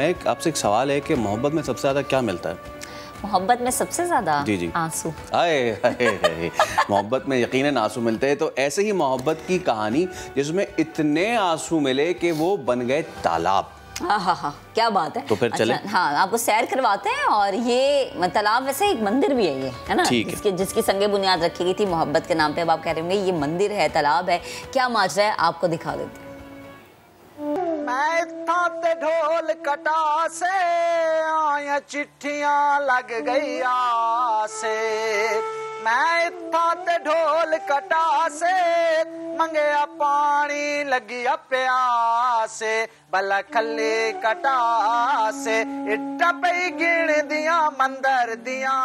में आपसे एक सवाल है कि मोहब्बत में सबसे ज़्यादा क्या मिलता है? मोहब्बत में सबसे ज़्यादा जी आंसू। आए मोहब्बत में यकीनन आंसू मिलते हैं। तो ऐसे ही मोहब्बत की कहानी जिसमें इतने आंसू मिले कि वो बन गए तालाब। हाँ, क्या बात है। तो फिर चले। हाँ, आपको सैर करवाते हैं। और ये तालाब वैसे एक मंदिर भी है, ये है ना, जिसकी संगे बुनियाद रखी गई थी मोहब्बत के नाम पे। अब आप कह रहे होंगे ये मंदिर है, तालाब है, क्या माजरा है, आपको दिखा देते हैं। मैं था ते ढोल कटा से आया चिट्ठियां लग गई आसे। मैं था ते ढोल कटा से मंगया पानी लगी प्यासे। भला खले कटा से इट्टा पे गिण दिया मंदर दिया।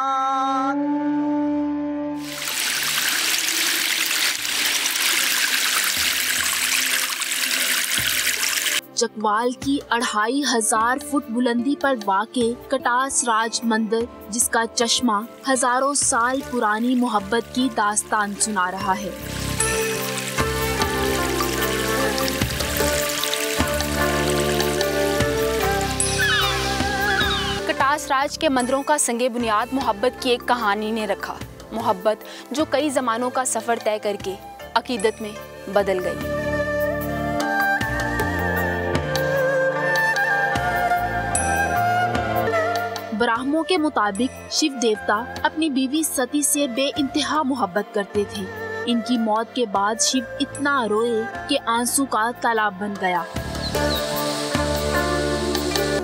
चकवाल की 2500 फुट बुलंदी पर वाक़े कटास राज मंदिर, जिसका चश्मा हजारों साल पुरानी मोहब्बत की दास्तान सुना रहा है। कटास राज के मंदिरों का संगे बुनियाद मोहब्बत की एक कहानी ने रखा। मोहब्बत जो कई जमानों का सफर तय करके अकीदत में बदल गई। ब्राह्मणों के मुताबिक शिव देवता अपनी बीवी सती से बेइंतहा मोहब्बत करते थे। इनकी मौत के बाद शिव इतना रोए कि आंसू का तालाब बन गया।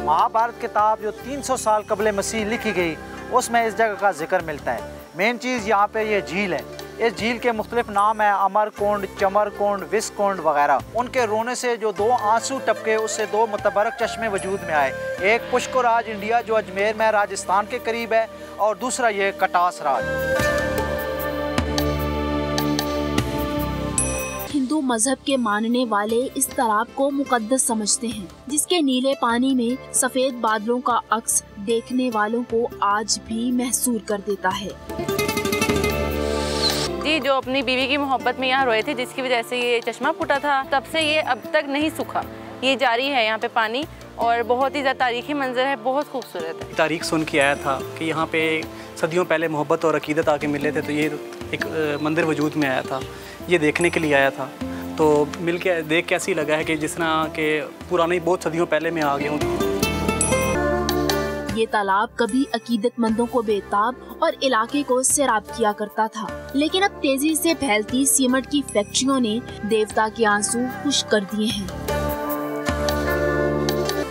महाभारत किताब जो 300 साल कबले मसीह लिखी गई, उसमें इस जगह का जिक्र मिलता है। मेन चीज़ यहाँ पे ये झील है। इस झील के मुख्तलिफ नाम है, अमरकुंड, चमरकुंड, विषकुंड वगैरह। उनके रोने से जो 2 आंसू टपके, उससे 2 मुतबरक चश्मे वजूद में आए। एक पुष्कर इंडिया जो अजमेर में राजस्थान के करीब है, और दूसरा ये कटास राज। हिंदू मजहब के मानने वाले इस तालाब को मुकद्दस समझते हैं, जिसके नीले पानी में सफेद बादलों का अक्स देखने वालों को आज भी महसूर कर देता है। जी, जो अपनी बीवी की मोहब्बत में यहाँ रोए थे, जिसकी वजह से ये चश्मा फूटा था, तब से ये अब तक नहीं सूखा। ये जारी है यहाँ पे पानी, और बहुत ही ज़्यादा तारीखी मंजर है, बहुत खूबसूरत है। तारीख सुन के आया था कि यहाँ पे सदियों पहले मोहब्बत और अकीदत आके मिले थे, तो ये एक मंदिर वजूद में आया था। ये देखने के लिए आया था, तो मिल के देख के ऐसी लगा है कि जिस तरह के पुरानी बहुत सदियों पहले में आ गए हूँ। ये तालाब कभी अकीदतमंदों को बेताब और इलाके को सैराब किया करता था, लेकिन अब तेजी से फैलती सीमेंट की फैक्ट्रियों ने देवता के आंसू खुश्क कर दिए हैं।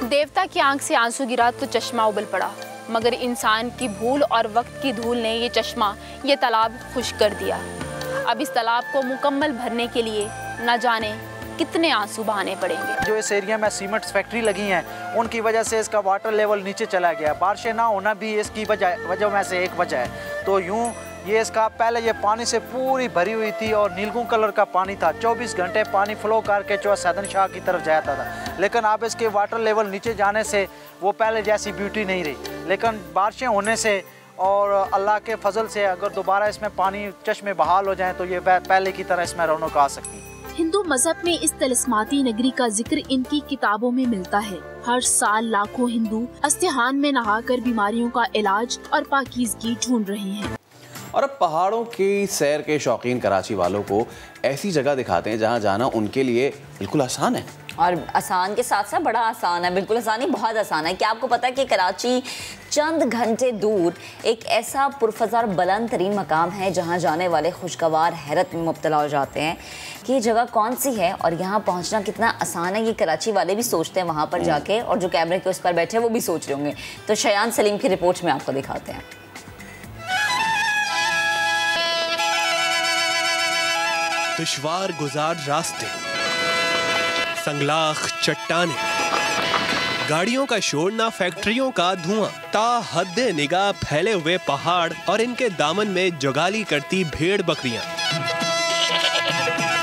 देवता की आंख से आंसू गिरा तो चश्मा उबल पड़ा, मगर इंसान की भूल और वक्त की धूल ने ये चश्मा, ये तालाब खुश्क कर दिया। अब इस तालाब को मुकम्मल भरने के लिए न जाने कितने आंसू बहाने पड़ेंगे। जो इस एरिया में सीमेंट फैक्ट्री लगी हैं, उनकी वजह से इसका वाटर लेवल नीचे चला गया। बारिशें ना होना भी इसकी वजह में से एक वजह है। तो यूं ये इसका पहले ये पानी से पूरी भरी हुई थी और नीलगू कलर का पानी था। 24 घंटे पानी फ्लो करके जो सैदन शाह की तरफ जाता था, लेकिन अब इसके वाटर लेवल नीचे जाने से वो पहले जैसी ब्यूटी नहीं रही। लेकिन बारिशें होने से और अल्लाह के फजल से अगर दोबारा इसमें पानी चश्मे बहाल हो जाएं, तो ये पहले की तरह इसमें रौनक आ सकती है। हिंदू मजहब में इस तिलिस्माती नगरी का जिक्र इनकी किताबों में मिलता है। हर साल लाखों हिंदू अस्तिहान में नहाकर बीमारियों का इलाज और पाकीज़गी ढूंढ रहे हैं। और अब पहाड़ों की सैर के शौकीन कराची वालों को ऐसी जगह दिखाते हैं जहां जाना उनके लिए बिल्कुल आसान है। और आसान के साथ साथ बड़ा आसान है, बिल्कुल आसान नहीं, बहुत आसान है। क्या आपको पता है कि कराची चंद घंटे दूर एक ऐसा पुरफज़ा और बुलंद तरीन मकाम है जहां जाने वाले खुशगवार हैरत में मुब्तला हो जाते हैं कि ये जगह कौन सी है और यहाँ पहुँचना कितना आसान है। ये कराची वाले भी सोचते हैं वहाँ पर जाके, और जो कैमरे के उस पर बैठे हैं वो भी सोच रहे होंगे। तो शयान सलीम की रिपोर्ट में आपको दिखाते हैं। दुश्वार गुजार रास्ते, संगलाख चट्टाने, गाड़ियों का शोरना, फैक्ट्रियों का धुआं, ता हद्दे निगाह फैले हुए पहाड़ और इनके दामन में जुगाली करती भेड़ बकरियां।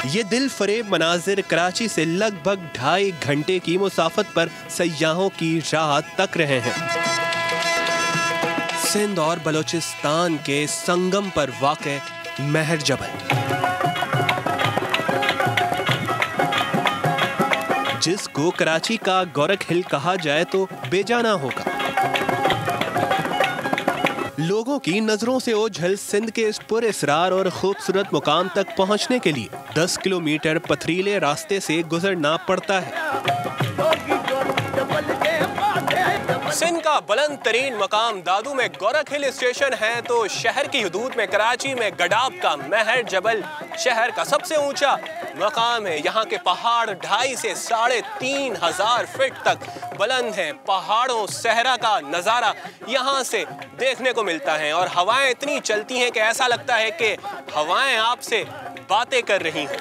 ये दिल फरेब मनाजिर कराची से लगभग 2.5 घंटे की मुसाफत पर सयाहों की राह तक रहे हैं। सिंध और बलोचिस्तान के संगम पर वाक़े महर जबल। जिसको कराची का गोरख हिल कहा जाए तो बेजाना होगा। लोगों की नजरों से ओझल सिंध के इस पुरअसरार और खूबसूरत मुकाम तक पहुंचने के लिए 10 किलोमीटर पथरीले रास्ते से गुजरना पड़ता है। सिंध का बुलंद तरीन मकाम दादू में गोरख हिल स्टेशन है तो शहर की हदूद में कराची में गडाब का महर जबल शहर का सबसे ऊंचा मकाम है। यहाँ के पहाड़ 2.5 से 3,500 फीट तक बुलंद हैं। पहाड़ों सहरा का नज़ारा यहाँ से देखने को मिलता है और हवाएं इतनी चलती हैं कि ऐसा लगता है कि हवाएं आपसे बातें कर रही हैं।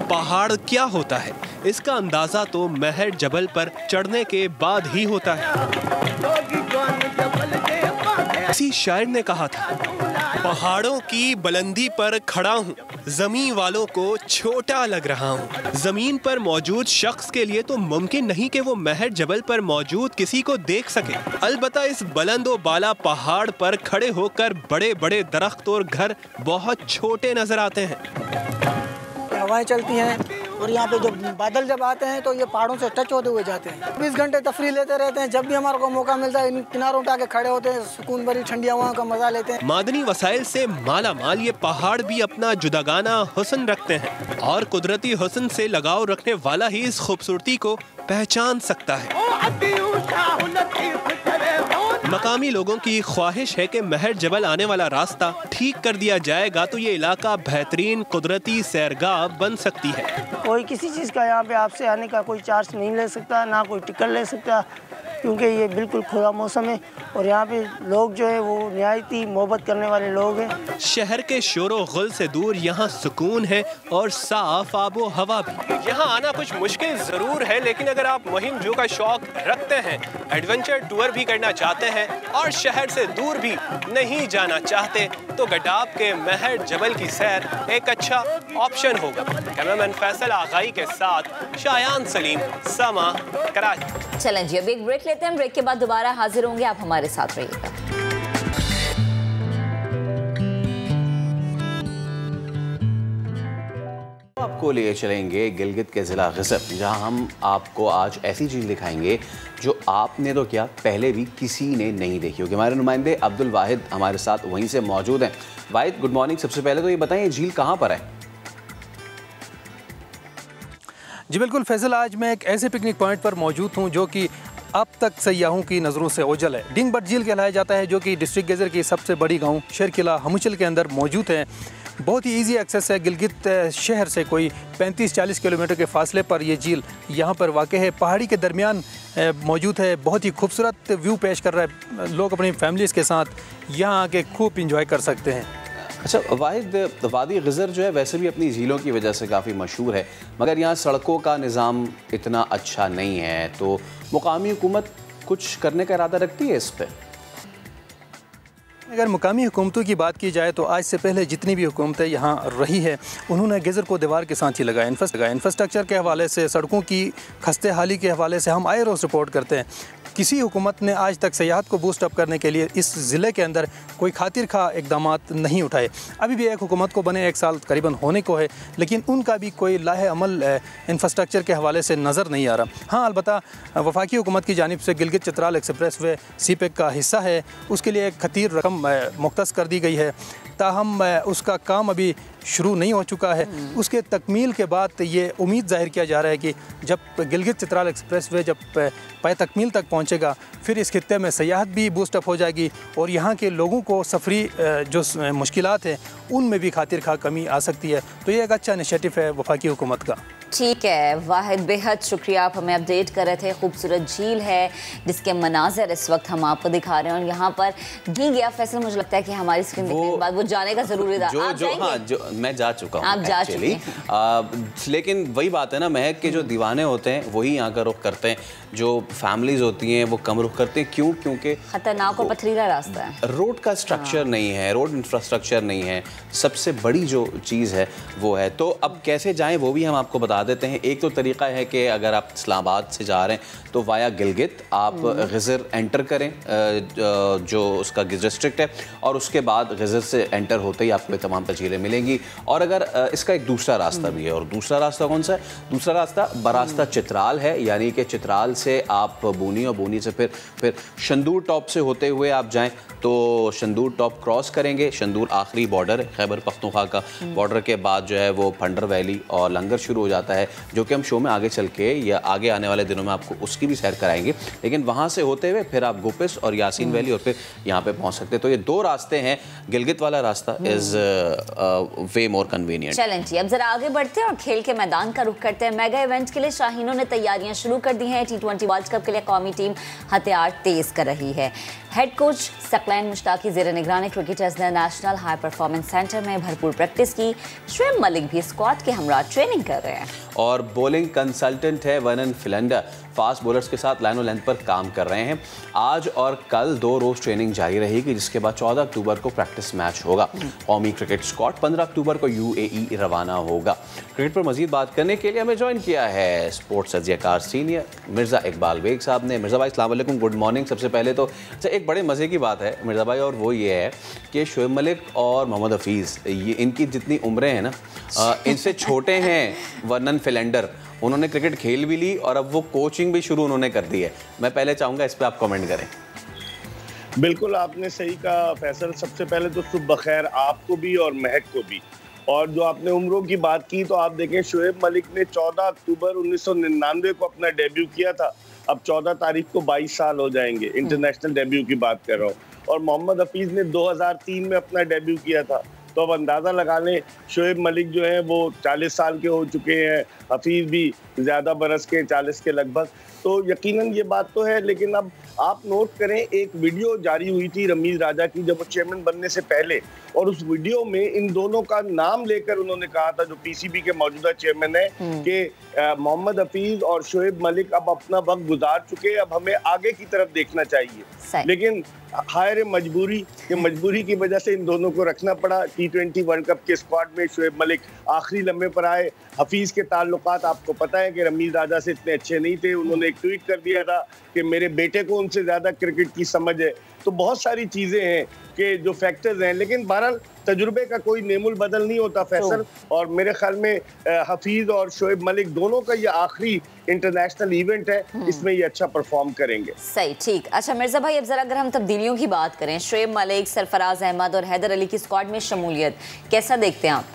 पहाड़ क्या होता है इसका अंदाजा तो महर जबल पर चढ़ने के बाद ही होता है। किसी शायर ने कहा था, पहाड़ों की बुलंदी पर खड़ा हूँ, जमीन वालों को छोटा लग रहा हूँ। जमीन पर मौजूद शख्स के लिए तो मुमकिन नहीं कि वो महर जबल पर मौजूद किसी को देख सके। अलबत्ता इस बुलंद व बाला पहाड़ पर खड़े होकर बड़े बड़े दरख्त और घर बहुत छोटे नजर आते हैं। हवाएं चलती हैं और यहाँ पे जो बादल जब आते हैं तो ये पहाड़ों से टच होते हुए जाते हैं। 20 घंटे तफरी लेते रहते हैं। जब भी हमारे को मौका मिलता है इन किनारों पे आके खड़े होते हैं, सुकून भरी ठंडी हवाओं का मजा लेते हैं। मादनी वसाइल से माला माल ये पहाड़ भी अपना जुदागाना हुस्न रखते हैं और कुदरती हुस्न से लगाव रखने वाला ही इस खूबसूरती को पहचान सकता है। मकामी लोगों की ख्वाहिश है कि महर जबल आने वाला रास्ता ठीक कर दिया जाएगा तो ये इलाका बेहतरीन कुदरती सैरगाह बन सकती है। कोई किसी चीज़ का यहाँ पे आपसे आने का कोई चार्ज नहीं ले सकता, ना कोई टिकट ले सकता, क्योंकि ये बिल्कुल खुला मौसम है और यहाँ पे लोग जो है वो निहायती मोहब्बत करने वाले लोग हैं। शहर के शोरो गुल से दूर यहाँ सुकून है और साफ आबो हवा भी। यहाँ आना कुछ मुश्किल जरूर है, लेकिन अगर आप मुहिम जो का शौक रखते हैं, एडवेंचर टूर भी करना चाहते हैं और शहर से दूर भी नहीं जाना चाहते तो गडाब के महर जबल की सैर एक अच्छा ऑप्शन होगा। कैमरामैन फैसल आगाई के साथ शायान सलीम, समा, कराची। चलें जी, अब एक ब्रेक लेते हैं। ब्रेक के बाद दोबारा हाजिर होंगे, आप हमारे साथ रहिएगा। आपको लिए चलेंगे गिलगित के ज़िला ग़िज़र, जहां हम आपको आज ऐसी चीज़ दिखाएंगे जो आपने तो क्या पहले भी किसी ने नहीं देखी होगी। हमारे नुमाइंदे अब्दुल वाहिद हमारे साथ वहीं से मौजूद हैं। वाहिद, गुड मॉर्निंग। सबसे पहले तो ये बताएं, ये झील कहाँ पर है? जी बिल्कुल फैसल, आज मैं एक ऐसे पिकनिक पॉइंट पर मौजूद हूँ जो कि अब तक सयाहों की नज़रों से ओझल है। डिंग बट झील कहलाया जाता है, जो कि डिस्ट्रिक्ट गेज़र की सबसे बड़ी गांव शेरकिला हमुचल के अंदर मौजूद है। बहुत ही इजी एक्सेस है। गिलगित शहर से कोई 35-40 किलोमीटर के फासले पर यह झील यहाँ पर वाक़ है। पहाड़ी के दरमियान मौजूद है। बहुत ही खूबसूरत व्यू पेश कर रहा है। लोग अपनी फैमिलीज़ के साथ यहाँ आके खूब इंजॉय कर सकते हैं। अच्छा वाहिद, वादी ग़िज़र जो है वैसे भी अपनी झीलों की वजह से काफ़ी मशहूर है, मगर यहाँ सड़कों का निज़ाम इतना अच्छा नहीं है, तो मुकामी हुकूमत कुछ करने का इरादा रखती है इस पर? अगर मुकामी हुकूमतों की बात की जाए तो आज से पहले जितनी भी हुकूमतें यहाँ रही है उन्होंने गिज़र को दीवार के साथ ही लगाया। इंफ्रास्ट्रक्चर के हवाले से, सड़कों की खस्ते हाली के हवाले से हम आए रोज़ रिपोर्ट करते हैं। किसी हुकूमत ने आज तक सयाहत को बूस्ट अप करने के लिए इस ज़िले के अंदर कोई खातिर खा इक़दामात नहीं उठाए। अभी भी एक हुकूमत को बने 1 साल करीबन होने को है, लेकिन उनका भी कोई लाहे अमल इंफ्रास्ट्रक्चर के हवाले से नज़र नहीं आ रहा। हाँ, अलबत्ता वफाकी हुकूमत की जानिब से Gilgit Chitral express way CPEC का हिस्सा है, उसके लिए एक खतीर रकम मुख्तस कर दी गई है। ताहम उसका काम अभी शुरू नहीं हो चुका है। उसके तकमील के बाद ये उम्मीद जाहिर किया जा रहा है कि जब गिलगित चित्राल एक्सप्रेस वे जब पाए तकमील तक पहुंचेगा, फिर इस खित्ते में सयाहत भी बूस्टअप हो जाएगी और यहाँ के लोगों को सफरी जो मुश्किलात हैं उनमें भी खातिर खा कमी आ सकती है। तो ये एक अच्छा इनिशिएटिव है वफाकी हुकूमत का। ठीक है वाहिद, बेहद शुक्रिया, आप हमें अपडेट कर रहे थे। खूबसूरत झील है जिसके मनाज़र इस वक्त हम आपको दिखा रहे हैं और यहाँ पर नहीं गया फैसल, मुझे लगता है कि हमारी स्क्रीन देखने के बाद वो जाने का ज़रूरी था। मैं जा चुका हूँ, आप जा चुके हैं। लेकिन वही बात है ना महक के जो दीवाने होते हैं वही यहाँ का रुख करते हैं, जो फैमिलीज होती हैं वो कम रुख करते हैं। क्यों? क्योंकि खतरनाक और पथरीला रास्ता है, रोड का स्ट्रक्चर नहीं है, रोड इंफ्रास्ट्रक्चर नहीं है, सबसे बड़ी जो चीज़ है वो है। तो अब कैसे जाएं वो भी हम आपको बता बता देते हैं। एक तो तरीका है कि अगर आप इस्लामाबाद से जा रहे हैं तो वाया गिलगित आप गिज़र एंटर करें, जो उसका डिस्ट्रिक्ट है, और उसके बाद गिज़र से एंटर होते ही आपको तमाम तस्वीरें मिलेंगी। और अगर इसका एक दूसरा रास्ता भी है, और दूसरा रास्ता कौन सा है? दूसरा रास्ता बरास्ता चित्राल है, यानी कि चित्राल से आप बूनी और बूनी से फिर शंदूर टॉप से होते हुए आप जाएँ तो शंदूर टॉप क्रॉस करेंगे। शंदूर आखिरी बॉर्डर है खैबर पख्तूनख्वा का। बॉर्डर के बाद जो है वो फंडर वैली और लंगर शुरू हो जाता है, जो कि हम शो में आगे चल के या आगे आने वाले दिनों में आपको उसकी भी सैर कराएंगे। लेकिन वहाँ से होते हुए फिर आप गुपिस और यासीन वैली और फिर यहाँ पे पहुँच सकते हैं। तो ये दो रास्ते हैं। गिलगित वाला रास्ता इज़ वे मोर कन्वीनियंट। चलें जी, अब जरा आगे बढ़ते हैं और खेल के मैदान का रुख करते हैं। मेगा इवेंट के लिए शाहीनों ने तैयारियां शुरू कर दी हैं। T20 वर्ल्ड कप के लिए कौमी टीम हथियार तेज कर रही है। हेड कोच सकलैन मुश्ताकी ज़ेर निगरानी क्रिकेटर्स ने नेशनल हाई परफॉर्मेंस सेंटर में भरपूर प्रैक्टिस की। शुएब मलिक भी स्क्वाड के हमरा ट्रेनिंग कर रहे हैं। और बॉलिंग कंसल्टेंट है वर्नन फिलेंडर, फास्ट बॉलर्स के साथ लाइन और लेंथ पर काम कर रहे हैं। आज और कल 2 रोज़ ट्रेनिंग जारी रहेगी, जिसके बाद 14 अक्टूबर को प्रैक्टिस मैच होगा। कौमी क्रिकेट स्क्वाड 15 अक्टूबर को UAE रवाना होगा। क्रिकेट पर मजीद बात करने के लिए हमें ज्वाइन किया है स्पोर्ट्स तज्ज़ियाकार सीनियर मिर्ज़ा इकबाल बेग साहब ने। मिर्ज़ा भाई अस्सलाम वालेकुम, गुड मॉर्निंग। सबसे पहले तो अच्छा एक बड़े मज़े की बात है मिर्ज़ा भाई, और वो ये है कि शुएब मलिक और मोहम्मद हफीज़, ये इनकी जितनी उम्रें हैं ना, इनसे छोटे हैं वर्नन फिलेंडर। उन्होंने क्रिकेट खेल भी ली और अब वो कोचिंग भी शुरू उन्होंने कर दी है। मैं पहले चाहूँगा इस पर आप कमेंट करें। बिल्कुल आपने सही कहा फैसल। सबसे पहले तो सुबह खैर आपको भी और महक को भी। और जो आपने उम्रों की बात की तो आप देखें शुएब मलिक ने 14 अक्टूबर 1999 को अपना डेब्यू किया था। अब 14 तारीख को 22 साल हो जाएंगे। इंटरनेशनल डेब्यू की बात कर रहा हूँ। और मोहम्मद हफीज़ ने 2003 में अपना डेब्यू किया था। तो अब अंदाज़ा लगा लें शुएब मलिक जो है वो 40 साल के हो चुके हैं, हफीज़ भी ज़्यादा बरस के 40 के लगभग। तो यकीनन ये बात तो है। लेकिन अब आप नोट करें, एक वीडियो जारी हुई थी रमीज़ राजा की जब वो चेयरमैन बनने से पहले, और उस वीडियो में इन दोनों का नाम लेकर उन्होंने कहा था, जो PCB के मौजूदा चेयरमैन है, कि मोहम्मद हफीज़ और शुएब मलिक अब अपना वक्त गुजार चुके, अब हमें आगे की तरफ देखना चाहिए। लेकिन हायर मजबूरी की वजह से इन दोनों को रखना पड़ा। T20 वर्ल्ड कप के स्क्वाड में शुएब मलिक आखिरी लम्हे पर आए। हफीज़ के ताल्लुकात आपको पता है कि रमीज़ राजा से इतने अच्छे नहीं थे। उन्होंने एक ट्वीट कर दिया था कि मेरे बेटे को उनसे ज़्यादा क्रिकेट की समझ है। तो बहुत सारी चीज़ें हैं कि जो फैक्टर्स हैं, लेकिन बहरहाल तजुर्बे का कोई नेमुल बदल नहीं होता फैसल। और मेरे ख्याल में हफीज़ और शुएब मलिक दोनों का ये आखिरी इंटरनेशनल इवेंट है, इसमें ये अच्छा परफॉर्म करेंगे। सही, ठीक। अच्छा मिर्ज़ा भाई, अब जरा अगर हम तब्दीलियों की बात करें, शुएब मलिक, सरफराज अहमद और हैदर अली की स्क्वाड में शमूलियत कैसा देखते हैं आप?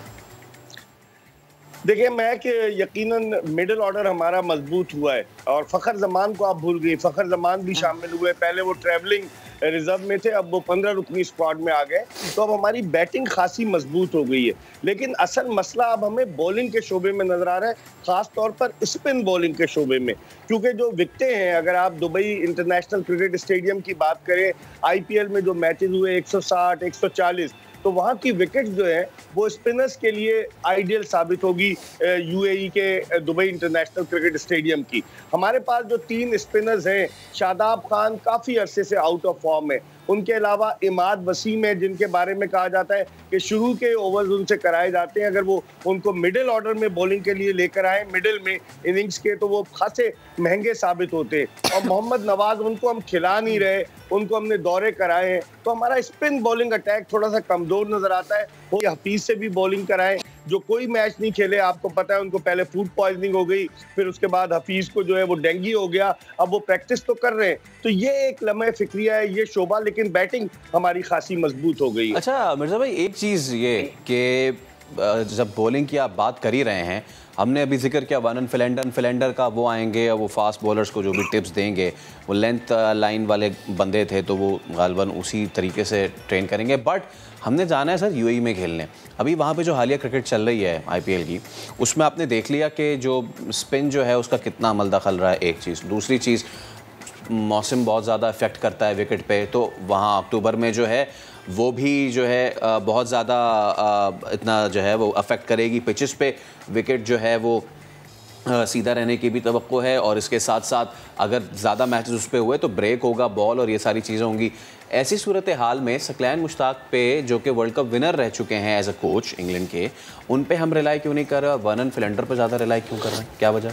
देखिए, मैं कि यकीनन मिडिल ऑर्डर हमारा मजबूत हुआ है। और फ़खर जमान को आप भूल गई, फ़खर जमान भी शामिल हुए। पहले वो ट्रैवलिंग रिजर्व में थे, अब वो 15 रुकनी स्क्वाड में आ गए। तो अब हमारी बैटिंग खासी मजबूत हो गई है। लेकिन असल मसला अब हमें बॉलिंग के शोबे में नजर आ रहा है, खास तौर पर स्पिन बॉलिंग के शोबे में। क्योंकि जो विकटें हैं, अगर आप दुबई इंटरनेशनल क्रिकेट स्टेडियम की बात करें, IPL में जो मैचेस हुए 160, 140, तो वहाँ की विकेट जो है वो स्पिनर्स के लिए आइडियल साबित होगी UAE के दुबई इंटरनेशनल क्रिकेट स्टेडियम की। हमारे पास जो 3 स्पिनर्स हैं, शादाब खान काफ़ी अरसे से आउट ऑफ फॉर्म है। उनके अलावा इमाद वसीम है, जिनके बारे में कहा जाता है कि शुरू के ओवर्स उनसे कराए जाते हैं। अगर वो उनको मिडिल ऑर्डर में बॉलिंग के लिए लेकर आए, मिडिल में इनिंग्स के, तो वो खासे महंगे साबित होते हैं। और मोहम्मद नवाज, उनको हम खिला नहीं रहे, उनको हमने दौरे कराए हैं। तो हमारा स्पिन बॉलिंग अटैक थोड़ा सा कमज़ोर नज़र आता है। वो हफीज़ से भी बॉलिंग कराएं, जो कोई मैच नहीं खेले। आपको पता है उनको पहले फूड पॉइजनिंग हो गई, फिर उसके बाद हफीज़ को जो है वो डेंगी हो गया। अब वो प्रैक्टिस तो कर रहे हैं। तो ये एक लम्हे फिक्रिया है, ये शोबा। लेकिन बैटिंग हमारी खासी मजबूत हो गई है। अच्छा मिर्ज़ा भाई, एक चीज़ ये कि जब बॉलिंग की आप बात कर ही रहे हैं, हमने अभी जिक्र किया वर्नन फिलेंडर का, वो आएंगे और वो फास्ट बॉलर्स को जो भी टिप्स देंगे, वो लेंथ लाइन वाले बंदे थे तो वो गालबन उसी तरीके से ट्रेन करेंगे। बट हमने जाना है सर UAE में खेलने। अभी वहाँ पे जो हालिया क्रिकेट चल रही है IPL की, उसमें आपने देख लिया कि जो स्पिन जो है उसका कितना अमल दखल रहा है, एक चीज़। दूसरी चीज़, मौसम बहुत ज़्यादा इफ़ेक्ट करता है विकेट पे। तो वहाँ अक्टूबर में जो है वो भी जो है बहुत ज़्यादा इतना जो है वो अफेक्ट करेगी पिचेस पे। विकेट जो है वो सीधा रहने की भी तवक्को है, और इसके साथ साथ अगर ज़्यादा मैचेस उस पर हुए तो ब्रेक होगा, बॉल और ये सारी चीज़ें होंगी। ऐसी सूरत हाल में सकलैन मुश्ताक पे, जो कि वर्ल्ड कप विनर रह चुके हैं एज अ कोच इंग्लैंड के, उन पे हम रिलाई क्यों नहीं कर रहे? वर्नन फिलेंडर पर ज़्यादा रिलाई क्यों कर रहे हैं? क्या वजह?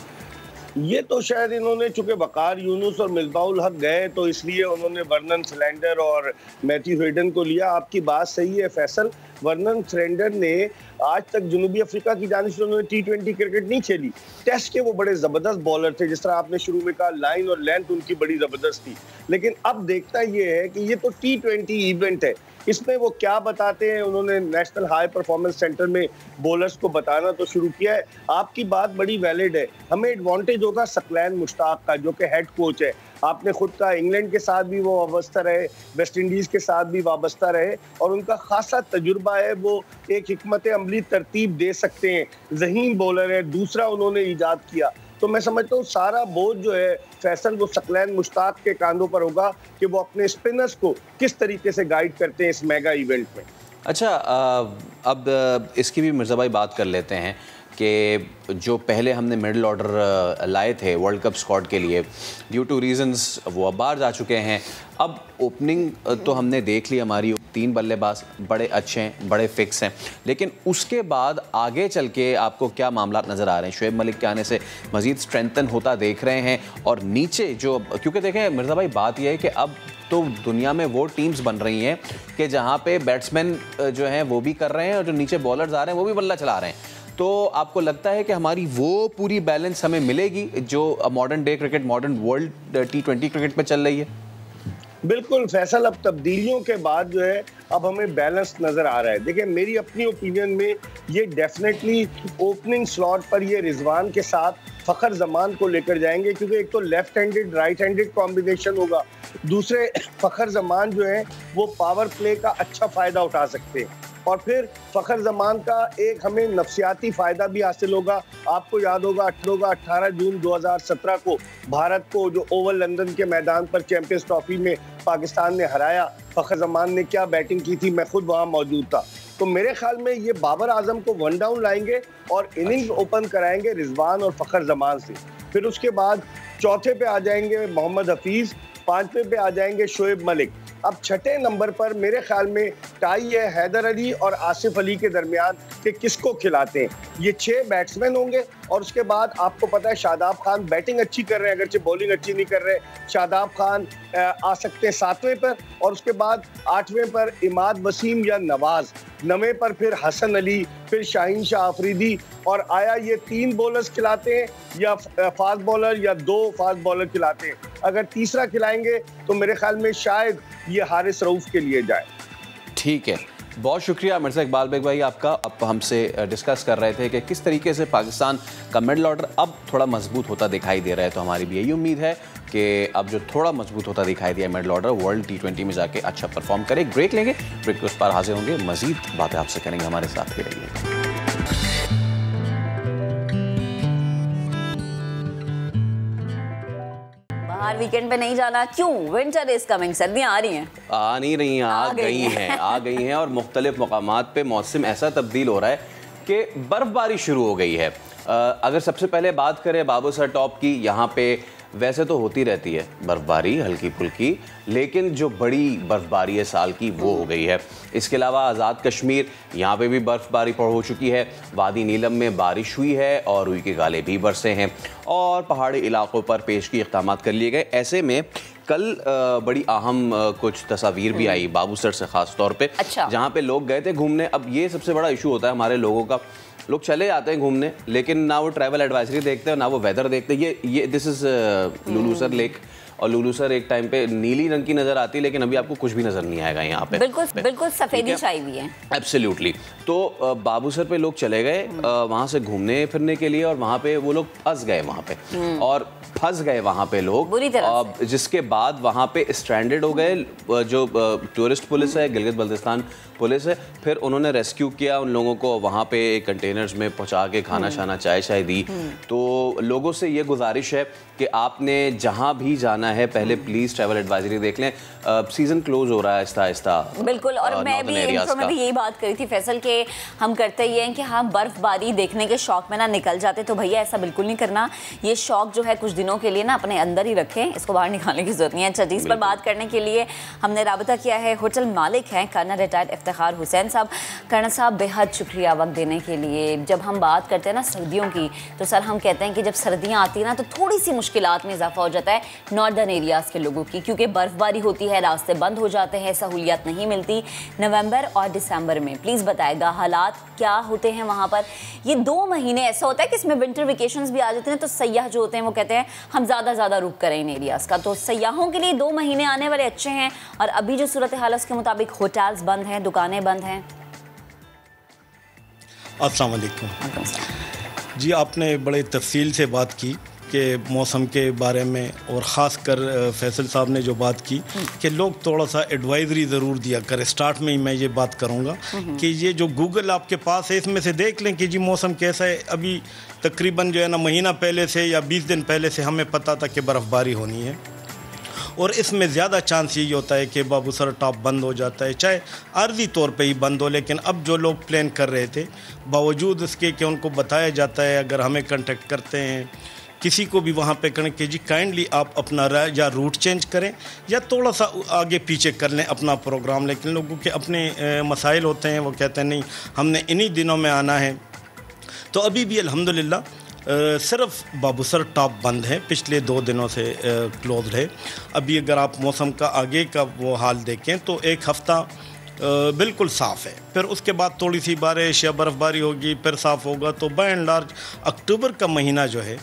ये तो शायद इन्होंने, चूंकि वकार यूनुस और मिसबाउल हक गए तो इसलिए उन्होंने वर्नन फिलेंडर और मैथ्यू हेडन को लिया। आपकी बात सही है फैसल, वर्नन फिलेंडर ने आज तक जनूबी अफ्रीका की जानिब से उन्होंने T20 क्रिकेट नहीं खेली। टेस्ट के वो बड़े ज़बरदस्त बॉलर थे, जिस तरह आपने शुरू में कहा, लाइन और लेंथ उनकी बड़ी ज़बरदस्त थी। लेकिन अब देखता ये है कि ये तो T20 इवेंट है, इसमें वो क्या बताते हैं। उन्होंने नेशनल हाई परफॉर्मेंस सेंटर में बॉलर्स को बताना तो शुरू किया है। आपकी बात बड़ी वैलिड है, हमें एडवांटेज होगा सकलैन मुश्ताक का, जो कि हेड कोच है। आपने खुद कहा इंग्लैंड के साथ भी वो वाबस्ता रहे, वेस्ट इंडीज़ के साथ भी वाबस्ता रहे, और उनका खासा तजुर्बा है। वो एक हिकमत अमली तरतीब दे सकते हैं, ज़हीन बॉलर है, दूसरा उन्होंने ईजाद किया। तो मैं समझता हूँ सारा बोझ जो है फैसल वो सकलैन मुश्ताक के कांधों पर होगा कि वो अपने स्पिनर्स को किस तरीके से गाइड करते हैं इस मेगा इवेंट में। अच्छा, अब इसकी भी मिर्ज़ा भाई बात कर लेते हैं कि जो पहले हमने मिडिल ऑर्डर लाए थे वर्ल्ड कप स्क्वाड के लिए, ड्यू टू रीजंस वो अब बाहर जा चुके हैं। अब ओपनिंग तो हमने देख ली, हमारी 3 बल्लेबाज बड़े अच्छे हैं, बड़े फिक्स हैं, लेकिन उसके बाद आगे चल के आपको क्या मामला नज़र आ रहे हैं? शुएब मलिक के आने से मज़ीद स्ट्रेंथन होता देख रहे हैं, और नीचे जो, क्योंकि देखें मिर्ज़ा भाई बात यह है कि अब तो दुनिया में वो टीम्स बन रही हैं कि जहाँ पे बैट्समैन जो हैं वो भी कर रहे हैं और जो नीचे बॉलर्स आ रहे हैं वो भी बल्ला चला रहे हैं। तो आपको लगता है कि हमारी वो पूरी बैलेंस हमें मिलेगी जो modern day cricket, modern world T20 cricket पे चल रही है? बिल्कुल फैसल, अब तब्दीलियों के बाद जो है अब हमें बैलेंस नज़र आ रहा है। देखिए मेरी अपनी ओपिनियन में ये डेफिनेटली ओपनिंग स्लॉट पर ये रिजवान के साथ फ़खर जमान को लेकर जाएंगे, क्योंकि एक तो left handed right handed combination होगा, दूसरे फ़खर जमान जो है वो पावर प्ले का अच्छा फ़ायदा उठा सकते हैं, और फिर फ़खर जमान का एक हमें नफसियाती फ़ायदा भी हासिल होगा। आपको याद होगा 18 जून 2017 को भारत को जो ओवल लंदन के मैदान पर चैंपियंस ट्रॉफी में पाकिस्तान ने हराया, फ़खर जमान ने क्या बैटिंग की थी, मैं खुद वहाँ मौजूद था। तो मेरे ख्याल में ये बाबर आजम को 1 डाउन लाएंगे और इनिंग्स ओपन कराएंगे रिजवान और फ़खर जमान से। फिर उसके बाद चौथे पे आ जाएंगे मोहम्मद हफीज़, 5वें पे आ जाएंगे शोएब मलिक। अब 6ठे नंबर पर मेरे ख्याल में टाई है हैदर अली और आसिफ अली के दरमियान कि किसको खिलाते हैं। ये 6 बैट्समैन होंगे, और उसके बाद आपको पता है शादाब खान बैटिंग अच्छी कर रहे हैं, अगरचे बॉलिंग अच्छी नहीं कर रहे। शादाब खान आ सकते हैं 7वें पर, और उसके बाद 8वें पर इमाद वसीम या नवाज, 9वें पर फिर हसन अली, फिर शाहीन शाह अफरीदी। और आया ये 3 बॉलर्स खिलाते हैं या फास्ट बॉलर या 2 फास्ट बॉलर खिलाते हैं? अगर तीसरा खिलाएंगे तो मेरे ख्याल में शायद ये हारिस रऊफ के लिए जाए। ठीक है, बहुत शुक्रिया मिर्ज़ा इकबाल बेग भाई आपका। अब हमसे डिस्कस कर रहे थे कि किस तरीके से पाकिस्तान का मिडल ऑर्डर अब थोड़ा मजबूत होता दिखाई दे रहा है। तो हमारी भी यही उम्मीद है कि अब जो थोड़ा मजबूत होता दिखाई दिया मिडल ऑर्डर वर्ल्ड T20 में जाके अच्छा परफॉर्म करे। ब्रेक लेंगे, ब्रेक के उस पार हाजिर होंगे, मजीद बातें आपसे करेंगे, हमारे साथ ही रहिए। बाहर वीकेंड पे नहीं जाना क्यों? विंटर इज कमिंग, सर्दियाँ आ रही हैं। आ नहीं रही हैं, आ गई हैं और मुख्तलिफ मकामात पे मौसम ऐसा तब्दील हो रहा है कि बर्फ़बारी शुरू हो गई है। अगर सबसे पहले बात करें बाबूसर टॉप की, यहाँ पे वैसे तो होती रहती है बर्फ़बारी हल्की फुल्की, लेकिन जो बड़ी बर्फ़बारी है साल की वो हो गई है। इसके अलावा आज़ाद कश्मीर, यहाँ पे भी बर्फ़बारी हो चुकी है। वादी नीलम में बारिश हुई है और रुई के गाले भी बरसे हैं, और पहाड़ी इलाकों पर पेशगी इक़दाम कर लिए गए। ऐसे में कल बड़ी अहम कुछ तस्वीर भी आई बाबूसर से ख़ास तौर पे, जहाँ पे लोग गए थे घूमने। अब ये सबसे बड़ा इशू होता है हमारे लोगों का, लोग चले जाते हैं घूमने लेकिन ना वो ट्रैवल एडवाइजरी देखते हैं ना वो वेदर देखते हैं। ये दिस इज़ लुलूसर लेक, और लुलूसर एक टाइम पे नीली रंग की नज़र आती है, लेकिन अभी आपको कुछ भी नज़र नहीं आएगा यहाँ पे। बिल्कुल सफ़ेदी छाई हुई है। एब्सोल्युटली। तो बाबूसर पे लोग चले गए वहाँ से घूमने फिरने के लिए, और वहाँ पे वो लोग फंस गए वहाँ पे। और फंस गए वहाँ पे लोग बुरी तरह से। जिसके बाद वहाँ पे स्ट्रैंडेड हो गए। जो टूरिस्ट पुलिस है, गिलगित बल्तिस्तान पुलिस है, फिर उन्होंने रेस्क्यू किया उन लोगों को, वहाँ पे कंटेनर्स में पहुँचा के खाना शाना चाय शाय दी। तो लोगों से ये गुजारिश है कि आपने जहाँ भी जाना है पहले प्लीज़ ट्रैवल एडवाइजरी देख लें। सीज़न क्लोज हो रहा है आहिस्ता आहिस्ता। बिल्कुल, और मैं भी इंट्रो में भी यही बात करी थी फैसल के हम करते ही हैं कि हम बर्फबारी देखने के शौक में ना निकल जाते, तो भैया ऐसा बिल्कुल नहीं करना। ये शौक जो है कुछ दिनों के लिए ना अपने अंदर ही रखें, इसको बाहर निकालने की जरूरत नहीं है। अच्छा जी, इस पर बात करने के लिए हमने राबता किया है, होटल मालिक हैं कर्नल रिटायर्ड इफ्तिखार हुसैन साहब। कर्नल साहब बेहद शुक्रिया वक्त देने के लिए। जब हम बात करते हैं ना सर्दियों की, तो सर हम कहते हैं कि जब सर्दियाँ आती हैं ना तो थोड़ी सी मुश्किलात में इजाफा हो जाता है नॉर्दर्न एरियाज़ के लोगों की, क्योंकि बर्फबारी होती है, रास्ते बंद हो जाते हैं, सहूलियत नहीं मिलती। नवंबर और दिसंबर में प्लीज़ बताएगा हालात क्या होते हैं वहाँ पर। ये 2 महीने ऐसा होता है कि इसमें विंटर वेकेशंस भी आ जाते हैं, तो सयाह जो होते हैं वो कहते हैं हम ज़्यादा रुक करें इन एरियाज़ का। तो सयाहों के लिए 2 महीने आने वाले अच्छे हैं, और अभी जो सूरत हाल के मुताबिक होटल्स बंद हैं, दुकानें बंद हैं। अस्सलाम वालेकुम जी, आपने बड़े तफसील से बात की कि मौसम के बारे में, और ख़ास कर फैसल साहब ने जो बात की कि लोग थोड़ा सा एडवाइजरी ज़रूर दिया करें। स्टार्ट में ही मैं ये बात करूँगा कि ये जो गूगल आपके पास है इसमें से देख लें कि जी मौसम कैसा है। अभी तकरीबन जो है ना महीना पहले से या 20 दिन पहले से हमें पता था कि बर्फ़बारी होनी है, और इसमें ज़्यादा चांस यही होता है कि बाबूसर टॉप बंद हो जाता है, चाहे आर्जी तौर पे ही बंद हो। लेकिन अब जो लोग प्लान कर रहे थे, बावजूद इसके कि उनको बताया जाता है, अगर हमें कांटेक्ट करते हैं, किसी को भी वहाँ पे करें कि जी काइंडली आप अपना या रूट चेंज करें या थोड़ा सा आगे पीछे कर लें अपना प्रोग्राम। लेकिन लोगों के अपने मसाइल होते हैं, वो कहते हैं नहीं हमने इन्हीं दिनों में आना है। तो अभी भी अल्हम्दुलिल्लाह सिर्फ बाबूसर टॉप बंद है, पिछले 2 दिनों से क्लोज है। अभी अगर आप मौसम का आगे का वो हाल देखें तो 1 हफ़्ता बिल्कुल साफ़ है, फिर उसके बाद थोड़ी सी बारिश या बर्फ़बारी होगी, फिर साफ़ होगा। तो बाय एंड लार्ज अक्टूबर का महीना जो है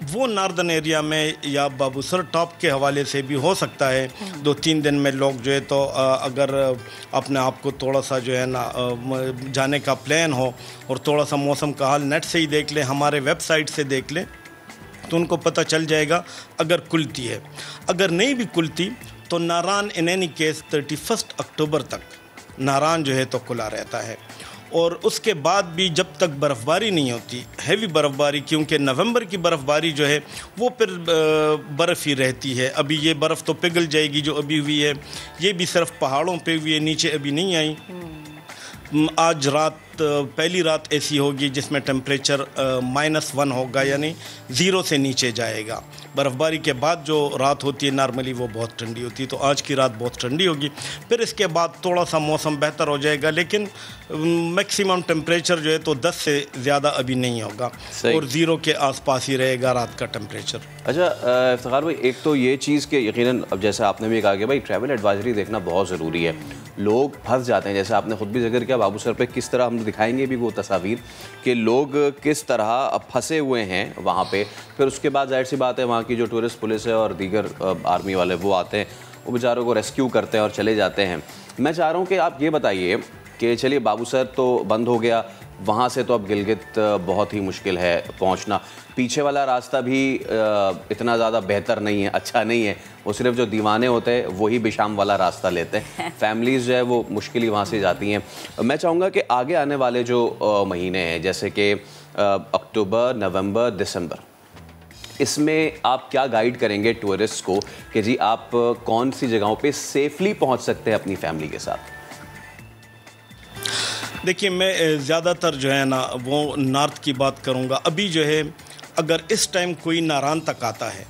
वो नॉर्दर्न एरिया में या बाबूसर टॉप के हवाले से भी हो सकता है 2-3 दिन में लोग जो है, तो अगर अपने आप को थोड़ा सा जो है ना जाने का प्लान हो और थोड़ा सा मौसम का हाल नेट से ही देख लें, हमारे वेबसाइट से देख लें, तो उनको पता चल जाएगा अगर खुलती है। अगर नहीं भी खुलती तो नारान इन एनी केस 31 अक्टूबर तक नारान जो है तो खुला रहता है। और उसके बाद भी जब तक बर्फ़बारी नहीं होती, हैवी बर्फ़बारी, क्योंकि नवंबर की बर्फ़बारी जो है वो फिर बर्फ़ ही रहती है। अभी ये बर्फ़ तो पिघल जाएगी जो अभी हुई है, ये भी सिर्फ पहाड़ों पे हुई है, नीचे अभी नहीं आई। आज रात पहली रात ऐसी होगी जिसमें टेम्परेचर -1 होगा, यानी 0 से नीचे जाएगा। बर्फ़बारी के बाद जो रात होती है नॉर्मली वो बहुत ठंडी होती है, तो आज की रात बहुत ठंडी होगी। फिर इसके बाद थोड़ा सा मौसम बेहतर हो जाएगा, लेकिन मैक्सिमम टेम्परेचर जो है तो 10 से ज़्यादा अभी नहीं होगा, और 0 के आसपास ही रहेगा रात का टेम्परेचर। अच्छा इफ्तिखार भाई, एक तो ये चीज़ कि यकीनन अब जैसे आपने भी कहा कि भाई ट्रैवल एडवाइजरी देखना बहुत ज़रूरी है। लोग फंस जाते हैं, जैसे आपने खुद भी जिक्र किया बाबूसर पे, किस तरह हम दिखाएंगे भी वो तस्वीर कि लोग किस तरह फंसे हुए हैं वहाँ पे। फिर उसके बाद जाहिर सी बात है वहाँ की जो टूरिस्ट पुलिस है और दीगर आर्मी वाले वो आते हैं, वो बेचारों को रेस्क्यू करते हैं और चले जाते हैं। मैं चाह रहा हूँ कि आप ये बताइए कि चलिए बाबूसर तो बंद हो गया, वहाँ से तो अब गिलगित बहुत ही मुश्किल है पहुँचना। पीछे वाला रास्ता भी इतना ज़्यादा बेहतर नहीं है, अच्छा नहीं है। वो सिर्फ जो दीवाने होते हैं वही बिशाम वाला रास्ता लेते हैं। फैमिलीज़ जो है वो मुश्किल ही वहाँ से जाती हैं। मैं चाहूँगा कि आगे आने वाले जो महीने हैं, जैसे कि अक्टूबर, नवंबर, दिसंबर, इसमें आप क्या गाइड करेंगे टूरिस्ट को कि जी आप कौन सी जगहों पे सेफली पहुँच सकते हैं अपनी फैमिली के साथ? देखिए, मैं ज़्यादातर जो है ना वो नॉर्थ की बात करूँगा। अभी जो है अगर इस टाइम कोई नारान तक आता है,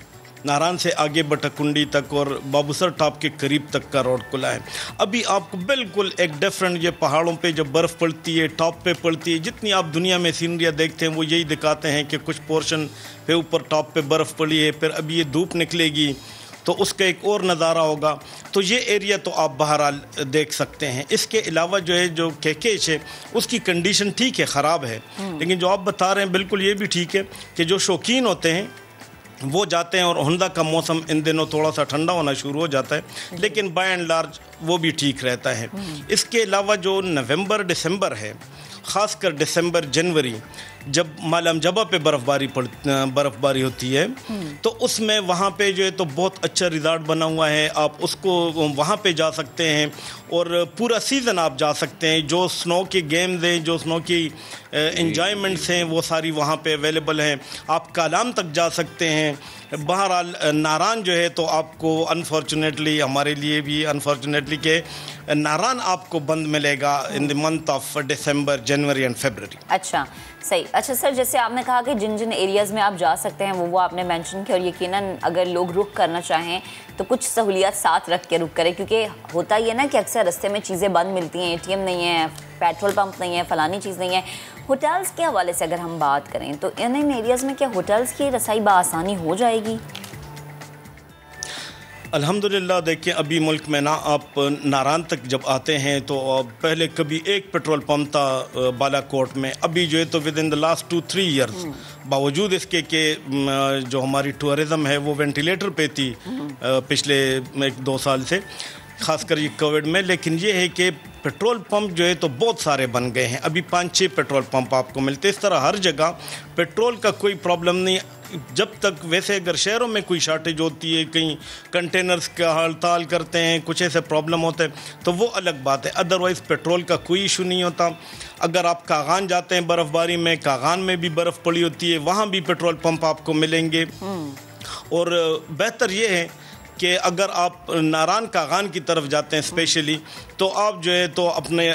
नारान से आगे बटकुंडी तक और बाबूसर टॉप के करीब तक का रोड खुला है, अभी आपको बिल्कुल एक डिफरेंट, ये पहाड़ों पे जब बर्फ़ पड़ती है, टॉप पे पड़ती है, जितनी आप दुनिया में सीनरियाँ देखते हैं वो यही दिखाते हैं कि कुछ पोर्शन पे ऊपर टॉप पे बर्फ़ पड़ी है, फिर अभी ये धूप निकलेगी तो उसका एक और नज़ारा होगा। तो ये एरिया तो आप बहरहाल देख सकते हैं। इसके अलावा जो है जो केकेश है उसकी कंडीशन ठीक है, ख़राब है, लेकिन जो आप बता रहे हैं बिल्कुल ये भी ठीक है कि जो शौकीन होते हैं वो जाते हैं, और हुंदा का मौसम इन दिनों थोड़ा सा ठंडा होना शुरू हो जाता है, लेकिन बाय एंड लार्ज वो भी ठीक रहता है। इसके अलावा जो नवंबर दिसंबर है, ख़ासकर दिसंबर जनवरी, जब मालम जबा पे बर्फ़बारी होती है तो उसमें वहाँ पे जो है तो बहुत अच्छा रिज़ॉर्ट बना हुआ है, आप उसको वहाँ पे जा सकते हैं और पूरा सीज़न आप जा सकते हैं। जो स्नो के गेम्स हैं, जो स्नो की एंजॉयमेंट्स हैं, वो सारी वहाँ पे अवेलेबल हैं। आप कालाम तक जा सकते हैं। बहरहाल नारान जो है तो आपको अनफॉर्चुनेटली, हमारे लिए भी अनफॉर्चुनेटली के नारान आपको बंद मिलेगा in the month of December, January and February. अच्छा, सही। अच्छा सर, जैसे आपने कहा कि जिन जिन एरियाज़ में आप जा सकते हैं वो आपने मेंशन किया, और यकीनन अगर लोग रुक करना चाहें तो कुछ सहूलियात साथ रख के रुक करें, क्योंकि होता ही है ना कि अक्सर रास्ते में चीज़ें बंद मिलती हैं, ATM नहीं है, पेट्रोल पंप नहीं है, फलानी चीज़ नहीं है। होटल्स के हवाले से अगर हम बात करें तो इन एरियाज़ में क्या होटल्स की रसाई बआसानी हो जाएगी? अल्हम्दुलिल्लाह, देखिए अभी मुल्क में ना आप नारान तक जब आते हैं तो पहले कभी एक पेट्रोल पंप था बालाकोट में, अभी जो है तो with in the last 2-3 years बावजूद इसके कि जो हमारी टूरिज़म है वो वेंटिलेटर पे थी पिछले 1-2 साल से, ख़ासकर ये कोविड में, लेकिन ये है कि पेट्रोल पंप जो है तो बहुत सारे बन गए हैं। अभी 5-6 पेट्रोल पंप आपको मिलते हैं। इस तरह हर जगह पेट्रोल का कोई प्रॉब्लम नहीं। जब तक वैसे अगर शहरों में कोई शॉर्टेज होती है, कहीं कंटेनर्स का हड़ताल करते हैं, कुछ ऐसे प्रॉब्लम होते हैं तो वो अलग बात है, अदरवाइज़ पेट्रोल का कोई इशू नहीं होता। अगर आप कागान जाते हैं बर्फ़बारी में, कागान में भी बर्फ़ पड़ी होती है, वहाँ भी पेट्रोल पंप आपको मिलेंगे। और बेहतर ये है कि अगर आप नारान कागान की तरफ जाते हैं स्पेशली, तो आप जो है तो अपने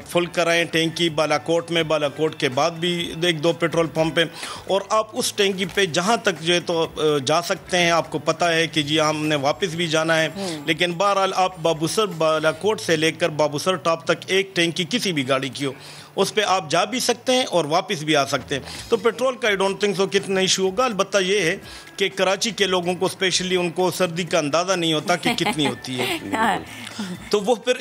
फुल कराएं टैंकी बालाकोट में, बालाकोट के बाद भी 1-2 पेट्रोल पंप हैं, और आप उस टैंकी पे जहाँ तक जो है तो जा सकते हैं। आपको पता है कि जी हमने वापस भी जाना है, लेकिन बहरहाल आप बाबूसर बालाकोट से लेकर बाबूसर टॉप तक एक टैंकी किसी भी गाड़ी की हो, उस पर आप जा भी सकते हैं और वापस भी आ सकते हैं। तो पेट्रोल का आई डोंट थिंक सो कितना इशू होगा। अलबत्ता ये है कि कराची के लोगों को स्पेशली उनको सर्दी का अंदाज़ा नहीं होता कि कितनी होती है, तो वो फिर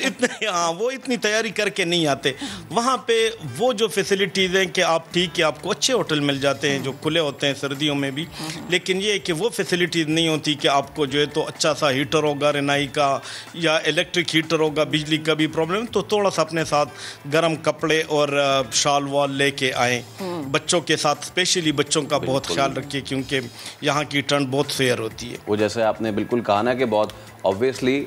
वो इतनी तैयारी करके नहीं आते। वहाँ पे वो जो फैसिलिटीज़ हैं कि आप ठीक है आपको अच्छे होटल मिल जाते हैं जो खुले होते हैं सर्दियों में भी, लेकिन ये है कि वो फैसिलिटीज़ नहीं होती कि आपको जो है तो अच्छा सा हीटर होगा रेनाई का या इलेक्ट्रिक हीटर होगा, बिजली का भी प्रॉब्लम, तो थोड़ा सा अपने साथ गर्म कपड़े और शाल वाल लेके आएँ। बच्चों के साथ स्पेशली बच्चों का बहुत ख्याल रखिए, क्योंकि यहाँ की ठंड बहुत फेयर होती है। वो जैसे आपने बिल्कुल कहा ना कि बहुत ऑब्वियसली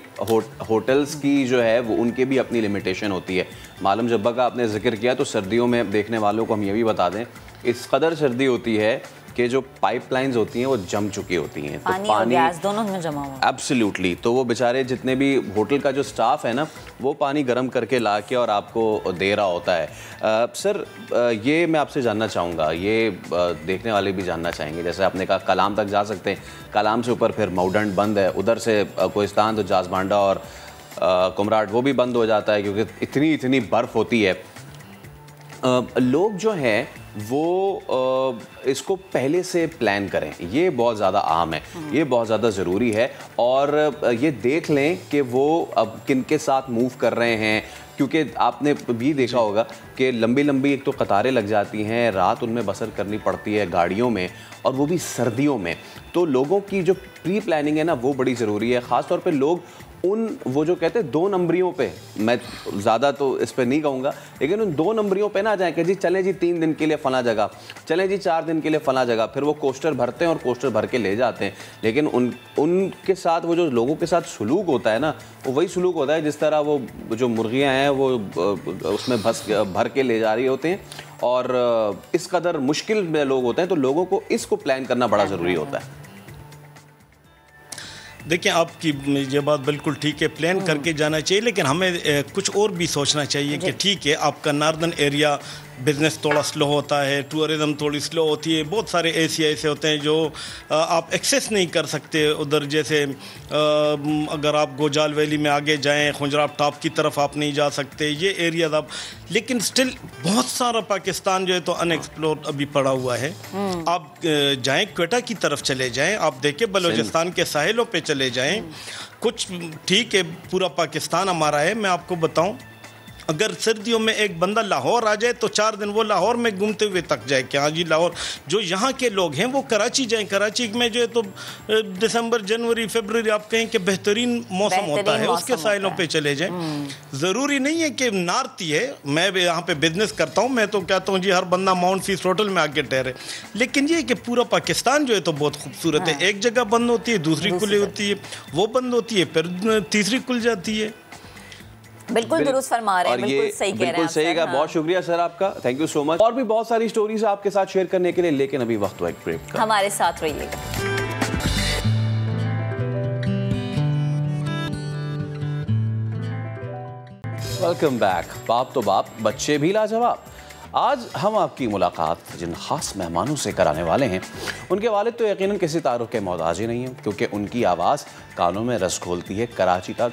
होटल्स की जो है वो उनके भी अपनी लिमिटेशन होती है। मालूम जब्बा का आपने जिक्र किया, तो सर्दियों में देखने वालों को हम ये भी बता दें, इस कदर सर्दी होती है कि जो पाइपलाइंस होती हैं वो जम चुकी होती हैं, तो पानी और गैस दोनों में जमा हुआ। एब्सोल्युटली। तो वो बेचारे जितने भी होटल का जो स्टाफ है ना, वो पानी गर्म करके ला के और आपको दे रहा होता है। सर, ये मैं आपसे जानना चाहूँगा, ये देखने वाले भी जानना चाहेंगे, जैसे आपने कहा कलाम तक जा सकते हैं, कलाम से ऊपर फिर माउडेंट बंद है, उधर से कोहिस्तान तो जासबांडा और कुमराट वो भी बंद हो जाता है क्योंकि इतनी बर्फ़ होती है। लोग जो हैं वो इसको पहले से प्लान करें, ये बहुत ज़्यादा आम है, ये बहुत ज़्यादा ज़रूरी है, और ये देख लें कि वो अब किन के साथ मूव कर रहे हैं, क्योंकि आपने भी देखा होगा कि लंबी लंबी एक तो कतारें लग जाती हैं, रात उनमें बसर करनी पड़ती है गाड़ियों में, और वो भी सर्दियों में। तो लोगों की जो प्री प्लानिंग है ना वो बड़ी ज़रूरी है। ख़ास तौर पे लोग वो जो कहते हैं 2 नंबरियों पे, मैं ज़्यादा तो इस पर नहीं कहूँगा, लेकिन उन 2 नंबरियों पे ना जाएं कि जी चलें जी 3 दिन के लिए फ़लाँ जगह, चलें जी 4 दिन के लिए फ़लाँ जगह, फिर वो कोस्टर भरते हैं और कोस्टर भर के ले जाते हैं, लेकिन उनके साथ वो जो लोगों के साथ सलूक होता है ना, वो वही सलूक होता है जिस तरह वो जो मुर्गियाँ हैं वो उसमें भर के ले जा रही होते हैं, और इस कदर मुश्किल में लोग होते हैं, तो लोगों को इसको प्लान करना बड़ा ज़रूरी होता है। देखिए, आपकी ये बात बिल्कुल ठीक है, प्लान करके जाना चाहिए, लेकिन हमें कुछ और भी सोचना चाहिए कि ठीक है आपका नार्दर्न एरिया बिज़नेस थोड़ा स्लो होता है, टूरिज़म थोड़ी स्लो होती है, बहुत सारे एशिया ऐसे होते हैं जो आप एक्सेस नहीं कर सकते उधर, जैसे अगर आप गोजाल वैली में आगे जाएं, खुजराब टॉप की तरफ आप नहीं जा सकते, ये एरियाज आप, लेकिन स्टिल बहुत सारा पाकिस्तान जो है तो अनएक्सप्लोर्ड अभी पड़ा हुआ है। आप जाएं क्वेटा की तरफ चले जाएं, आप देखें बलूचिस्तान के साहिलों पे चले जाएं, कुछ ठीक है पूरा पाकिस्तान हमारा है। मैं आपको बताऊं, अगर सर्दियों में एक बंदा लाहौर आ जाए तो 4 दिन वो लाहौर में घूमते हुए थक जाए कि हाँ जी लाहौर। जो यहाँ के लोग हैं वो कराची जाएं, कराची में जो है तो दिसंबर जनवरी फरवरी आप कहें कि बेहतरीन मौसम होता है, उसके साइलों पे चले जाएं। ज़रूरी नहीं है कि नॉर्थ ही है, मैं भी यहाँ पे बिजनेस करता हूँ, मैं तो कहता हूँ जी हर बंदा माउंट फीस होटल में आके ठहरे, लेकिन ये कि पूरा पाकिस्तान जो है तो बहुत खूबसूरत है। एक जगह बंद होती है, दूसरी खुली होती है, वो बंद होती है फिर तीसरी खुल जाती है। बिल्कुल दुरुस्त फरमा रहे हैं, बिल्कुल सही कह रहे हैं। बिल्कुल सही कहा, बहुत शुक्रिया सर आपका, थैंक यू सो मच। और भी बहुत सारी स्टोरीज आपके साथ शेयर करने के लिए, लेकिन अभी वक्त हुआ एक ब्रेक का। हमारे साथ रहिएगा। Welcome back. बाप तो बाप, बच्चे भी लाजवाब। आज हम आपकी मुलाकात जिन खास मेहमानों से कराने वाले हैं, उनके वालिद तो यकीनन किसी तारुफ के मोहताज ही नहीं हैं, क्योंकि उनकी आवाज़ कानों में रस घोलती है। कराची का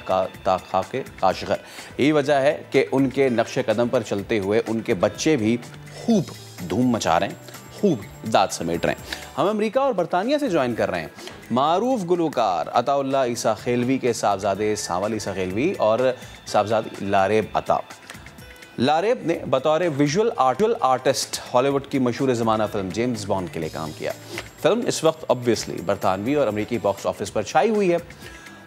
खाके काशगर, यही वजह है कि उनके नक्शे कदम पर चलते हुए उनके बच्चे भी खूब धूम मचा रहे हैं, खूब दाद समेट रहे हैं। हम अमेरिका और बरतानिया से ज्वाइन कर रहे हैं मारूफ गुलकार अताउल्लाह ईसा खेलवी के साहबजादे सांवल ईसा खेलवी और साहबजादी लारेब अता। लारेब ने बतौर विजुअल आर्टिस्ट हॉलीवुड की मशहूर ज़माना फिल्म जेम्स बॉन्ड के लिए काम किया। फिल्म इस वक्त ऑब्वियसली बरतानवी और अमेरिकी बॉक्स ऑफिस पर छाई हुई है।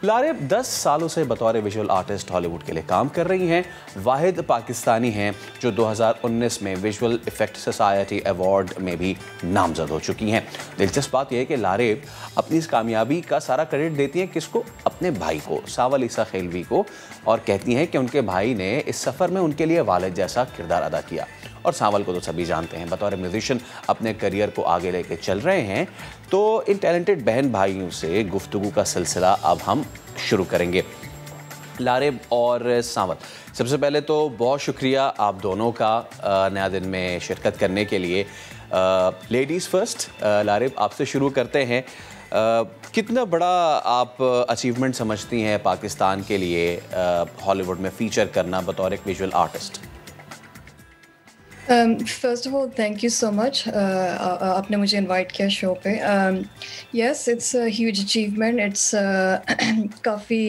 लारेब 10 सालों से बतौर विजुअल आर्टिस्ट हॉलीवुड के लिए काम कर रही हैं। वाहिद पाकिस्तानी हैं जो 2019 में विजुअल इफेक्ट सोसाइटी अवार्ड में भी नामजद हो चुकी हैं। दिलचस्प बात यह है कि लारेब अपनी इस कामयाबी का सारा क्रेडिट देती हैं किसको? अपने भाई को, सांवल ईसा खेलवी को, और कहती हैं कि उनके भाई ने इस सफ़र में उनके लिए वालिद जैसा किरदार अदा किया। और सांवल को तो सभी जानते हैं, बतौर म्यूजिशियन अपने करियर को आगे लेके चल रहे हैं। तो इन टैलेंटेड बहन भाइयों से गुफ्तगू का सिलसिला अब हम शुरू करेंगे। लारेब और सांवल, सबसे पहले तो बहुत शुक्रिया आप दोनों का नया दिन में शिरकत करने के लिए। लेडीज़ फर्स्ट, लारेब आपसे शुरू करते हैं। कितना बड़ा आप अचीवमेंट समझती हैं पाकिस्तान के लिए हॉलीवुड में फ़ीचर करना बतौर एक visual artist? First of all, thank you so much. आपने मुझे इनवाइट किया शो पे. Yes, it's a huge achievement. It's काफ़ी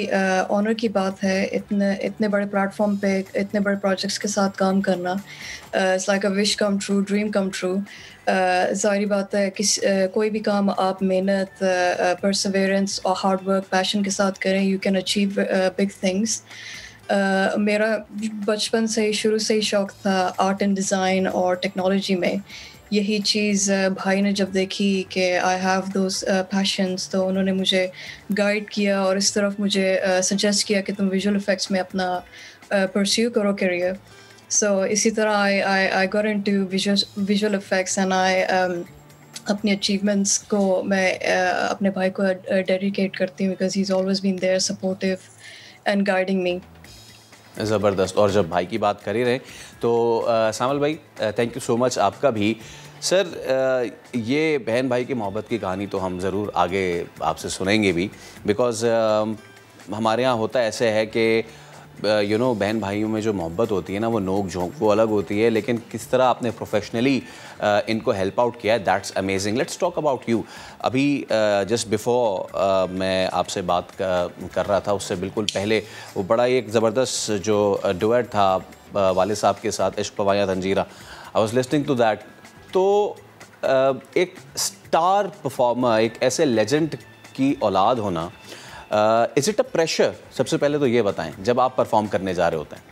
ऑनर की बात है इतने बड़े प्लेटफॉर्म पे इतने बड़े प्रोजेक्ट्स के साथ काम करना. It's like a wish come true, dream come true. ज़ाहिर बात है कि कोई भी काम आप मेहनत, perseverance और हार्ड वर्क, पैशन के साथ करें, you can achieve big things. मेरा बचपन से ही शुरू से ही शौक़ था आर्ट एंड डिज़ाइन और टेक्नोलॉजी में. यही चीज़ भाई ने जब देखी कि आई हैव दोस पैशंस, तो उन्होंने मुझे गाइड किया और इस तरफ मुझे सजेस्ट किया कि तुम विजुअल इफ़ेक्ट्स में अपना परस्यू करो करियर. सो इसी तरह I got into visual effects and I अपनी अचीवमेंट्स को मैं अपने भाई को डेडिकेट करती हूँ because he is always been there supportive and guiding me. ज़बरदस्त. और जब भाई की बात कर ही रहे तो सांवल भाई, थैंक यू सो मच आपका भी. सर, ये बहन भाई की मोहब्बत की कहानी तो हम ज़रूर आगे आपसे सुनेंगे भी, बिकॉज़ हमारे यहाँ होता ऐसे है कि बहन भाइयों में जो मोहब्बत होती है ना, वो नोक झोंक वो अलग होती है, लेकिन किस तरह आपने प्रोफेशनली इनको हेल्प आउट किया है, that's amazing. Let's talk about you. अभी जस्ट बिफोर मैं आपसे बात कर रहा था, उससे बिल्कुल पहले वो बड़ा एक ज़बरदस्त जो डुएट था वाले साहब के साथ, इश्क पवाया तंजीरा, I was listening to that. तो एक स्टार परफॉर्मर, एक ऐसे लेजेंड की औलाद होना, इज़ इट अ प्रेशर? सबसे पहले तो ये बताएं जब आप परफॉर्म करने जा रहे होते हैं.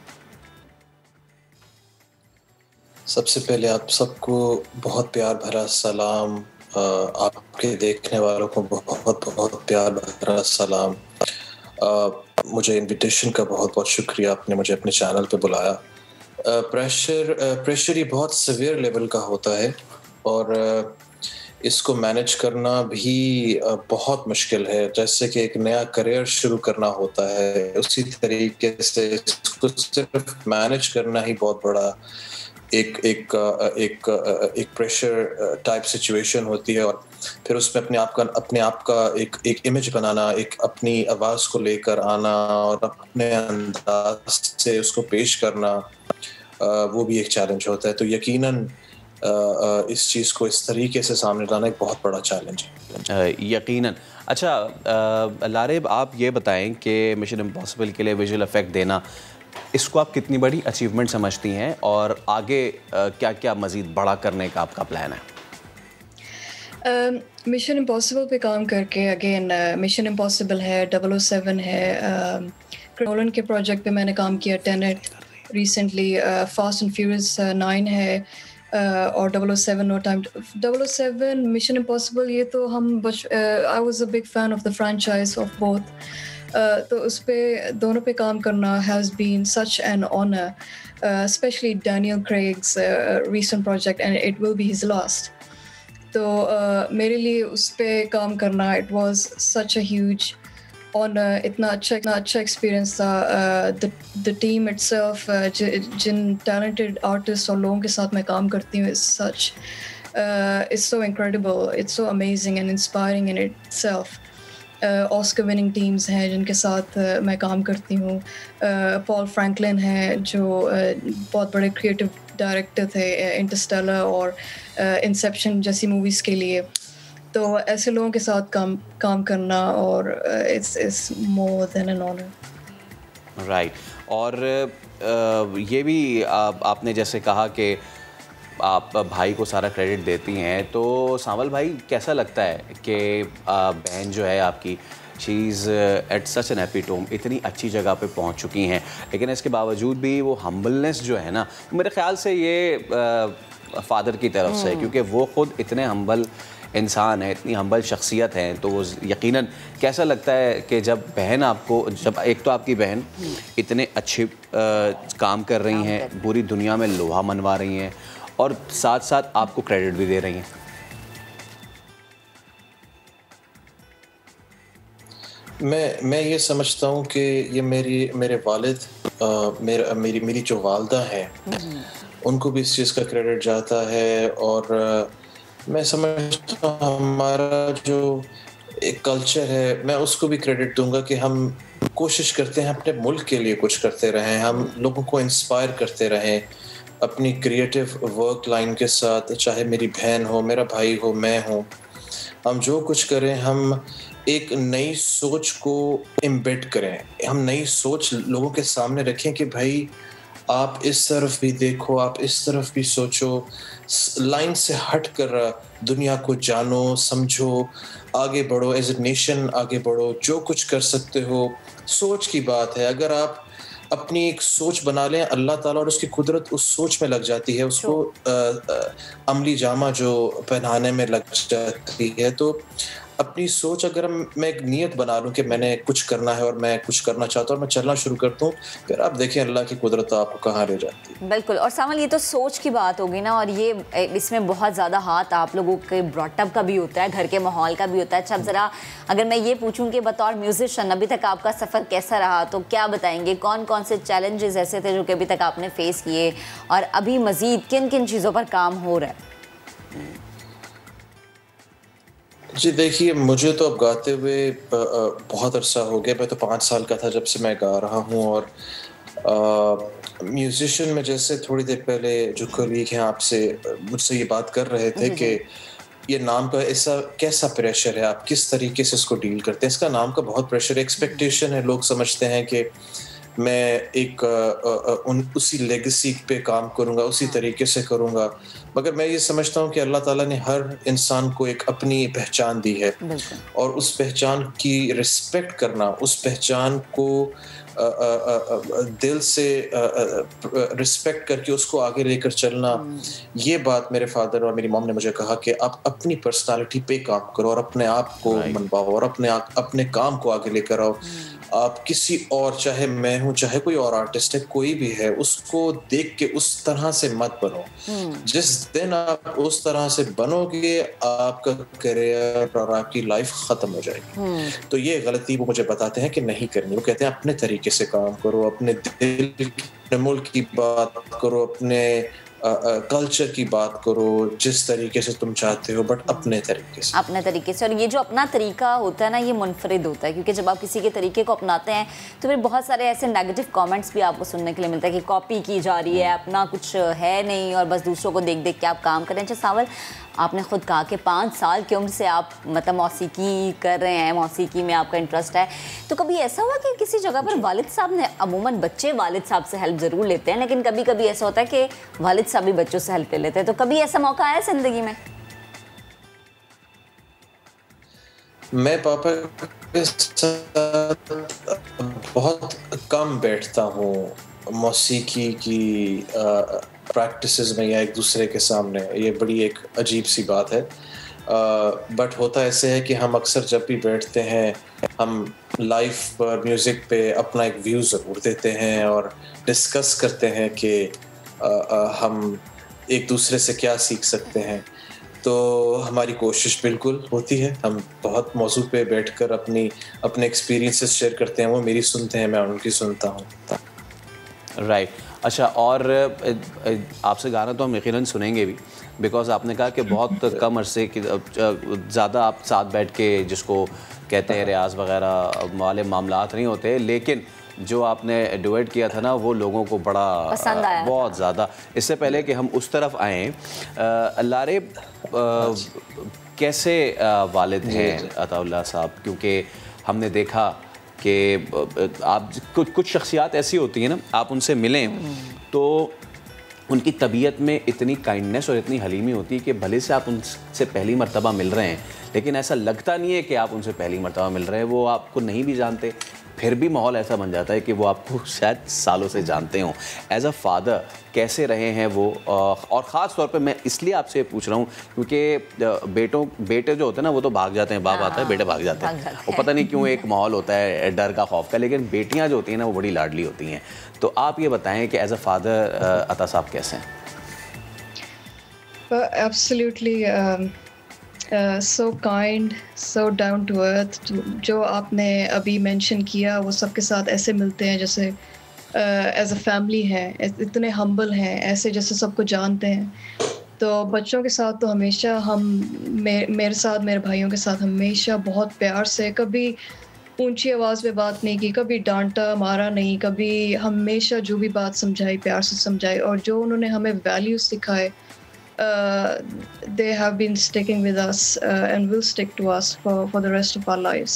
सबसे पहले आप सबको बहुत प्यार भरा सलाम. आपके देखने वालों को बहुत बहुत प्यार भरा सलाम. मुझे इनविटेशन का बहुत बहुत शुक्रिया, आपने मुझे अपने चैनल पे बुलाया. प्रेशर ये बहुत सीवियर लेवल का होता है और इसको मैनेज करना भी बहुत मुश्किल है. जैसे कि एक नया करियर शुरू करना होता है, उसी तरीके से इसको सिर्फ मैनेज करना ही बहुत बड़ा एक प्रेशर टाइप सिचुएशन होती है. और फिर उसमें अपने आप का एक इमेज बनाना, एक अपनी आवाज़ को लेकर आना और अपने अंदाज से उसको पेश करना, वो भी एक चैलेंज होता है. तो यकीनन इस चीज़ को इस तरीके से सामने लाना एक बहुत बड़ा चैलेंज है. यकीनन. अच्छा लारेब, आप ये बताएं कि मिशन इम्पॉसिबल के लिए विजुअल इफेक्ट देना इसको आप कितनी बड़ी अचीवमेंट समझती हैं और आगे क्या क्या मज़ीद बड़ा करने का आपका प्लान है? मिशन इम्पॉसिबल पे काम करके अगेन मिशन इम्पॉसिबल है, 007 है, नोलन के प्रोजेक्ट पे मैंने काम किया, Tenet recently, fast and furious 9 है, और 007 नो टाइम 007 मिशन इम्पॉसिबल, ये तो हम I was a big fan of the franchise of both, तो उस पे दोनों पे काम करना has been such an honour, specially Daniel Craig's recent project and it will be his last. तो मेरे लिए उस पे काम करना it was such a huge honour, इतना अच्छा एक्सपीरियंस था। द टीम इटसेल्फ, जिन टैलेंटेड आर्टिस्ट और लोगों के साथ मैं काम करती हूँ, it's such it's so incredible, it's so amazing and inspiring in itself. Oscar winning teams हैं जिनके साथ मैं काम करती हूँ। पॉल फ्रैंकलिन है जो बहुत बड़े क्रिएटिव डायरेक्टर थे इंटरस्टेलर और इंसेप्शन जैसी मूवीज़ के लिए। तो ऐसे लोगों के साथ काम करना और it's more than an honour. Right. और ये भी आपने जैसे कहा कि आप भाई को सारा क्रेडिट देती हैं, तो सांवल भाई कैसा लगता है कि बहन जो है आपकी, she is at such an epitome, इतनी अच्छी जगह पे पहुंच चुकी हैं, लेकिन इसके बावजूद भी वो हम्बलनेस जो है ना, मेरे ख्याल से ये फादर की तरफ से है, क्योंकि वो ख़ुद इतने हम्बल इंसान है, इतनी हम्बल शख्सियत हैं, तो वो यकीनन कैसा लगता है कि जब बहन आपको, जब एक तो आपकी बहन इतने अच्छे काम कर रही हैं, पूरी दुनिया में लोहा मनवा रही हैं और साथ साथ आपको क्रेडिट भी दे रही हैं। मैं ये समझता हूँ कि ये मेरे वालिद, मेरी जो वालदा है, उनको भी इस चीज़ का क्रेडिट जाता है। और मैं समझता हूँ हमारा जो एक कल्चर है, मैं उसको भी क्रेडिट दूंगा कि हम कोशिश करते हैं अपने मुल्क के लिए कुछ करते रहें, हम लोगों को इंस्पायर करते रहें अपनी क्रिएटिव वर्क लाइन के साथ, चाहे मेरी बहन हो, मेरा भाई हो, मैं हूँ, हम जो कुछ करें हम एक नई सोच को एम्बेड करें, हम नई सोच लोगों के सामने रखें कि भाई आप इस तरफ भी देखो, आप इस तरफ भी सोचो, लाइन से हट कर दुनिया को जानो, समझो, आगे बढ़ो, एज ए नेशन आगे बढ़ो, जो कुछ कर सकते हो सोच की बात है। अगर आप अपनी एक सोच बना लें, अल्लाह ताला और उसकी कुदरत उस सोच में लग जाती है, उसको अमली जामा जो पहनाने में लग जाती है। तो अपनी सोच अगर मैं एक नियत बना लूं कि मैंने कुछ करना है और मैं कुछ करना चाहता हूं और मैं चलना शुरू करता हूं, फिर आप देखें अल्लाह की कुदरत आपको कहाँ ले जाती है। बिल्कुल। और सावल, ये तो सोच की बात होगी ना, और ये इसमें बहुत ज़्यादा हाथ आप लोगों के ब्रॉटअप का भी होता है, घर के माहौल का भी होता है। अच्छा, अब ज़रा अगर मैं ये पूछूं कि बतौर म्यूजिशियन अभी तक आपका सफ़र कैसा रहा, तो क्या बताएंगे, कौन कौन से चैलेंजेस ऐसे थे जो कि अभी तक आपने फेस किए, और अभी मज़ीद किन किन चीज़ों पर काम हो रहा है? जी देखिए, मुझे तो अब गाते हुए बहुत अरसा हो गया। मैं तो 5 साल का था जब से मैं गा रहा हूँ। और म्यूजिशियन में जैसे थोड़ी देर पहले जो कलीग हैं आपसे मुझसे ये बात कर रहे थे कि ये नाम का ऐसा कैसा प्रेशर है, आप किस तरीके से इसको डील करते हैं। इसका नाम का बहुत प्रेशर, एक्सपेक्टेशन है। लोग समझते हैं कि मैं एक उसी लेगेसी पे काम करूंगा, उसी तरीके से करूंगा, मगर मैं ये समझता हूँ कि अल्लाह ताला ने हर इंसान को एक अपनी पहचान दी है, और उस पहचान की रिस्पेक्ट करना, उस पहचान को दिल से रिस्पेक्ट करके उसको आगे लेकर चलना, ये बात मेरे फादर और मेरी मॉम ने मुझे कहा कि आप अपनी पर्सनालिटी पे काम करो और अपने आप को मनवाओ और अपने काम को आगे लेकर आओ। आप किसी और, चाहे मैं हूँ, चाहे कोई और आर्टिस्ट है, कोई भी है, उसको देख के उस तरह से मत बनो। जिस दिन आप उस तरह से बनोगे, आपका करियर और आपकी लाइफ खत्म हो जाएगी। तो ये गलती वो मुझे बताते हैं कि नहीं करनी। वो कहते हैं अपने तरीके से काम करो, अपने दिल, अपने मुल्क की बात करो, अपने कल्चर की बात करो, जिस तरीके से तुम चाहते हो, बट अपने तरीके से। अपने तरीके से। और ये जो अपना तरीका होता है ना, ये मुनफरिद होता है, क्योंकि जब आप किसी के तरीके को अपनाते हैं तो फिर बहुत सारे ऐसे नेगेटिव कमेंट्स भी आपको सुनने के लिए मिलता है कि कॉपी की जा रही है, अपना कुछ है नहीं और बस दूसरों को देख देख के आप काम करें। अच्छा सावल, आपने खुद कहा कि 5 साल की उम्र से आप मतलब मौसीकी कर रहे हैं, मौसीकी में आपका इंटरेस्ट है, तो कभी ऐसा हुआ कि किसी जगह पर वालिद साहब ने, अमूमन बच्चे वालिद साहब से हेल्प ज़रूर लेते हैं, लेकिन कभी कभी ऐसा होता है कि वालिद साहब भी बच्चों से हेल्प ले लेते हैं, तो कभी ऐसा मौका आया ज़िंदगी में? मैं पापा के साथ बहुत कम बैठता हूँ मौसीकी की प्रैक्टिसेस में या एक दूसरे के सामने। ये बड़ी एक अजीब सी बात है, बट होता ऐसे है कि हम अक्सर जब भी बैठते हैं हम लाइव पर म्यूज़िक पे अपना एक व्यू ज़रूर देते हैं और डिस्कस करते हैं कि हम एक दूसरे से क्या सीख सकते हैं। तो हमारी कोशिश बिल्कुल होती है, हम बहुत मौजू पे बैठकर अपने एक्सपीरियंसेस शेयर करते हैं, वो मेरी सुनते हैं, मैं उनकी सुनता हूँ। राइट अच्छा, और आपसे गाना तो हम यकीनन सुनेंगे भी, बिकॉज आपने कहा कि बहुत कम अरसे की ज़्यादा आप साथ बैठ के जिसको कहते हैं रियाज वगैरह वाले मामलात नहीं होते, लेकिन जो आपने डुएट किया था ना वो लोगों को बड़ा पसंद आया, बहुत ज़्यादा। इससे पहले कि हम उस तरफ आएँ, लारे कैसे वालिद हैं अताउल्लाह साहब, क्योंकि हमने देखा कि आप कुछ शख्सियात ऐसी होती हैं ना, आप उनसे मिलें तो उनकी तबीयत में इतनी काइंडनेस और इतनी हलीमी होती है कि भले से आप उनसे पहली मर्तबा मिल रहे हैं, लेकिन ऐसा लगता नहीं है कि आप उनसे पहली मर्तबा मिल रहे हैं, वो आपको नहीं भी जानते, फिर भी माहौल ऐसा बन जाता है कि वो आपको शायद सालों से जानते हों। एज अ फादर कैसे रहे हैं वो, और ख़ास तौर पे मैं इसलिए आपसे पूछ रहा हूँ क्योंकि बेटे जो होते हैं ना वो तो भाग जाते हैं, बाप आता है बेटे भाग जाते हैं, वो पता नहीं क्यों एक माहौल होता है डर का, खौफ का, लेकिन बेटियाँ जो होती हैं ना वो बड़ी लाडली होती हैं। तो आप ये बताएं कि एज अ फादर अता साहब कैसे हैं? Absolutely so kind, so down to earth. जो आपने अभी मेंशन किया वो सबके साथ ऐसे मिलते हैं जैसे एज अ फैमिली है, इतने हम्बल हैं, ऐसे जैसे सबको जानते हैं। तो बच्चों के साथ तो हमेशा मेरे साथ, मेरे भाइयों के साथ हमेशा बहुत प्यार से, कभी ऊंची आवाज़ में बात नहीं की, कभी डांटा मारा नहीं, कभी हमेशा जो भी बात समझाई प्यार से समझाई, और जो उन्होंने हमें वैल्यूज सिखाए they have been sticking with us and will stick to us for the rest of our lives.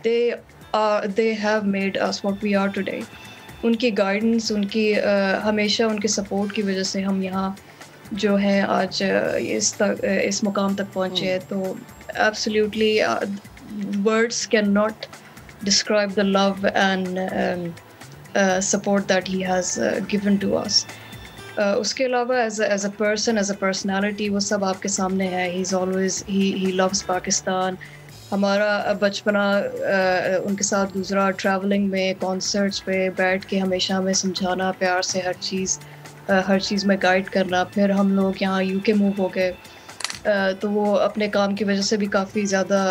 They have made us what we are today. उनकी गाइडेंस, उनकी हमेशा उनके सपोर्ट की वजह से हम यहाँ जो हैं आज इस मुकाम तक पहुँचे हैं। तो absolutely words cannot describe the love and support that he has given to us. उसके अलावा as a person, as a personality वो सब आपके सामने है। He loves Pakistan. हमारा बचपना उनके साथ गुजरा, ट्रैवलिंग में, कॉन्सर्ट्स पे बैठ के हमेशा हमें समझाना प्यार से, हर चीज़ में गाइड करना। फिर हम लोग यहाँ यूके मूव हो गए, तो वो अपने काम की वजह से भी काफ़ी ज़्यादा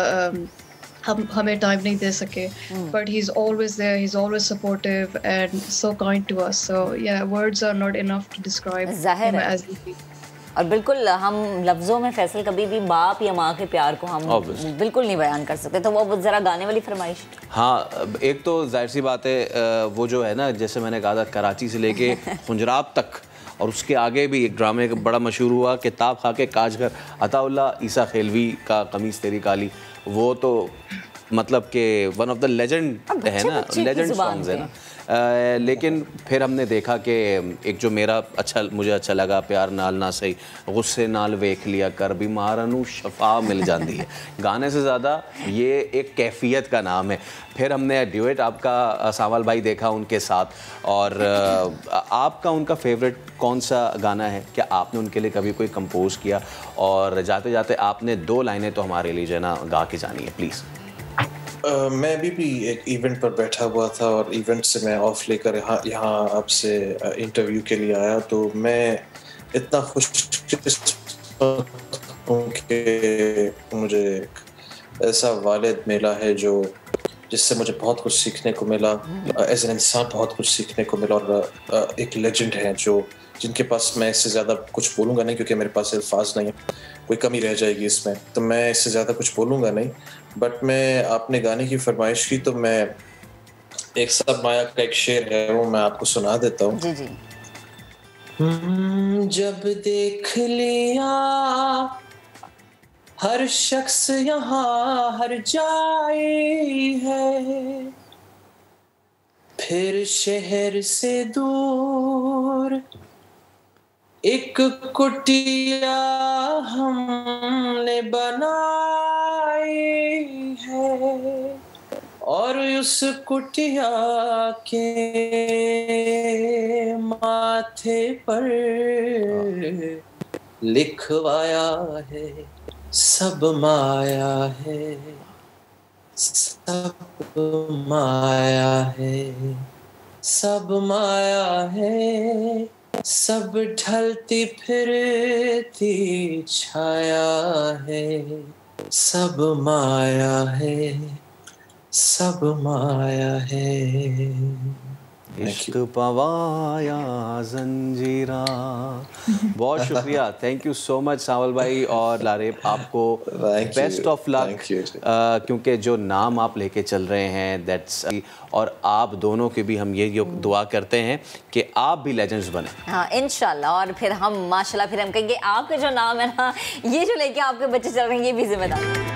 हमें टाइम नहीं दे सके, but he's always there, he's always supportive and so kind to us. So yeah, words are not enough to describe him as he is. और बिल्कुल हम लफ्ज़ों में फैसल कभी भी बाप या माँ के प्यार को हम बिल्कुल नहीं बयान कर सकते। तो वो ज़रा गाने वाली फरमाइश। हाँ, एक तो जाहिर सी बात है वो जो है ना, जैसे मैंने कहा था कराची से लेके पंजाब तक, और उसके आगे भी एक ड्रामे बड़ा मशहूर हुआ, किताब खा के काजगर, अताउल्लाह ईसा खेलवी का कमीज़ तेरी काली, वो तो मतलब कि वन ऑफ द लेजेंड है ना, लेजेंड सॉन्ग्स है ना। लेकिन फिर हमने देखा कि एक जो मुझे अच्छा लगा, प्यार नाल ना सही गुस्से नाल वेख लिया कर, बीमारां नूं शफा मिल जाती है, गाने से ज़्यादा ये एक कैफियत का नाम है। फिर हमने ड्यूएट आपका सावल भाई देखा उनके साथ, और आपका उनका फेवरेट कौन सा गाना है? क्या आपने उनके लिए कभी कोई कंपोज किया? और जाते जाते आपने 2 लाइनें तो हमारे लिए जो है ना गा के जानी है प्लीज़। मैं भी एक इवेंट पर बैठा हुआ था और इवेंट से मैं ऑफ लेकर यहाँ आपसे इंटरव्यू के लिए आया, तो मैं इतना खुश हूँ कि मुझे ऐसा वालिद मिला है जिससे मुझे बहुत कुछ सीखने को मिला, एज एन इंसान बहुत कुछ सीखने को मिला, और एक लेजेंड है जिनके पास मैं इससे ज़्यादा कुछ बोलूँगा नहीं, क्योंकि मेरे पास अल्फाज नहीं है, कोई कमी रह जाएगी इसमें, तो मैं इससे ज़्यादा कुछ बोलूँगा नहीं। बट मैं आपने गाने की फरमाइश की तो मैं एक सब माया का एक शेर है वो मैं आपको सुना देता हूँ। जी। जब देख लिया हर शख्स यहाँ हर जाए है, फिर शहर से दूर एक कुटिया हमने बनाई है, और उस कुटिया के माथे पर लिखवाया है सब माया है, सब माया है, सब माया है, सब ढलती फिरती छाया है, सब माया है, सब माया है। इश्क पवाया जंजीरा। बहुत शुक्रिया, थैंक यू सो मच सावल भाई और लारेब, आपको बेस्ट ऑफ लक, क्योंकि जो नाम आप लेके चल रहे हैं दैट्स, और आप दोनों के भी हम ये दुआ करते हैं कि आप भी लेजेंड्स बने। हाँ इंशाल्लाह, और फिर हम माशाल्लाह फिर हम कहेंगे आपके जो नाम है ना, ये जो लेके आपके बच्चे चल रहे हैं, ये भी जिम्मेदार।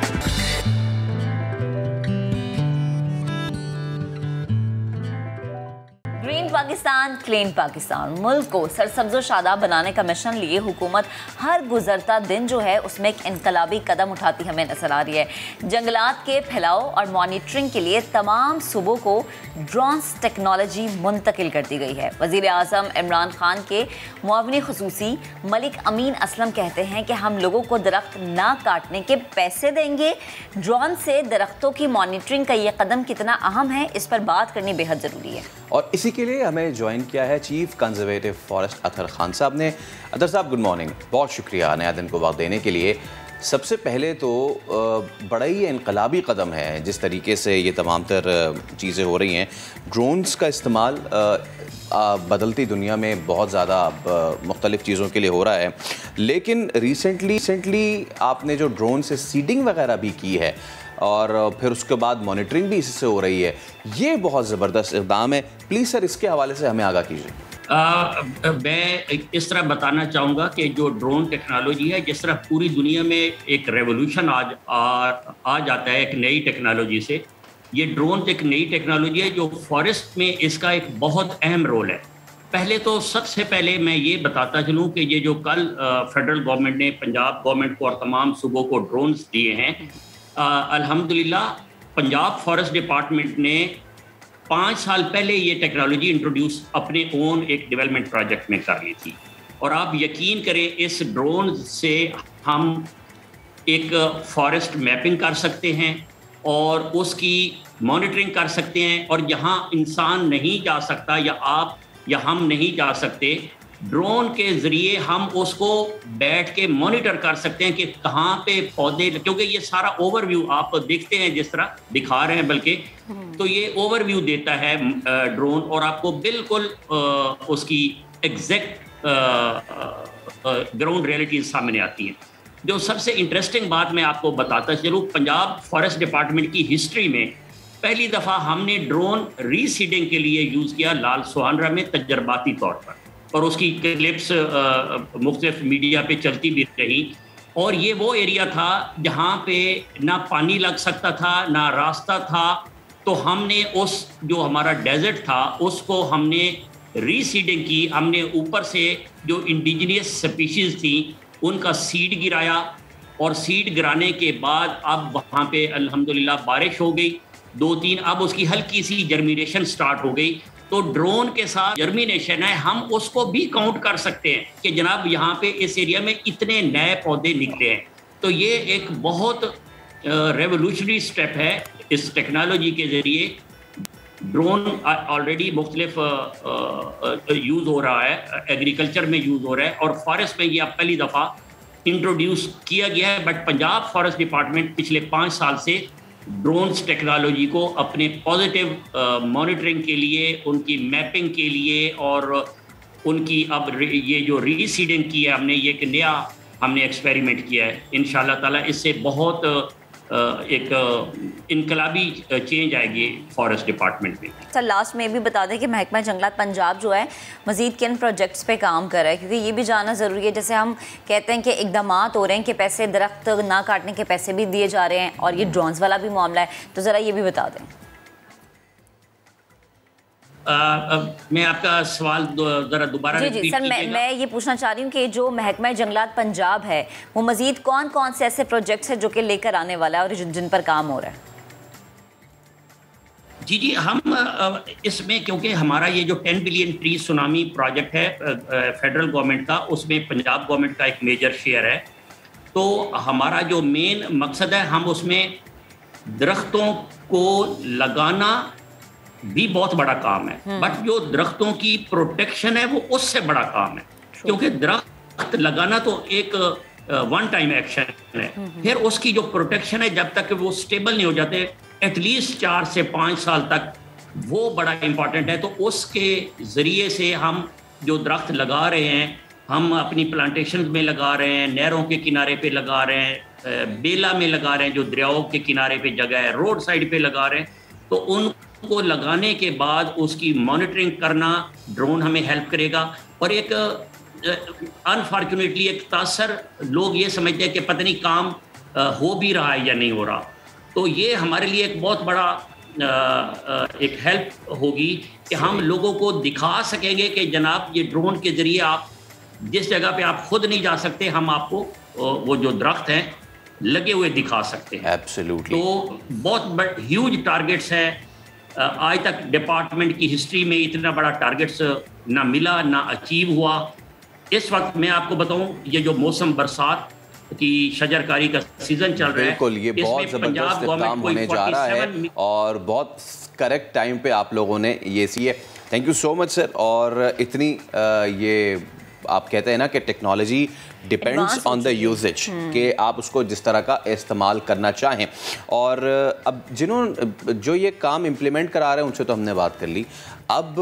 ग्रीन पाकिस्तान क्लीन पाकिस्तान, मुल्क को सरसब्ज़ शादाब बनाने का मिशन लिए हुकूमत हर गुजरता दिन जो है उसमें एक इनकलाबी कदम उठाती हमें नजर आ रही है। जंगलात के फैलाव और मॉनिटरिंग के लिए तमाम सूबों को ड्रोन्स टेक्नोलॉजी मुंतकिल कर दी गई है। वज़ीर आज़म इमरान खान के मुआविन ख़ुसूसी मलिक अमीन असलम कहते हैं कि हम लोगों को दरख्त ना काटने के पैसे देंगे। ड्रोन से दरख्तों की मॉनिटरिंग का ये कदम कितना अहम है, इस पर बात करनी बेहद ज़रूरी है। और इसी के लिए हमें ज्वाइन किया है चीफ कंजर्वेटिव फॉरेस्ट अतर खान साहब ने। अतर साहब गुड मॉर्निंग, बहुत शुक्रिया नया दिन को वक्त देने के लिए। सबसे पहले तो बड़ा ही इनकलाबी कदम है जिस तरीके से ये तमाम तर चीज़ें हो रही हैं। ड्रोन्स का इस्तेमाल बदलती दुनिया में बहुत ज़्यादा मुख्तलिफ़ चीज़ों के लिए हो रहा है, लेकिन रिसेंटली आपने जो ड्रोन से सीडिंग वगैरह भी की है और फिर उसके बाद मॉनिटरिंग भी इससे हो रही है, ये बहुत ज़बरदस्त इक़दाम है। प्लीज़ सर इसके हवाले से हमें आगाह कीजिए। मैं इस तरह बताना चाहूँगा कि जो ड्रोन टेक्नोलॉजी है, जिस तरह पूरी दुनिया में एक रेवोल्यूशन आ जाता है एक नई टेक्नोलॉजी से, ये ड्रोन एक नई टेक्नोलॉजी है जो फॉरेस्ट में इसका एक बहुत अहम रोल है। पहले तो सबसे पहले मैं ये बताता चलूँ कि ये जो कल फेडरल गवर्नमेंट ने पंजाब गवर्नमेंट को और तमाम सूबों को ड्रोन्स दिए हैं, अल्हम्दुलिल्लाह पंजाब फॉरेस्ट डिपार्टमेंट ने 5 साल पहले ये टेक्नोलॉजी इंट्रोड्यूस अपने ओन एक डेवलपमेंट प्रोजेक्ट में कर ली थी। और आप यकीन करें इस ड्रोन से हम एक फॉरेस्ट मैपिंग कर सकते हैं और उसकी मॉनिटरिंग कर सकते हैं, और जहाँ इंसान नहीं जा सकता या आप या हम नहीं जा सकते, ड्रोन के ज़रिए हम उसको बैठ के मॉनिटर कर सकते हैं कि कहाँ पे पौधे, क्योंकि ये सारा ओवरव्यू आप देखते हैं जिस तरह दिखा रहे हैं, बल्कि तो ये ओवरव्यू देता है ड्रोन, और आपको बिल्कुल उसकी एग्जैक्ट ग्राउंड रियलिटीज सामने आती हैं। जो सबसे इंटरेस्टिंग बात मैं आपको बताता चलूँ, पंजाब फॉरेस्ट डिपार्टमेंट की हिस्ट्री में पहली दफ़ा हमने ड्रोन रीसीडिंग के लिए यूज़ किया लाल सुहानरा में तजर्बाती तौर पर, और उसकी क्लिप्स मुख्तलिफ मीडिया पे चलती भी रही। और ये वो एरिया था जहाँ पे ना पानी लग सकता था ना रास्ता था, तो हमने उस जो हमारा डेजर्ट था उसको हमने रीसीडिंग की। हमने ऊपर से जो इंडिजिनियस स्पीशीज़ थी उनका सीड गिराया, और सीड गिराने के बाद अब वहाँ पे अल्हम्दुलिल्लाह बारिश हो गई 2-3, अब उसकी हल्की सी जर्मिनेशन स्टार्ट हो गई। तो ड्रोन के साथ जर्मिनेशन है, हम उसको भी काउंट कर सकते हैं कि जनाब यहाँ पे इस एरिया में इतने नए पौधे निकले हैं। तो ये एक बहुत रेवोल्यूशनरी स्टेप है। इस टेक्नोलॉजी के ज़रिए ड्रोन ऑलरेडी मुख्तलिफ यूज़ हो रहा है, एग्रीकल्चर में यूज़ हो रहा है, और फॉरेस्ट में ये अब पहली दफ़ा इंट्रोड्यूस किया गया है। बट पंजाब फॉरेस्ट डिपार्टमेंट पिछले 5 साल से ड्रोन्स टेक्नोलॉजी को अपने पॉजिटिव मॉनिटरिंग के लिए, उनकी मैपिंग के लिए, और उनकी अब ये जो रीसीडिंग की है हमने, ये एक नया हमने एक्सपेरिमेंट किया है। इंशाल्लाह ताला इससे बहुत एक इनकलाबी चेंज आएगी फॉरेस्ट डिपार्टमेंट में। सर लास्ट में भी बता दें कि महकमा जंगलात पंजाब जो है मज़ीद किन प्रोजेक्ट्स पे काम कर रहा है, क्योंकि ये भी जानना ज़रूरी है। जैसे हम कहते हैं कि इकदामात हो रहे हैं कि पैसे दरख्त ना काटने के पैसे भी दिए जा रहे हैं और ये ड्रोन्स वाला भी मामला है, तो ज़रा ये भी बता दें। मैं आपका सवाल ज़रा दोबारा जी सर, मैं ये पूछना चाह रही हूँ कि जो महकमा जंगलात पंजाब है वो मज़ीद कौन कौन से ऐसे प्रोजेक्ट्स हैं जो कि लेकर आने वाला है और जिन पर काम हो रहा है? जी हम इसमें, क्योंकि हमारा ये जो 10 बिलियन ट्री सुनामी प्रोजेक्ट है फेडरल गवर्नमेंट का, उसमें पंजाब गवर्नमेंट का एक मेजर शेयर है। तो हमारा जो मेन मकसद है, हम उसमें दरख्तों को लगाना भी बहुत बड़ा काम है, बट जो दरख्तों की प्रोटेक्शन है वो उससे बड़ा काम है, क्योंकि दरख्त लगाना तो एक वन टाइम एक्शन है, फिर उसकी जो प्रोटेक्शन है जब तक वो स्टेबल नहीं हो जाते एटलीस्ट 4 से 5 साल तक, वो बड़ा इंपॉर्टेंट है। तो उसके ज़रिए से हम जो दरख्त लगा रहे हैं, हम अपनी प्लांटेशन में लगा रहे हैं, नहरों के किनारे पे लगा रहे हैं, बेला में लगा रहे हैं, जो दरियाओं के किनारे पे जगह है, रोड साइड पे लगा रहे हैं। तो उनको लगाने के बाद उसकी मॉनिटरिंग करना ड्रोन हमें हेल्प करेगा। और एक अनफॉर्चुनेटली एक तासर लोग ये समझते हैं कि पता नहीं काम हो भी रहा है या नहीं हो रहा, तो ये हमारे लिए एक बहुत बड़ा एक हेल्प होगी कि हम लोगों को दिखा सकेंगे कि जनाब ये ड्रोन के ज़रिए आप जिस जगह पे आप खुद नहीं जा सकते, हम आपको वो जो दरख्त हैं लगे हुए दिखा सकते हैं। एब्सोल्युटली। तो बहुत ह्यूज टारगेट्स हैं। आज तक डिपार्टमेंट की हिस्ट्री में इतना बड़ा टारगेट्स ना मिला ना अचीव हुआ। इस वक्त मैं आपको बताऊं, ये जो मौसम बरसात की शजरकारी का सीजन चल रहा है, बिल्कुल ये बहुत ज़बरदस्त काम होने जा रहा है और बहुत करेक्ट टाइम पे आप लोगों ने ये सी है। Thank you so much sir. और इतनी ये आप कहते हैं ना कि technology depends on the usage, कि आप उसको जिस तरह का इस्तेमाल करना चाहें। और अब जो ये काम इम्प्लीमेंट करा रहे हैं उनसे तो हमने बात कर ली। अब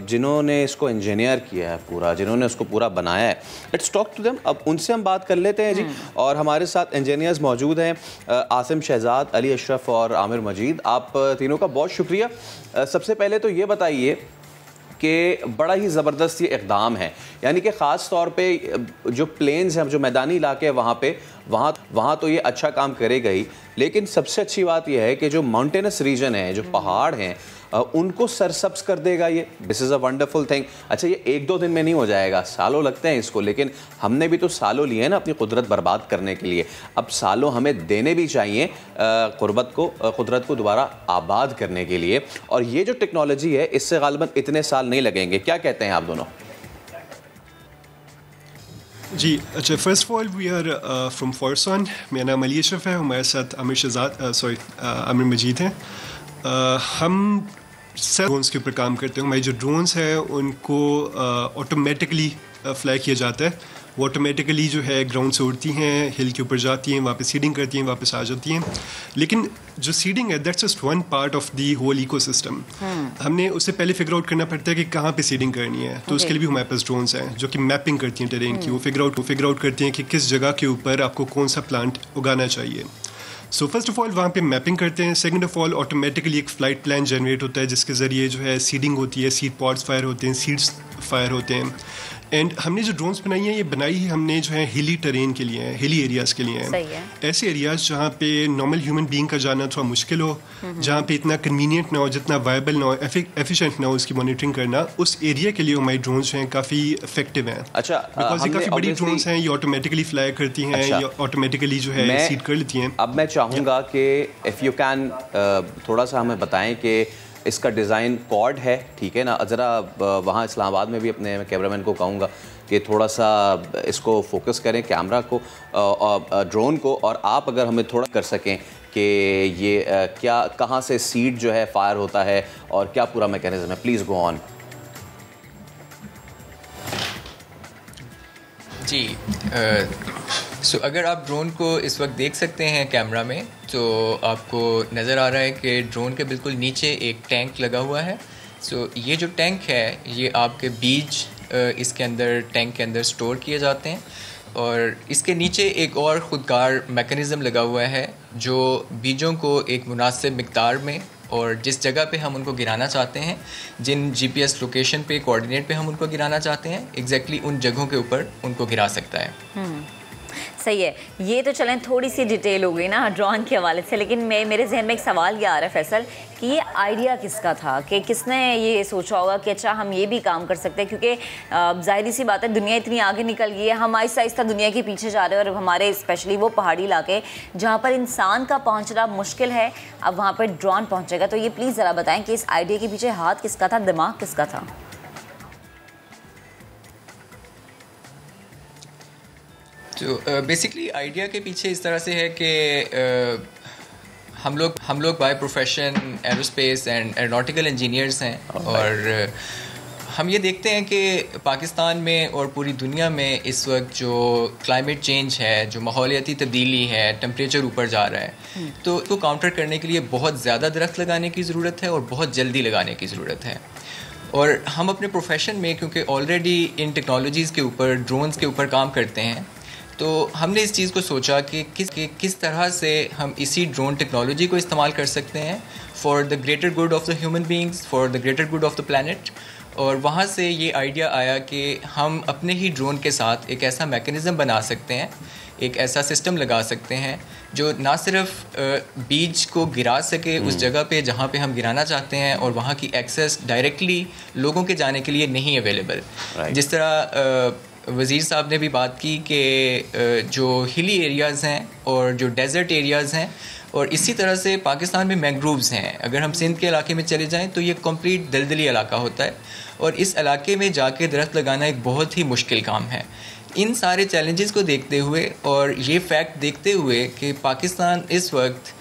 जिन्होंने इसको इंजीनियर किया है पूरा, जिन्होंने उसको पूरा बनाया है, लेट्स टॉक टू देम। अब उनसे हम बात कर लेते हैं जी। और हमारे साथ इंजीनियर्स मौजूद हैं, आसिम शहजाद, अली अशरफ और आमिर मजीद। आप तीनों का बहुत शुक्रिया। सबसे पहले तो ये बताइए कि बड़ा ही ज़बरदस्त ये इक़दाम है, यानी कि ख़ास तौर पे जो प्लेन्स हैं, जो मैदानी इलाके हैं, वहाँ तो ये अच्छा काम करेगा ही, लेकिन सबसे अच्छी बात यह है कि जो माउंटेनस रीजन है, जो पहाड़ हैं, उनको सरसब्स कर देगा ये। This is a wonderful thing. अच्छा, ये 1-2 दिन में नहीं हो जाएगा, सालों लगते हैं इसको, लेकिन हमने भी तो सालों लिए हैं ना अपनी कुदरत बर्बाद करने के लिए। अब सालों हमें देने भी चाहिए कुदरत को दोबारा आबाद करने के लिए। और ये जो टेक्नोलॉजी है, इससे गालिबन इतने साल नहीं लगेंगे। क्या कहते हैं आप दोनों? जी अच्छा, first of all we are from Forsan. मेरा नाम अली अशरफ है, हमारे साथ आमिर मजीद हैं। हम सब ड्रोन्स के ऊपर काम करते हैं। हमारे जो ड्रोन्स हैं उनको ऑटोमेटिकली फ्लाई किया जाता है। वो ऑटोमेटिकली जो है ग्राउंड से उड़ती हैं, हिल के ऊपर जाती हैं, वहाँ पे सीडिंग करती हैं, वापस आ जाती हैं। लेकिन जो सीडिंग है that's just one part of the whole ecosystem. हमने उससे पहले फिगर आउट करना पड़ता है कि कहाँ पे सीडिंग करनी है। तो उसके लिए भी हमारे पास ड्रोन्स हैं जो कि मैपिंग करती हैं टेरेन की। वो फिगर आउट करती हैं कि किस जगह के ऊपर आपको कौन सा प्लांट उगाना चाहिए। सो फर्स्ट ऑफ ऑल वहाँ पे मैपिंग करते हैं। सेकंड ऑफ ऑल ऑटोमेटिकली एक फ़्लाइट प्लान जनरेट होता है जिसके ज़रिए जो है सीडिंग होती है, सीड पॉड्स फायर होते हैं, सीड्स फायर होते हैं। एंड हमने जो ड्रोन्स बनाई हैं, ये बनाई ही हमने जो है हिली टेरेन के लिए हैं, हिली एरियाज़ के लिए हैं। ऐसे एरियाज़ जहाँ पे नॉर्मल ह्यूमन बीइंग का जाना थोड़ा मुश्किल हो, जहाँ पे इतना कन्वीनियंट ना हो, जितना वायबल ना हो, एफिशिएंट ना हो उसकी मॉनिटरिंग करना, उस एरिया के लिए हमारी ड्रोन्स जो हैं काफ़ी इफेक्टिव हैं। अच्छा, बिकॉज ये काफ़ी बड़ी ड्रोन्स हैं, ये ऑटोमेटिकली फ्लाई करती हैं, ये ऑटोमेटिकली जो है सीड कर लेती हैं। अब मैं चाहूँगा कि इफ़ यू कैन थोड़ा सा हमें बताएं कि इसका डिज़ाइन कॉर्ड है, ठीक है ना? ज़रा वहाँ इस्लामाबाद में भी अपने कैमरामैन को कहूँगा कि थोड़ा सा इसको फोकस करें कैमरा को, ड्रोन को, और आप अगर हमें थोड़ा कर सकें कि ये क्या, कहाँ से सीड जो है फायर होता है और क्या पूरा मैकेनिज्म है। Please go on. जी सो अगर आप ड्रोन को इस वक्त देख सकते हैं कैमरा में, तो आपको नज़र आ रहा है कि ड्रोन के बिल्कुल नीचे एक टैंक लगा हुआ है। सो ये जो टैंक है, ये आपके बीज इसके अंदर, टैंक के अंदर स्टोर किए जाते हैं। और इसके नीचे एक और ख़ुदकार मैकेनिज़्म लगा हुआ है जो बीजों को एक मुनासिब मिक़दार में और जिस जगह पे हम उनको गिराना चाहते हैं, जिन GPS लोकेशन पे, कोऑर्डिनेट पे हम उनको गिराना चाहते हैं, एग्जैक्टली उन जगहों के ऊपर उनको गिरा सकता है। सही है। ये तो चलें थोड़ी सी डिटेल हो गई ना ड्रोन के हवाले से, लेकिन मेरे जहन में एक सवाल ये आ रहा है फैसल कि ये आइडिया किसका था, कि किसने ये सोचा होगा कि अच्छा हम ये भी काम कर सकते हैं, क्योंकि जाहिर सी बात है दुनिया इतनी आगे निकल गई है, हम आहिस्ता आहिस्ता दुनिया के पीछे जा रहे हैं, और हमारे स्पेशली वो पहाड़ी इलाके जहाँ पर इंसान का पहुँचना मुश्किल है, अब वहाँ पर ड्रोन पहुँचेगा। तो ये प्लीज़ ज़रा बताएँ कि इस आइडिया के पीछे हाथ किसका था, दिमाग किसका था? तो बेसिकली आइडिया के पीछे इस तरह से है कि हम लोग by profession aerospace and aeronautical engineers हैं, और हम ये देखते हैं कि पाकिस्तान में और पूरी दुनिया में इस वक्त जो क्लाइमेट चेंज है, जो माहौलियाती तब्दीली है, टेम्परेचर ऊपर जा रहा है, तो उसको काउंटर करने के लिए बहुत ज़्यादा दरख्त लगाने की ज़रूरत है और बहुत जल्दी लगाने की ज़रूरत है। और हम अपने प्रोफेशन में क्योंकि ऑलरेडी इन टेक्नोलॉजीज़ के ऊपर, ड्रोन्स के ऊपर काम करते हैं, तो हमने इस चीज़ को सोचा कि किस तरह से हम इसी ड्रोन टेक्नोलॉजी को इस्तेमाल कर सकते हैं for the greater good of the human beings, for the greater good of the planet. और वहाँ से ये आइडिया आया कि हम अपने ही ड्रोन के साथ एक ऐसा मैकेनिज़्म बना सकते हैं, एक ऐसा सिस्टम लगा सकते हैं जो ना सिर्फ बीज को गिरा सके उस जगह पे जहाँ पे हम गिराना चाहते हैं, और वहाँ की एक्सेस डायरेक्टली लोगों के जाने के लिए नहीं अवेलेबल। जिस तरह वज़ीर साहब ने भी बात की कि जो हिली एरियाज़ हैं और जो डेज़र्ट एरियाज़ हैं, और इसी तरह से पाकिस्तान में मैंग्रोव्स हैं। अगर हम सिंध के इलाके में चले जाएं तो ये कंप्लीट दलदली इलाका होता है, और इस इलाके में जाके दरख्त लगाना एक बहुत ही मुश्किल काम है। इन सारे चैलेंजेस को देखते हुए और ये फैक्ट देखते हुए कि पाकिस्तान इस वक्त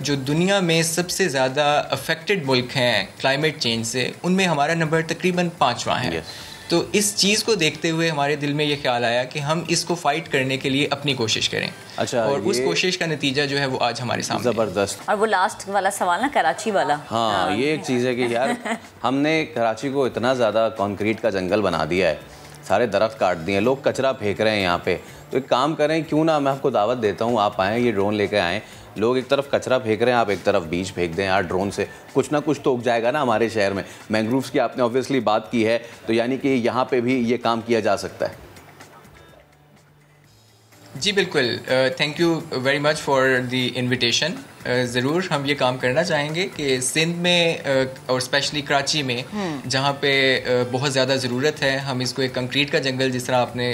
जो दुनिया में सबसे ज़्यादा अफेक्टेड मुल्क हैं क्लाइमेट चेंज से, उनमें हमारा नंबर तकरीबन 5वां है। तो इस चीज़ को देखते हुए हमारे दिल में ये ख्याल आया कि हम इसको फाइट करने के लिए अपनी कोशिश करें। अच्छा, और उस कोशिश का नतीजा जो है वो आज हमारे सामने ज़बरदस्त। और वो लास्ट वाला सवाल ना, कराची वाला, हाँ ये एक चीज़ है कि यार हमने कराची को इतना ज़्यादा कंक्रीट का जंगल बना दिया है, सारे दरख्त काट दिए, लोग कचरा फेंक रहे हैं यहाँ पे। तो एक काम करें, क्यों ना मैं आपको दावत देता हूँ, आप आएँ, ये ड्रोन लेकर आएँ। लोग एक तरफ कचरा फेंक रहे हैं, आप एक तरफ बीज फेंक दें यार, ड्रोन से कुछ ना कुछ तो उग जाएगा ना हमारे शहर में। मैंग्रोव्स की आपने ऑब्वियसली बात की है, तो यानी कि यहाँ पे भी ये काम किया जा सकता है। जी बिल्कुल, thank you very much for the invitation. ज़रूर हम ये काम करना चाहेंगे कि सिंध में और स्पेशली कराची में जहाँ पे बहुत ज़्यादा ज़रूरत है, हम इसको एक कंक्रीट का जंगल जिस तरह आपने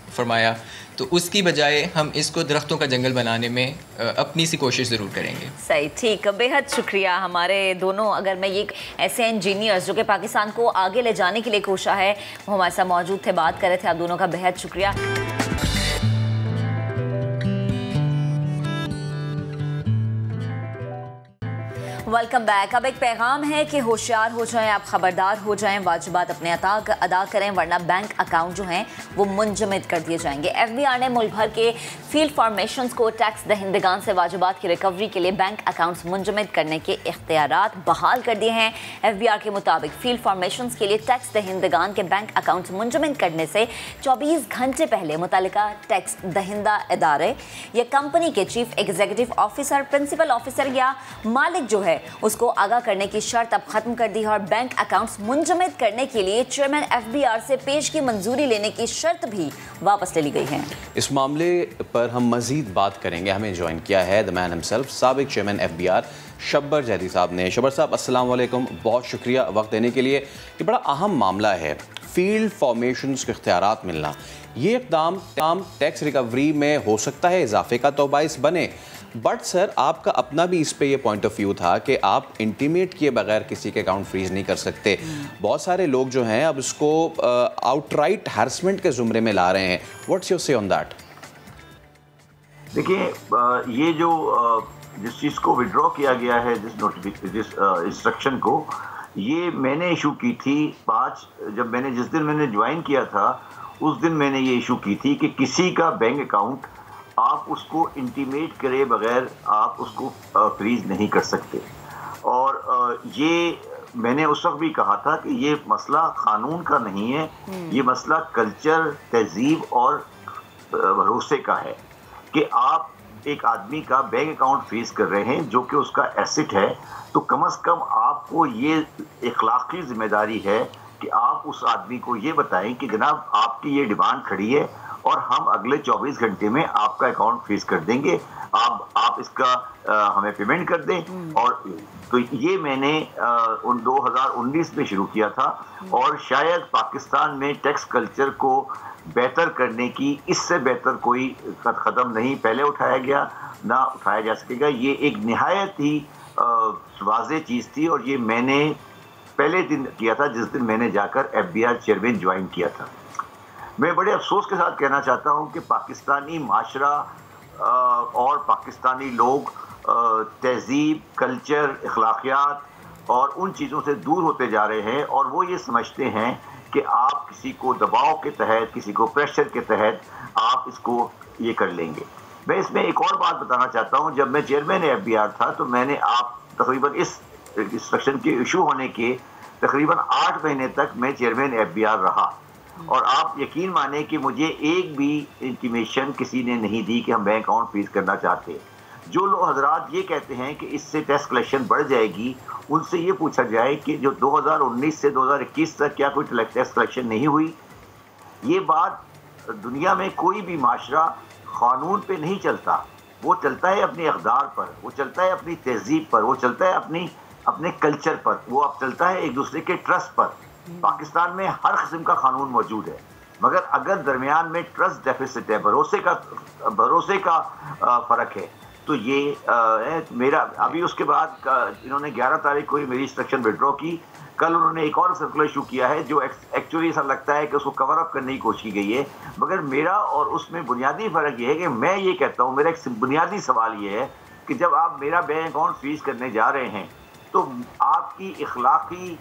फरमाया, तो उसकी बजाय हम इसको दरख्तों का जंगल बनाने में अपनी सी कोशिश ज़रूर करेंगे। सही, ठीक, बेहद शुक्रिया। हमारे दोनों, अगर मैं ये ऐसे इंजीनियर्स जो कि पाकिस्तान को आगे ले जाने के लिए कोशिश है, वो हमारे साथ मौजूद थे, बात कर रहे थे, आप दोनों का बेहद शुक्रिया। Welcome back. अब एक पैगाम है कि होशियार हो जाएं, आप खबरदार हो जाएं, वाजिबात अपने अदा करें, वरना बैंक अकाउंट जो हैं वो मुंजमद कर दिए जाएंगे। FBI ने मुल्क भर के फील्ड फॉर्मेशंस को टैक्स दहिंदगान से वाजिबात की रिकवरी के लिए बैंक अकाउंट्स मुंजमद करने के इख्तियारात बहाल कर दिए हैं। FBI के मुताबिक फील्ड फॉर्मेशंस के लिए टैक्स दहिंदगान के बैंक अकाउंट्स मुंजमद करने से 24 घंटे पहले मुतल्लिका टैक्स दहिंदा इदारे या कंपनी के chief executive officer, principal officer या मालिक जो है उसको आगाह करने की शर्त अब खत्म कर दी है, और बैंक अकाउंट्स मुंजमद करने के लिए चेयरमैन FBR से पेश की मंजूरी लेने की शर्त भी वापस ले ली गई है। इस मामले पर हम मजीद बात करेंगे। हमें ज्वाइन किया है द मैन हिमसेल्फ, साबिक चेयरमैन FBR शब्बर जैदी साहब ने। शब्बर साहब अस्सलाम वालेकुम, बहुत शुक्रिया वक्त देने के लिए। ये बड़ा अहम मामला है, फील्ड फॉर्मेशंस के इख्तियारात मिलना। ये इक़दाम टैक्स रिकवरी में हो सकता है इजाफे का तो बाइस बने, बट सर आपका अपना भी इस पे ये पॉइंट ऑफ व्यू था कि आप इंटीमेट किए बगैर किसी के अकाउंट फ्रीज नहीं कर सकते। बहुत सारे लोग जो हैं अब इसको आउटराइट हैरेसमेंट के ज़ुमरे में ला रहे हैं। व्हाट्स योर से ऑन दैट? देखिए, ये जो जिस चीज़ को विड्रॉ किया गया है, जिस इंस्ट्रक्शन को, ये मैंने इशू की थी जिस दिन मैंने ज्वाइन किया था, उस दिन मैंने ये इशू की थी कि किसी का बैंक अकाउंट आप उसको इंटीमेट करे बगैर आप उसको फ्रीज नहीं कर सकते। और ये मैंने उस वक्त भी कहा था कि ये मसला कानून का नहीं है, ये मसला कल्चर, तहजीब और भरोसे का है कि आप एक आदमी का बैंक अकाउंट फ्रीज कर रहे हैं जो कि उसका एसेट है, तो कम से कम आपको ये इखलाकी जिम्मेदारी है कि आप उस आदमी को ये बताएं कि जनाब आपकी ये डिमांड खड़ी है और हम अगले 24 घंटे में आपका अकाउंट फ्रीज कर देंगे, आप इसका हमें पेमेंट कर दें। और तो ये मैंने 2019 में शुरू किया था और शायद पाकिस्तान में टैक्स कल्चर को बेहतर करने की इससे बेहतर कोई कदम नहीं पहले उठाया गया ना उठाया जा सकेगा। ये एक निहायत ही वाज़ेह चीज़ थी और ये मैंने पहले दिन किया था जिस दिन मैंने जाकर FBI चेयरमैन ज्वाइन किया था। मैं बड़े अफसोस के साथ कहना चाहता हूँ कि पाकिस्तानी माशरा और पाकिस्तानी लोग तहजीब, कल्चर, अखलाकियात और उन चीज़ों से दूर होते जा रहे हैं और वो ये समझते हैं कि आप किसी को दबाव के तहत, किसी को प्रेशर के तहत आप इसको ये कर लेंगे। मैं इसमें एक और बात बताना चाहता हूँ, जब मैं चेयरमैन FBR था तो मैंने तकरीबन इस इंस्ट्रक्शन के इशू होने के तकरीबन 8 महीने तक मैं चेयरमैन FBR रहा और आप यकीन माने कि मुझे एक भी इंटीमेशन किसी ने नहीं दी कि हम बैंक अकाउंट फ्रीज करना चाहते। जो लोग हजरात ये कहते हैं कि इससे टैक्स कलेक्शन बढ़ जाएगी, उनसे ये पूछा जाए कि जो 2019 से 2021 तक क्या कोई टैक्स कलेक्शन नहीं हुई। ये बात दुनिया में कोई भी माशरा कानून पे नहीं चलता, वो चलता है अपने अक़दार पर, वो चलता है अपनी तहजीब पर, वो चलता है अपने कल्चर पर, वो अब चलता है एक दूसरे के ट्रस्ट पर। पाकिस्तान में हर किस्म का कानून मौजूद है, मगर अगर दरमियान में ट्रस्ट डेफिसिट है, भरोसे का फ़र्क है, तो ये मेरा अभी उसके बाद इन्होंने 11 तारीख को ही मेरी इंस्ट्रक्शन विड्रॉ की। कल उन्होंने एक और सर्कुलर इशू किया है जो एक्चुअली ऐसा लगता है कि उसको कवर अप करने की कोशिश की गई है, मगर मेरा और उसमें बुनियादी फ़र्क ये है कि मैं ये कहता हूँ, मेरा एक बुनियादी सवाल ये है कि जब आप मेरा बैंक अकाउंट फ्रीज करने जा रहे हैं तो आपकी इखलाकी,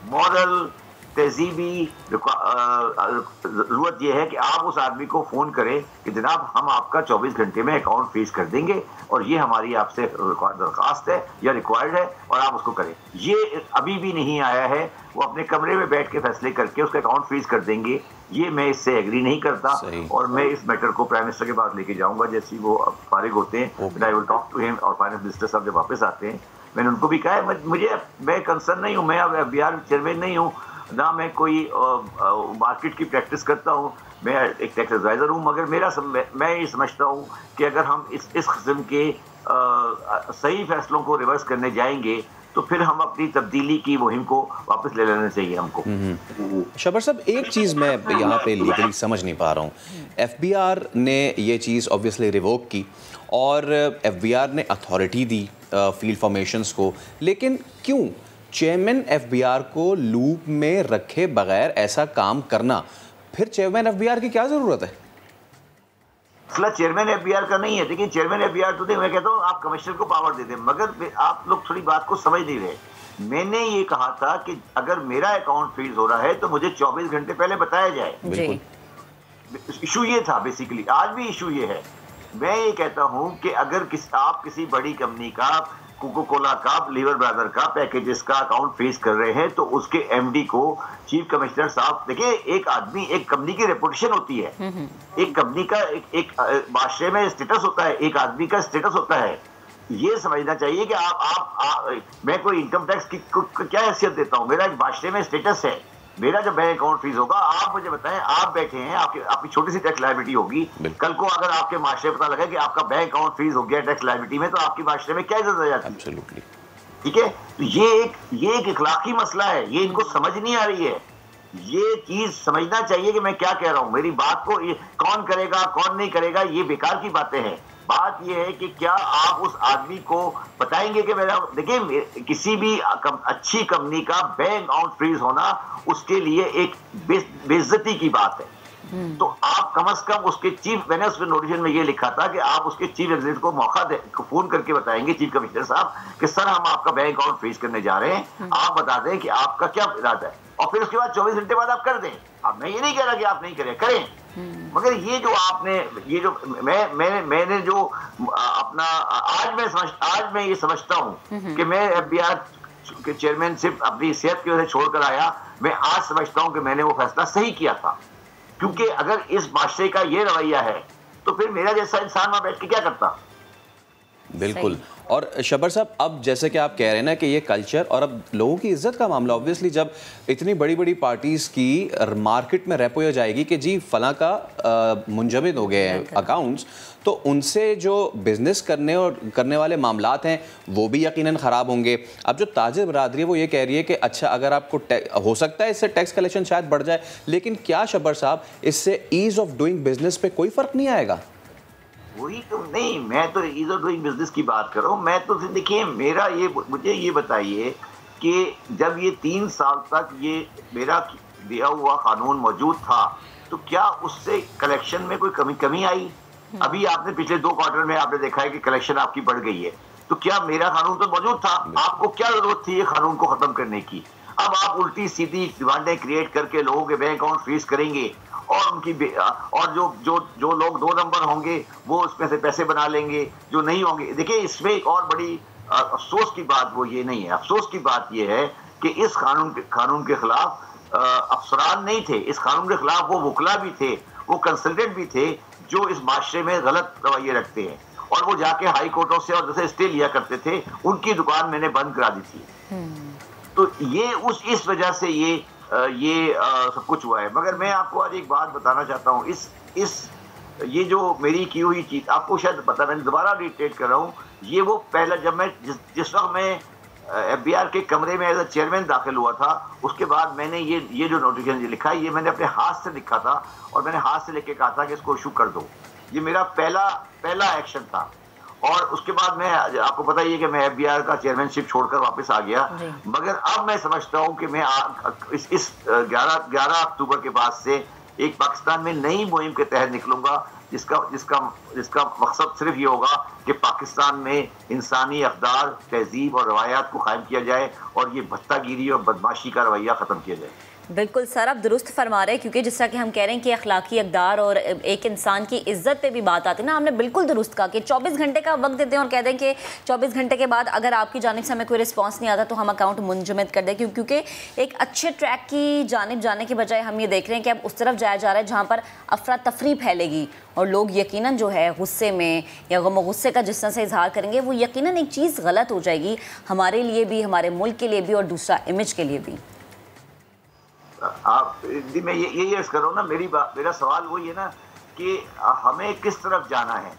मॉरल, तहजीबी ज़रूरत यह है कि आप उस आदमी को फ़ोन करें कि जनाब हम आपका 24 घंटे में अकाउंट फ्रीज कर देंगे और ये हमारी आपसे दरख्वास्त है या रिक्वायर्ड है और आप उसको करें। ये अभी भी नहीं आया है, वो अपने कमरे में बैठ के फैसले करके उसका अकाउंट फ्रीज कर देंगे। ये मैं इससे एग्री नहीं करता और मैं इस मैटर को प्राइम मिनिस्टर के पास लेके जाऊँगा जैसे वो फारिग होते हैं। I will talk to him और फाइनेंस मिनिस्टर साहब जब वापस आते हैं मैंने उनको भी कहा है मैं कंसर्न नहीं हूँ, मैं अब FBR चेयरमैन नहीं हूँ, ना मैं कोई मार्केट की प्रैक्टिस करता हूँ, मैं एक टैक्स एडवाइज़र हूँ, मगर मैं ये समझता हूँ कि अगर हम इस किस्म के सही फैसलों को रिवर्स करने जाएंगे तो फिर हम अपनी तब्दीली की मुहिम को वापस ले लेना चाहिए हमको। शबर साहब, एक चीज़ मैं यहाँ पे लीगली समझ नहीं पा रहा हूँ। FBR ने ये चीज़ ऑब्वियसली रिवोक की और FBR ने अथॉरिटी दी फील्ड फॉर्मेशंस को, लेकिन क्यों चेयरमैन FBR को लूप में रखे बगैर ऐसा काम करना? फिर चेयरमैन FBR की क्या ज़रूरत है? मसला चेयरमैन FBR का नहीं है, लेकिन चेयरमैन FBR तो नहीं, मैं कहता हूँ आप कमिश्नर को पावर दे दें, मगर आप लोग थोड़ी बात को समझ नहीं रहे। मैंने ये कहा था कि अगर मेरा अकाउंट फ्रीज हो रहा है तो मुझे 24 घंटे पहले बताया जाए। इशू ये था बेसिकली, आज भी इशू ये है। मैं ये कहता हूँ कि अगर आप किसी बड़ी कंपनी का, कोको कोला का, लीवर ब्रदर का पैकेजेस का अकाउंट फ्रीज कर रहे हैं तो उसके MD को चीफ कमिश्नर साहब, देखिए एक आदमी, एक कंपनी की रेपुटेशन होती है, एक कंपनी का एक माशरे में स्टेटस होता है, एक आदमी का स्टेटस होता है। ये समझना चाहिए कि आप मैं कोई इनकम टैक्स की क्या हैसियत देता हूँ, मेरा एक माशरे में स्टेटस है। मेरा जब बैंक अकाउंट फ्रीज होगा, आप मुझे बताएं, आप बैठे हैं, आपकी छोटी सी टैक्स लायबिलिटी होगी, कल को अगर आपके माशरे पता लगे कि आपका बैंक अकाउंट फ्रीज हो गया टैक्स लायबिलिटी में, तो आपकी माशरे में क्या इज्जत रह जाती है? ठीक है, तो ये एक इखलाकी मसला है, ये इनको समझ नहीं आ रही है। ये चीज समझना चाहिए कि मैं क्या कह रहा हूँ, मेरी बात को ये कौन करेगा कौन नहीं करेगा ये बेकार की बातें हैं। बात ये है कि क्या आप उस आदमी को बताएंगे कि मेरा, देखिए किसी भी अच्छी कंपनी का बैंक अकाउंट फ्रीज होना उसके लिए एक बेइज्जती की बात है। तो आप कम से कम उसके चीफ, मैंने उसके नोटिफिकेशन में ये लिखा था कि आप उसके चीफ एग्जीक्यूटिव को मौका दे, फोन करके बताएंगे चीफ कमिश्नर साहब कि सर हम आपका बैंक अकाउंट फ्रीज करने जा रहे हैं, आप बता दें कि आपका क्या इरादा है, और फिर उसके बाद 24 घंटे बाद आप कर दें। अब मैं ये नहीं कह रहा कि आप नहीं करें, मगर ये जो आपने, ये जो मैंने जो अपना आज मैं ये समझता हूँ कि मैं FBR के चेयरमैन सिर्फ अपनी सेहत की वजह से छोड़कर आया, मैं आज समझता हूँ कि मैंने वो फैसला सही किया था। क्योंकि अगर इस माशरे का ये रवैया है तो फिर मेरा जैसा इंसान वहां बैठ के क्या करता। बिल्कुल। और शब्बर साहब, अब जैसे कि आप कह रहे हैं ना कि ये कल्चर और अब लोगों की इज्जत का मामला, ऑब्वियसली जब इतनी बड़ी बड़ी पार्टीज़ की मार्केट में रेपो हो जाएगी कि जी फलां का मुंजमद हो गए हैं अकाउंट्स, तो उनसे जो बिज़नेस करने वाले मामलात हैं वो भी यकीनन ख़राब होंगे। अब जो ताजिर बरादरी है वो ये कह रही है कि अच्छा अगर आपको हो सकता है इससे टैक्स कलेक्शन शायद बढ़ जाए, लेकिन क्या शब्बर साहब इससे ईज़ ऑफ डूइंग बिजनेस पे कोई फ़र्क नहीं आएगा? वही तो नहीं, मैं तो ईज ऑफ डूइंग बिजनेस की बात कर रहा हूँ। मैं तो देखिए मुझे ये बताइए कि जब ये 3 साल तक ये मेरा दिया हुआ कानून मौजूद था तो क्या उससे कलेक्शन में कोई कमी आई? अभी आपने पिछले 2 क्वार्टर में आपने देखा है कि कलेक्शन आपकी बढ़ गई है, तो क्या मेरा कानून तो मौजूद था? आपको क्या जरूरत थी ये कानून को खत्म करने की? अब आप उल्टी सीधी डिमांडें क्रिएट करके लोगों के बैंक अकाउंट फ्रीज करेंगे और उनकी और जो लोग 2 नंबर होंगे वो उसमें से पैसे बना लेंगे, जो नहीं होंगे। देखिए इसमें एक और बड़ी अफसोस की बात वो ये नहीं है, अफसोस की बात ये है कि इस कानून के खिलाफ अफसरान नहीं थे, इस कानून के खिलाफ वो वकला भी थे, वो कंसल्टेंट भी थे जो इस माशरे में गलत रवैये रखते हैं और वो जाके हाई कोर्टों से और जैसे स्टे लिया करते थे, उनकी दुकान मैंने बंद करा दी थी। तो ये इस वजह से ये सब कुछ हुआ है। मगर मैं आपको आज एक बात बताना चाहता हूँ, ये जो मेरी की हुई चीज आपको शायद पता, मैं दोबारा रिटेट कर रहा हूँ, ये वो पहला जब मैं जिस वक्त मैं FBI के कमरे में एज अ चेयरमैन दाखिल हुआ था, उसके बाद मैंने ये जो नोटिफिकेशन लिखा है ये मैंने अपने हाथ से लिखा था और मैंने हाथ से लिख के कहा था कि इसको इशू कर दो। ये मेरा पहला एक्शन था। और उसके बाद मैं, आपको पता ही है कि मैं FBI का चेयरमैनशिप छोड़कर वापस आ गया, मगर अब मैं समझता हूं कि मैं इस 11 अक्टूबर के बाद से एक पाकिस्तान में नई मुहिम के तहत निकलूंगा जिसका मकसद सिर्फ ये होगा कि पाकिस्तान में इंसानी अक़दार, तहजीब और रवायात को कायम किया जाए और ये भत्तागिरी और बदमाशी का रवैया ख़त्म किया जाए। बिल्कुल सर, आप दुरुस्त फरमा रहे हैं, क्योंकि जिस तरह कि हम कह रहे हैं कि अखलाकी अक़दार और एक इंसान की इज्जत पे भी बात आती है ना, हमने बिल्कुल दुरुस्त कहा कि 24 घंटे का वक्त देते हैं और कहते हैं कि 24 घंटे के बाद अगर आपकी जानिब से हमें कोई रिस्पांस नहीं आता तो हम अकाउंट मुंजमद कर दें, क्योंकि एक अच्छे ट्रैक की जानिब जाने के बजाय हम ये देख रहे हैं कि अब उस तरफ जाया जा रहा है जहाँ पर अफरा तफरी फैलेगी और लोग यकीनन जो है गुस्से में या गुस्से का जिस तरह से इजहार करेंगे वो यकीनन एक चीज़ गलत हो जाएगी हमारे लिए भी, हमारे मुल्क के लिए भी और दूसरा इमेज के लिए भी। मैं ये अर्ज कर रहा हूँ ना, मेरा सवाल वही है ना कि हमें किस तरफ जाना है,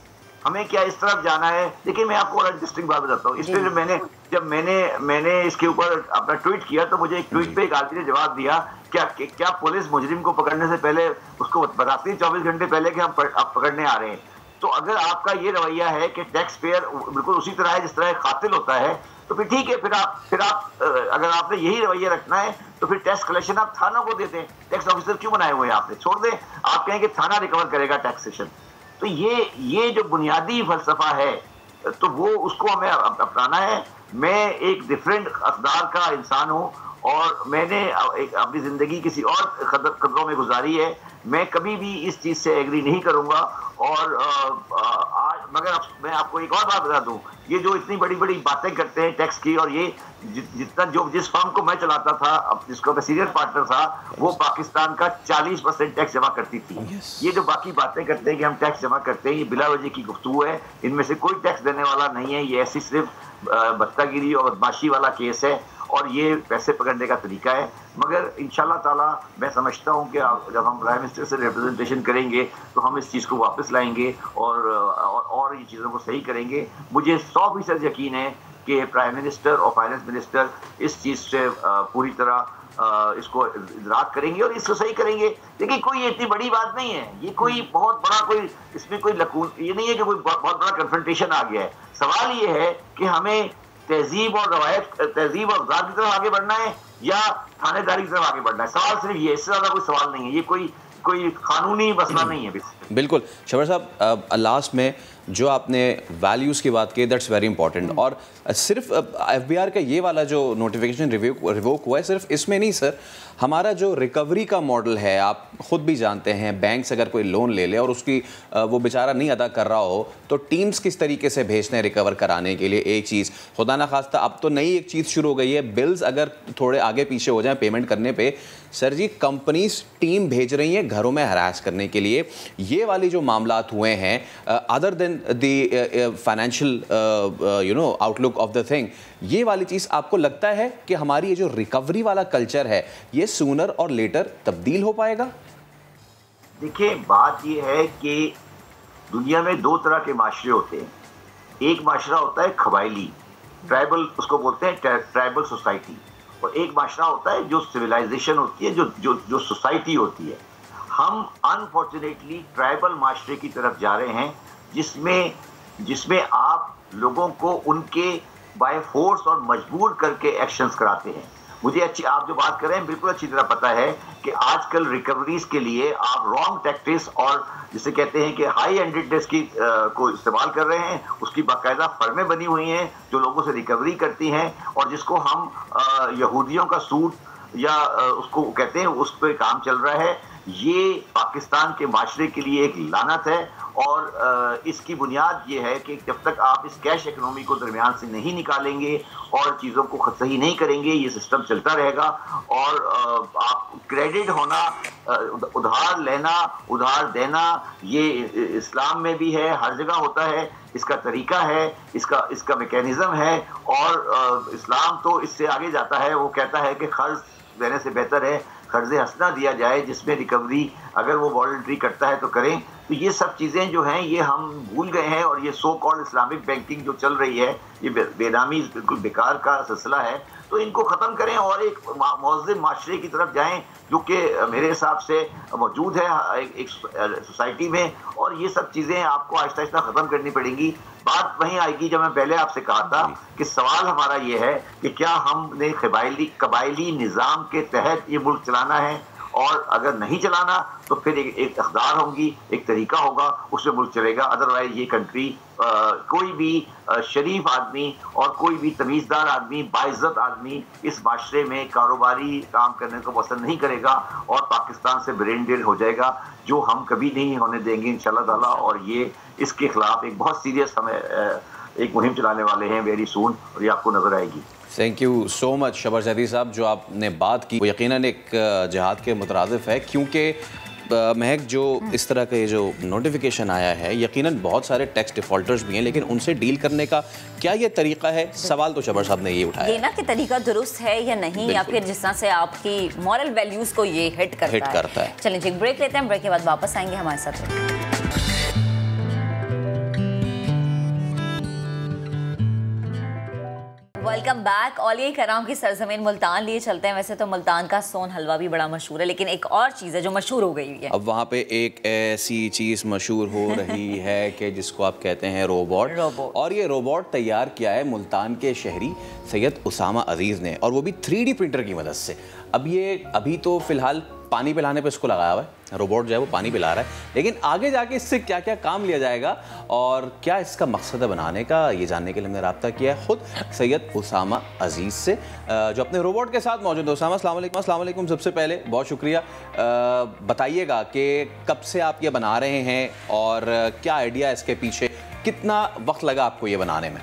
हमें क्या इस तरफ जाना है। देखिए मैं आपको और डिस्टिंक्ट बात बताता हूँ। इसलिए जब मैंने इसके ऊपर अपना ट्वीट किया तो मुझे एक ट्वीट पे एक आदमी ने जवाब दिया, क्या पुलिस मुजरिम को पकड़ने से पहले उसको बताती है 24 घंटे पहले कि हम पकड़ने आ रहे हैं? तो अगर आपका ये रवैया है कि टैक्स पेयर बिल्कुल उसी तरह है जिस तरह कातिल होता है, तो फिर ठीक है, फिर आप अगर आपने यही रवैया रखना है तो फिर टैक्स कलेक्शन आप थाना को देते हैं। टैक्स ऑफिसर क्यों बनाए हुए हैं आपने? छोड़ दें, आप कहें कि थाना रिकवर करेगा टैक्सेशन। तो ये जो बुनियादी फलसफा है तो वो उसको हमें अपनाना है। मैं एक डिफरेंट अक़दार का इंसान हूँ और मैंने अपनी ज़िंदगी किसी और कदरों में गुजारी है। मैं कभी भी इस चीज़ से एग्री नहीं करूँगा। और मगर मैं आपको एक और बात बता दूँ, ये जो इतनी बड़ी बड़ी बातें करते हैं टैक्स की, और ये जिस फर्म को मैं चलाता था, जिसको मैं सीनियर पार्टनर था, वो पाकिस्तान का 40% टैक्स जमा करती थी। ये जो बाकी बातें करते हैं कि हम टैक्स जमा करते हैं, ये बिला वजह की गुफ्तगू है। इनमें से कोई टैक्स देने वाला नहीं है। ये ऐसी सिर्फ भत्तागिरी और बदमाशी वाला केस है और ये पैसे पकड़ने का तरीका है। मगर इंशाल्लाह ताला मैं समझता हूँ कि जब हम प्राइम मिनिस्टर से रिप्रेजेंटेशन करेंगे तो हम इस चीज़ को वापस लाएंगे और ये चीज़ों को सही करेंगे। मुझे 100% यकीन है कि प्राइम मिनिस्टर और फाइनेंस मिनिस्टर इस चीज़ से पूरी तरह इसको इदराक करेंगे और इसको सही करेंगे। देखिए कोई इतनी बड़ी बात नहीं है, ये कोई बहुत बड़ा इसमें कोई लकून ये नहीं है कि कोई बहुत बड़ा कन्फ्रंटेशन आ गया है। सवाल ये है कि हमें तहजीब और रवायत, तहजीब और अक़दार की तरफ आगे बढ़ना है या थानेदारी की तरफ आगे बढ़ना है। सवाल सिर्फ ये, इससे ज़्यादा कोई सवाल नहीं है। ये कोई कानूनी मसला नहीं है। बिल्कुल शबर साहब, लास्ट में जो आपने वैल्यूज़ की बात की, दैट्स वेरी इंपॉर्टेंट। और सिर्फ FBI का ये वाला जो नोटिफिकेशन रिवोक हुआ है, सिर्फ इसमें नहीं सर, हमारा जो रिकवरी का मॉडल है, आप ख़ुद भी जानते हैं, बैंक से अगर कोई लोन ले ले और उसकी वो बेचारा नहीं अदा कर रहा हो तो टीम्स किस तरीके से भेजते हैं रिकवर कराने के लिए। एक चीज़, खुदा ना खास्ता अब तो नई एक चीज़ शुरू हो गई है, बिल्स अगर थोड़े आगे पीछे हो जाएं पेमेंट करने पे, सर जी कंपनीज टीम भेज रही हैं घरों में हरास करने के लिए। ये वाली जो मामलात हुए हैं, other than the financial outlook of the thing, ये वाली चीज़ आपको लगता है कि हमारी ये जो रिकवरी वाला कल्चर है ये सूनर और लेटर तब्दील हो पाएगा? देखिए, बात ये है कि दुनिया में दो तरह के माशरे होते हैं। एक माशरा होता है कबायली, ट्राइबल, उसको बोलते हैं ट्राइबल सोसाइटी, और एक माशरा होता है जो सिविलाइजेशन होती है, जो सोसाइटी होती है। हम अनफॉर्चुनेटली ट्राइबल माशरे की तरफ जा रहे हैं, जिसमें आप लोगों को उनके बाय फोर्स और मजबूर करके एक्शंस कराते हैं। मुझे आप जो बात कर रहे हैं बिल्कुल अच्छी तरह पता है कि आजकल रिकवरीज के लिए आप रॉन्ग टैक्टिक्स और जिसे कहते हैं कि हाई एंडेडनेस की को इस्तेमाल कर रहे हैं। उसकी बाकायदा फर्में बनी हुई हैं जो लोगों से रिकवरी करती हैं, और जिसको हम यहूदियों का सूट या उसको कहते हैं, उस पर काम चल रहा है। ये पाकिस्तान के माशरे के लिए एक लानत है, और इसकी बुनियाद ये है कि जब तक आप इस कैश इकोनॉमी को दरमियान से नहीं निकालेंगे और चीज़ों को सही नहीं करेंगे, ये सिस्टम चलता रहेगा। और आप क्रेडिट होना, उधार लेना, उधार देना, ये इस्लाम में भी है, हर जगह होता है। इसका तरीका है, इसका मैकेनिज्म है, और इस्लाम तो इससे आगे जाता है। वो कहता है कि कर्ज देने से बेहतर है कर्ज़े हसना दिया जाए, जिसमें रिकवरी अगर वो वॉलंटरी करता है तो करें। तो ये सब चीज़ें जो हैं ये हम भूल गए हैं, और ये सो कॉल्ड इस्लामिक बैंकिंग जो चल रही है, ये बेनामी बिल्कुल बेकार का सिलसिला है। तो इनको ख़त्म करें और एक मौज़िम माशरे की तरफ जाएं, जो कि मेरे हिसाब से मौजूद है एक सोसाइटी में। और ये सब चीज़ें आपको आहिस्ता आहिस्ता ख़त्म करनी पड़ेंगी। बात वहीं आएगी जब मैं पहले आपसे कहा था कि सवाल हमारा ये है कि क्या हमने कबायली निज़ाम के तहत ये मुल्क चलाना है, और अगर नहीं चलाना तो फिर एक इक़्तिदार होंगी, एक तरीका होगा, उससे मुल्क चलेगा। अदरवाइज ये कंट्री कोई भी शरीफ आदमी और कोई भी तमीज़दार आदमी, बाइज़्ज़त आदमी इस माशरे में कारोबारी काम करने को पसंद नहीं करेगा, और पाकिस्तान से ब्रेन डेड हो जाएगा, जो हम कभी नहीं होने देंगे इंशाल्लाह ताला। और ये इसके खिलाफ एक बहुत सीरियस हमें एक मुहिम चलाने वाले हैं वेरी सून, और ये आपको नज़र आएगी। Thank you so much Shabar Zaidi साहब, जो आपने बात की वो यकीनन एक जिहाद के मुतरादिफ है, क्योंकि महक जो इस तरह का ये जो नोटिफिकेशन आया है, यकीनन बहुत सारे टैक्स डिफ़ॉल्टर्स भी हैं, लेकिन उनसे डील करने का क्या ये तरीका है? सवाल तो शबर साहब ने ये उठाया ये ना कि तरीका दुरुस्त है या नहीं, या फिर जिस तरह से आपकी मॉरल वैल्यूज़ को ये हिट करता है। चलिए जी, ब्रेक लेते हैं, ब्रेक के बाद वापस आएंगे हमारे साथ। Welcome back. औलिया कराम की सरजमीन मुल्तान लिए चलते हैं। वैसे तो मुल्तान का सोन हलवा भी बड़ा मशहूर है, लेकिन एक और चीज़ है जो मशहूर हो गई है। अब वहाँ पे एक ऐसी चीज़ मशहूर हो रही है कि जिसको आप कहते हैं रोबोट। और ये रोबोट तैयार किया है मुल्तान के शहरी सैयद उसामा अजीज़ ने, और वो भी 3D प्रिंटर की मदद से। अभी तो फ़िलहाल पानी पिलाने पे इसको लगाया हुआ है, रोबोट जो है वो पानी पिला रहा है, लेकिन आगे जाके इससे क्या क्या काम लिया जाएगा और क्या इसका मकसद है बनाने का, ये जानने के लिए हमने रब्ता किया है खुद सैयद उसामा अजीज़ से, जो अपने रोबोट के साथ मौजूद है। उसामा अस्सलाम वालेकुम। सबसे पहले बहुत शुक्रिया, बताइएगा कि कब से आप ये बना रहे हैं और क्या आइडिया है इसके पीछे, कितना वक्त लगा आपको ये बनाने में?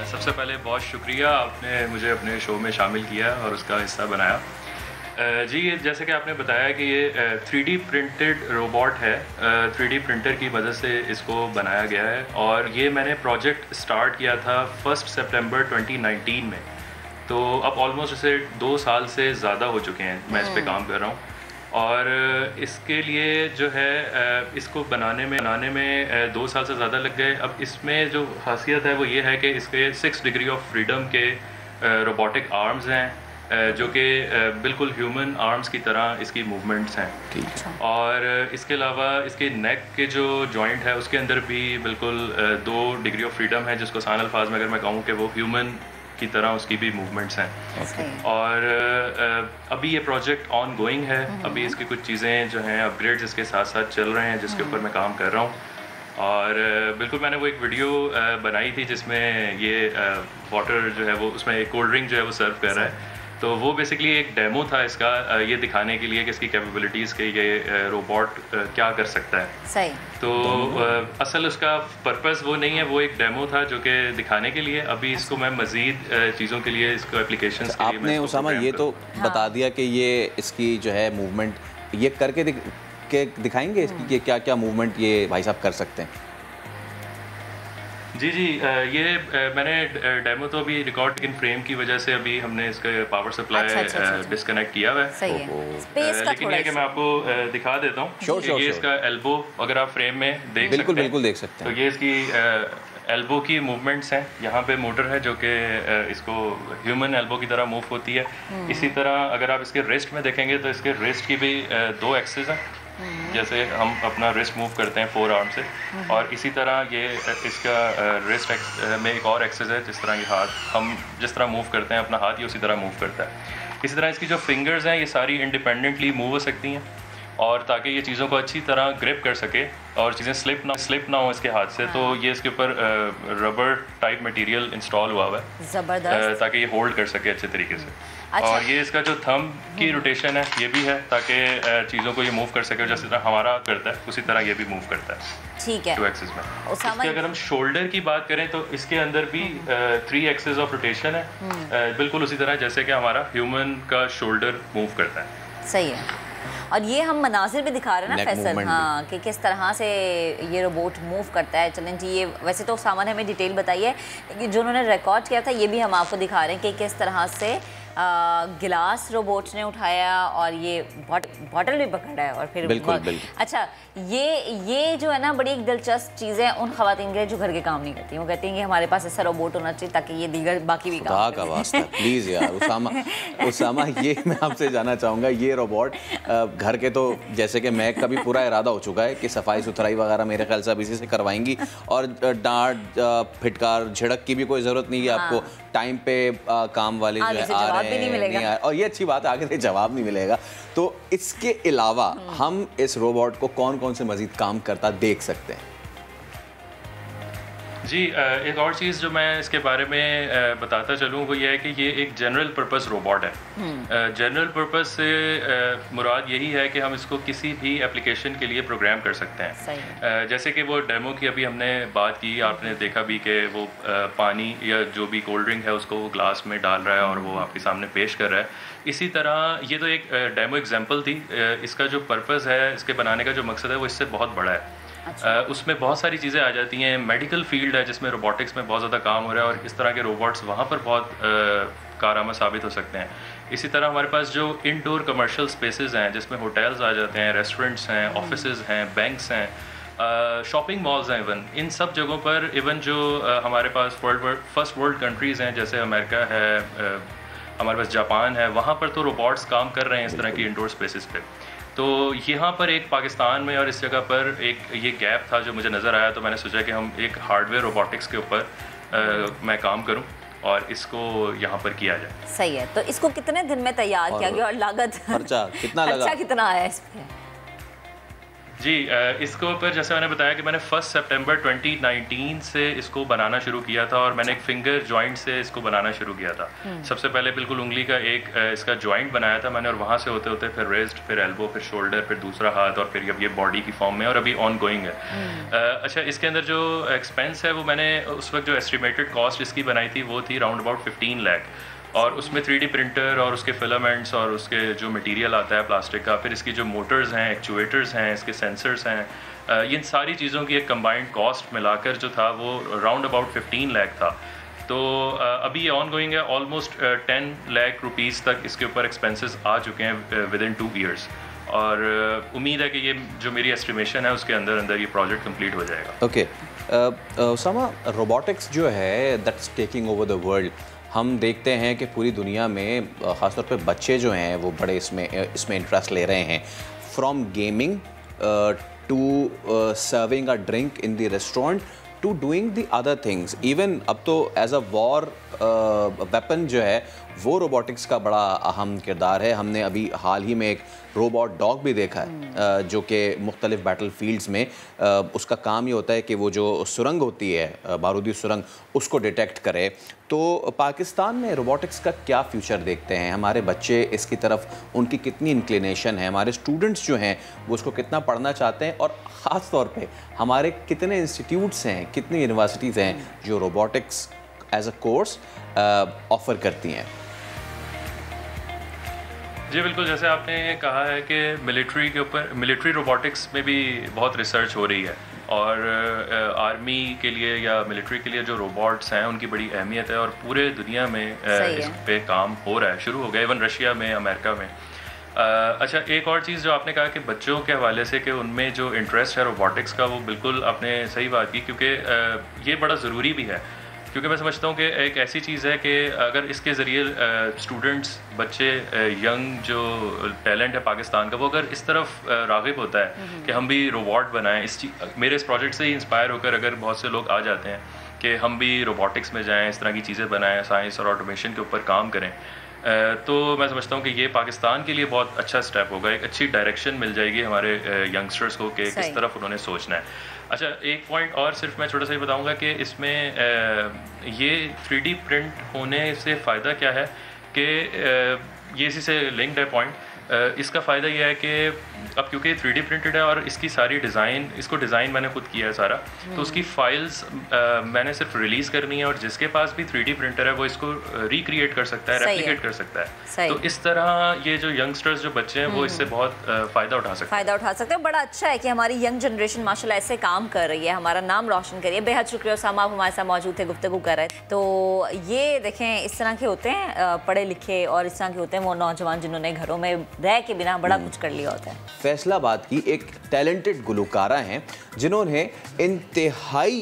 सबसे पहले बहुत शुक्रिया, आपने मुझे अपने शो में शामिल किया और उसका हिस्सा बनाया। जी, जैसे कि आपने बताया कि ये 3D प्रिंटेड रोबोट है, 3D प्रिंटर की मदद से इसको बनाया गया है, और ये मैंने प्रोजेक्ट स्टार्ट किया था 1 सितंबर 2019 में। तो अब ऑलमोस्ट इसे 2 साल से ज़्यादा हो चुके हैं मैं इस पर काम कर रहा हूँ। और इसके लिए जो है इसको बनाने में 2 साल से ज़्यादा लग गए। अब इसमें जो खासियत है वो ये है कि इसके 6 डिग्री ऑफ फ्रीडम के रोबोटिक आर्म्स हैं, जो कि बिल्कुल ह्यूमन आर्म्स की तरह इसकी मूवमेंट्स हैं। और इसके अलावा इसके नेक के जो जॉइंट है उसके अंदर भी बिल्कुल 2 डिग्री ऑफ फ्रीडम है, जिसको आसान अल्फाज में अगर मैं कहूँ कि वो ह्यूमन की तरह उसकी भी मूवमेंट्स हैं। और अभी ये प्रोजेक्ट ऑन गोइंग है, अभी इसकी कुछ चीज़ें जो हैं अपग्रेड्स इसके साथ साथ चल रहे हैं, जिसके ऊपर मैं काम कर रहा हूँ। और बिल्कुल मैंने वो एक वीडियो बनाई थी जिसमें ये वाटर जो है वो उसमें एक कोल्ड ड्रिंक जो है वो सर्व कर रहा है, तो वो बेसिकली एक डेमो था इसका, ये दिखाने के लिए कि इसकी कैपेबिलिटीज़ के ये रोबोट क्या कर सकता है। सही। तो असल उसका पर्पस वो नहीं है, वो एक डेमो था जो कि दिखाने के लिए। अभी इसको मैं मज़ीद चीज़ों के लिए, इसको एप्लीकेशंस के लिए आपने उसामा ये तो बता दिया कि ये इसकी जो है मूवमेंट ये करके दिखाएंगे इसकी कि क्या क्या मूवमेंट ये भाई साहब कर सकते हैं। जी, ये मैंने डेमो तो अभी रिकॉर्ड, लेकिन फ्रेम की वजह से अभी हमने इसका पावर सप्लाई डिस्कनेक्ट किया हुआ है। सही है। लेकिन ये कि मैं आपको दिखा देता हूँ। ये इसका एल्बो, अगर आप फ्रेम में देख सकते हैं, बिल्कुल देख सकते हैं। तो ये इसकी एल्बो की मूवमेंट्स हैं। यहाँ पे मोटर है जो कि इसको ह्यूमन एल्बो की तरह मूव होती है। इसी तरह अगर आप इसके रिस्ट में देखेंगे तो इसके रिस्ट की भी 2 एक्सेस हैं, जैसे हम अपना रिस्ट मूव करते हैं 4 आर्म से, और इसी तरह ये इसका रिस्ट में एक और एक्सेस है, जिस तरह ये हाथ हम जिस तरह मूव करते हैं अपना हाथ, ये उसी तरह मूव करता है। इसी तरह इसकी जो फिंगर्स हैं ये सारी इंडिपेंडेंटली मूव हो सकती हैं, और ताकि ये चीज़ों को अच्छी तरह ग्रिप कर सके और चीज़ें स्लिप ना हो इसके हाथ से, तो ये इसके ऊपर रबर टाइप मटेरियल इंस्टॉल हुआ हुआ है ज़बरदस्त, ताकि ये होल्ड कर सके अच्छे तरीके से। अच्छा। और ये इसका जो थंब की रोटेशन है ये भी है, ताकि चीज़ों को ये मूव कर सके, जैसे तरह हमारा करता है उसी तरह ये भी मूव करता है। ठीक है। 2 एक्सेस में। इसके अगर हम शोल्डर की बात करें तो इसके अंदर भी 3 एक्सेस ऑफ रोटेशन है, बिल्कुल उसी तरह जैसे कि हमारा ह्यूमन का शोल्डर मूव करता है। सही है। और ये हम मनाजिर भी दिखा रहे हैं ना फैसल, हाँ, कि किस तरह से ये रोबोट मूव करता है। चलें जी, ये वैसे तो सामान हमें डिटेल बताइए, लेकिन जो उन्होंने रिकॉर्ड किया था ये भी हम आपको दिखा रहे हैं कि किस तरह से गिलास रोबोट ने उठाया और ये बॉटल भी पकड़ा है, और फिर बिल्कुल। अच्छा, ये जो है ना बड़ी एक दिलचस्प चीज़ है उन खवातीन के जो घर के काम नहीं करती। वो कहती हैं कि हमारे पास ऐसा रोबोट होना चाहिए ताकि ये दीगर बाकी भी काम का वास्ता प्लीज़ यार। उसामा ये मैं आपसे जानना चाहूँगा, ये रोबोट घर के तो जैसे कि मैं का भी पूरा इरादा हो चुका है कि सफाई सुथराई वगैरह मेरे ख्याल से अब इसी से करवाएंगी, और डांट फिटकार झिड़क की भी कोई ज़रूरत नहीं है आपको। टाइम पे काम वाले जो है आ रहे हैं, और ये अच्छी बात है, आगे से जवाब नहीं मिलेगा। तो इसके अलावा हम इस रोबोट को कौन कौन से मजीद काम करता देख सकते हैं? जी, एक और चीज़ जो मैं इसके बारे में बताता चलूँ वो ये है कि ये एक जनरल पर्पस रोबोट है। जनरल पर्पस से मुराद यही है कि हम इसको किसी भी एप्लीकेशन के लिए प्रोग्राम कर सकते हैं। जैसे कि वो डेमो की अभी हमने बात की, आपने देखा भी कि वो पानी या जो भी कोल्ड ड्रिंक है उसको वो ग्लास में डाल रहा है और वो आपके सामने पेश कर रहा है। इसी तरह ये तो एक डेमो एग्जाम्पल थी। इसका जो पर्पस है, इसके बनाने का जो मकसद है वो इससे बहुत बड़ा है। अच्छा। उसमें बहुत सारी चीज़ें आ जाती हैं। मेडिकल फील्ड है जिसमें रोबोटिक्स में बहुत ज़्यादा काम हो रहा है, और इस तरह के रोबोट्स वहाँ पर बहुत कारआमद साबित हो सकते हैं। इसी तरह हमारे पास जो इंडोर कमर्शियल स्पेसेस हैं जिसमें होटल्स आ जाते हैं, रेस्टोरेंट्स हैं, ऑफिसेज हैं, बैंक्स हैं, शॉपिंग मॉल्स हैं, इवन इन सब जगहों पर, इवन जो हमारे पास फर्स्ट वर्ल्ड कंट्रीज़ हैं जैसे अमेरिका है, हमारे पास जापान है, वहाँ पर तो रोबोट्स काम कर रहे हैं इस तरह की इंडोर स्पेसेस पे। तो यहाँ पर एक पाकिस्तान में और इस जगह पर एक ये गैप था जो मुझे नज़र आया, तो मैंने सोचा कि हम एक हार्डवेयर रोबोटिक्स के ऊपर मैं काम करूँ और इसको यहाँ पर किया जाए। सही है। तो इसको कितने दिन में तैयार किया गया और लागत खर्चा कितना लगा? खर्चा कितना आया इस पे? जी, इसको ऊपर जैसे मैंने बताया कि मैंने 1 सितंबर 2019 से इसको बनाना शुरू किया था, और मैंने एक फिंगर जॉइंट से इसको बनाना शुरू किया था। सबसे पहले बिल्कुल उंगली का एक इसका जॉइंट बनाया था मैंने, और वहाँ से होते होते फिर रिस्ट, फिर एल्बो, फिर शोल्डर, फिर दूसरा हाथ, और फिर अब ये बॉडी की फॉर्म में, और अभी ऑन गोइंग है। अच्छा, इसके अंदर जो एक्सपेंस है वो मैंने उस वक्त जो एस्टिमेटेड कॉस्ट इसकी बनाई थी वो थी राउंड अबाउट 15 लाख, और उसमें 3D प्रिंटर और उसके फिलामेंट्स और उसके जो मटेरियल आता है प्लास्टिक का, फिर इसकी जो मोटर्स हैं, एक्चुएटर्स हैं, इसके सेंसर्स हैं, इन सारी चीज़ों की एक कंबाइंड कॉस्ट मिलाकर जो था वो राउंड अबाउट 15 लाख था। तो अभी ये ऑन गोइंग है। ऑलमोस्ट 10 लाख रुपीज़ तक इसके ऊपर एक्सपेंसेस आ चुके हैं विद इन 2 ईयर्स, और उम्मीद है कि ये जो मेरी एस्टिमेशन है उसके अंदर अंदर ये प्रोजेक्ट कंप्लीट हो जाएगा। ओके उसामा, रोबोटिक्स जो है that's taking over the world. हम देखते हैं कि पूरी दुनिया में ख़ासतौर पे बच्चे जो हैं वो बड़े इसमें इंटरेस्ट ले रहे हैं, from gaming to serving a drink in the restaurant to doing the other things. Even अब तो एज अ वॉर वेपन जो है वो रोबोटिक्स का बड़ा अहम किरदार है। हमने अभी हाल ही में एक रोबोट डॉग भी देखा है जो कि मुख्तलिफ बैटल फील्ड्स में उसका काम ये होता है कि वो जो सुरंग होती है, बारूदी सुरंग, उसको डिटेक्ट करे। तो पाकिस्तान में रोबोटिक्स का क्या फ्यूचर देखते हैं? हमारे बच्चे इसकी तरफ उनकी कितनी इंक्लिनेशन है? हमारे स्टूडेंट्स जो हैं वो उसको कितना पढ़ना चाहते हैं? और ख़ास तौर पे हमारे कितने इंस्टीट्यूट्स हैं, कितनी यूनिवर्सिटीज़ हैं जो robotics as a course offer करती हैं? जी बिल्कुल, जैसे आपने कहा है कि मिलिट्री के ऊपर, मिलिट्री रोबोटिक्स में भी बहुत रिसर्च हो रही है और आर्मी के लिए या मिलिट्री के लिए जो रोबोट्स हैं उनकी बड़ी अहमियत है और पूरे दुनिया में इस पे काम हो रहा है, शुरू हो गया, इवन रशिया में, अमेरिका में। अच्छा, एक और चीज़ जो आपने कहा कि बच्चों के हवाले से कि उनमें जो इंटरेस्ट है रोबोटिक्स का, वो बिल्कुल आपने सही बात की, क्योंकि ये बड़ा ज़रूरी भी है। क्योंकि मैं समझता हूँ कि एक ऐसी चीज़ है कि अगर इसके ज़रिए स्टूडेंट्स, बच्चे, यंग जो टैलेंट है पाकिस्तान का, वो अगर इस तरफ राग़िब होता है कि हम भी रोबोट बनाएं, मेरे इस प्रोजेक्ट से ही इंस्पायर होकर अगर बहुत से लोग आ जाते हैं कि हम भी रोबोटिक्स में जाएं, इस तरह की चीज़ें बनाएं, साइंस और ऑटोमेशन के ऊपर काम करें, तो मैं समझता हूँ कि ये पाकिस्तान के लिए बहुत अच्छा स्टेप होगा। एक अच्छी डायरेक्शन मिल जाएगी हमारे यंगस्टर्स को कि किस तरफ उन्होंने सोचना है। अच्छा, एक पॉइंट और सिर्फ मैं छोटा सा ही बताऊंगा कि इसमें ये 3D प्रिंट होने से फ़ायदा क्या है कि ये इसी से लिंक्ड है पॉइंट। इसका फ़ायदा ये है कि अब क्योंकि 3D प्रिंटेड है और इसकी सारी डिज़ाइन, इसको डिज़ाइन मैंने खुद किया है सारा, तो उसकी फ़ाइल्स मैंने सिर्फ रिलीज़ करनी है और जिसके पास भी 3D प्रिंटर है वो इसको रिक्रिएट कर सकता है, रेप्लिकेट कर सकता है। तो इस तरह ये जो यंगस्टर्स जो बच्चे हैं वो इससे बहुत फ़ायदा उठा सकते हैं। बड़ा अच्छा है कि हमारी यंग जनरेशन माशाल्लाह ऐसे काम कर रही है, हमारा नाम रोशन करिए। बेहद शुक्रिया उसामा, आप हमारे साथ मौजूद थे, गुफ्तगू कर रहे थे। तो ये देखें, इस तरह के होते हैं पढ़े लिखे और इस तरह के होते हैं वो नौजवान जिन्होंने घरों में रह के बिना बड़ा कुछ कर लिया होता है। फैसलाबाद की एक टैलेंटेड गुलकारा हैं जिन्होंने इंतहाई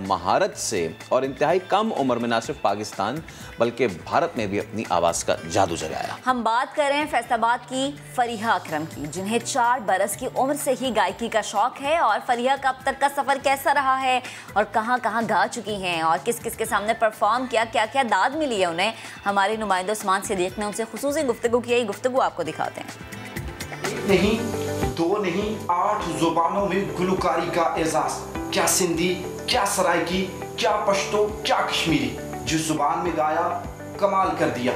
महारत से और इंतहाई कम उम्र में ना सिर्फ पाकिस्तान बल्कि भारत में भी अपनी आवाज़ का जादू जगाया। हम बात कर रहे हैं फैसलाबाद की फरीहा अकरम की, जिन्हें 4 बरस की उम्र से ही गायकी का शौक है। और फरीहा का अब तक का सफ़र कैसा रहा है और कहाँ कहाँ गा चुकी हैं और किस किस के सामने परफॉर्म किया, क्या क्या दाद मिली है उन्हें, हमारे नुमाइंदा उस्मान सिद्दीक़ ने उनसे खुसूसी गुफ्तगू की। गुफ्तगू आपको दिखाते हैं। नहीं, 2 नहीं, 8 जुबानों में गुलकारी का एजाज, क्या सिंधी, क्या सराइकी, क्या पश्तो, क्या कश्मीरी, जिस जुबान में गाया कमाल कर दिया।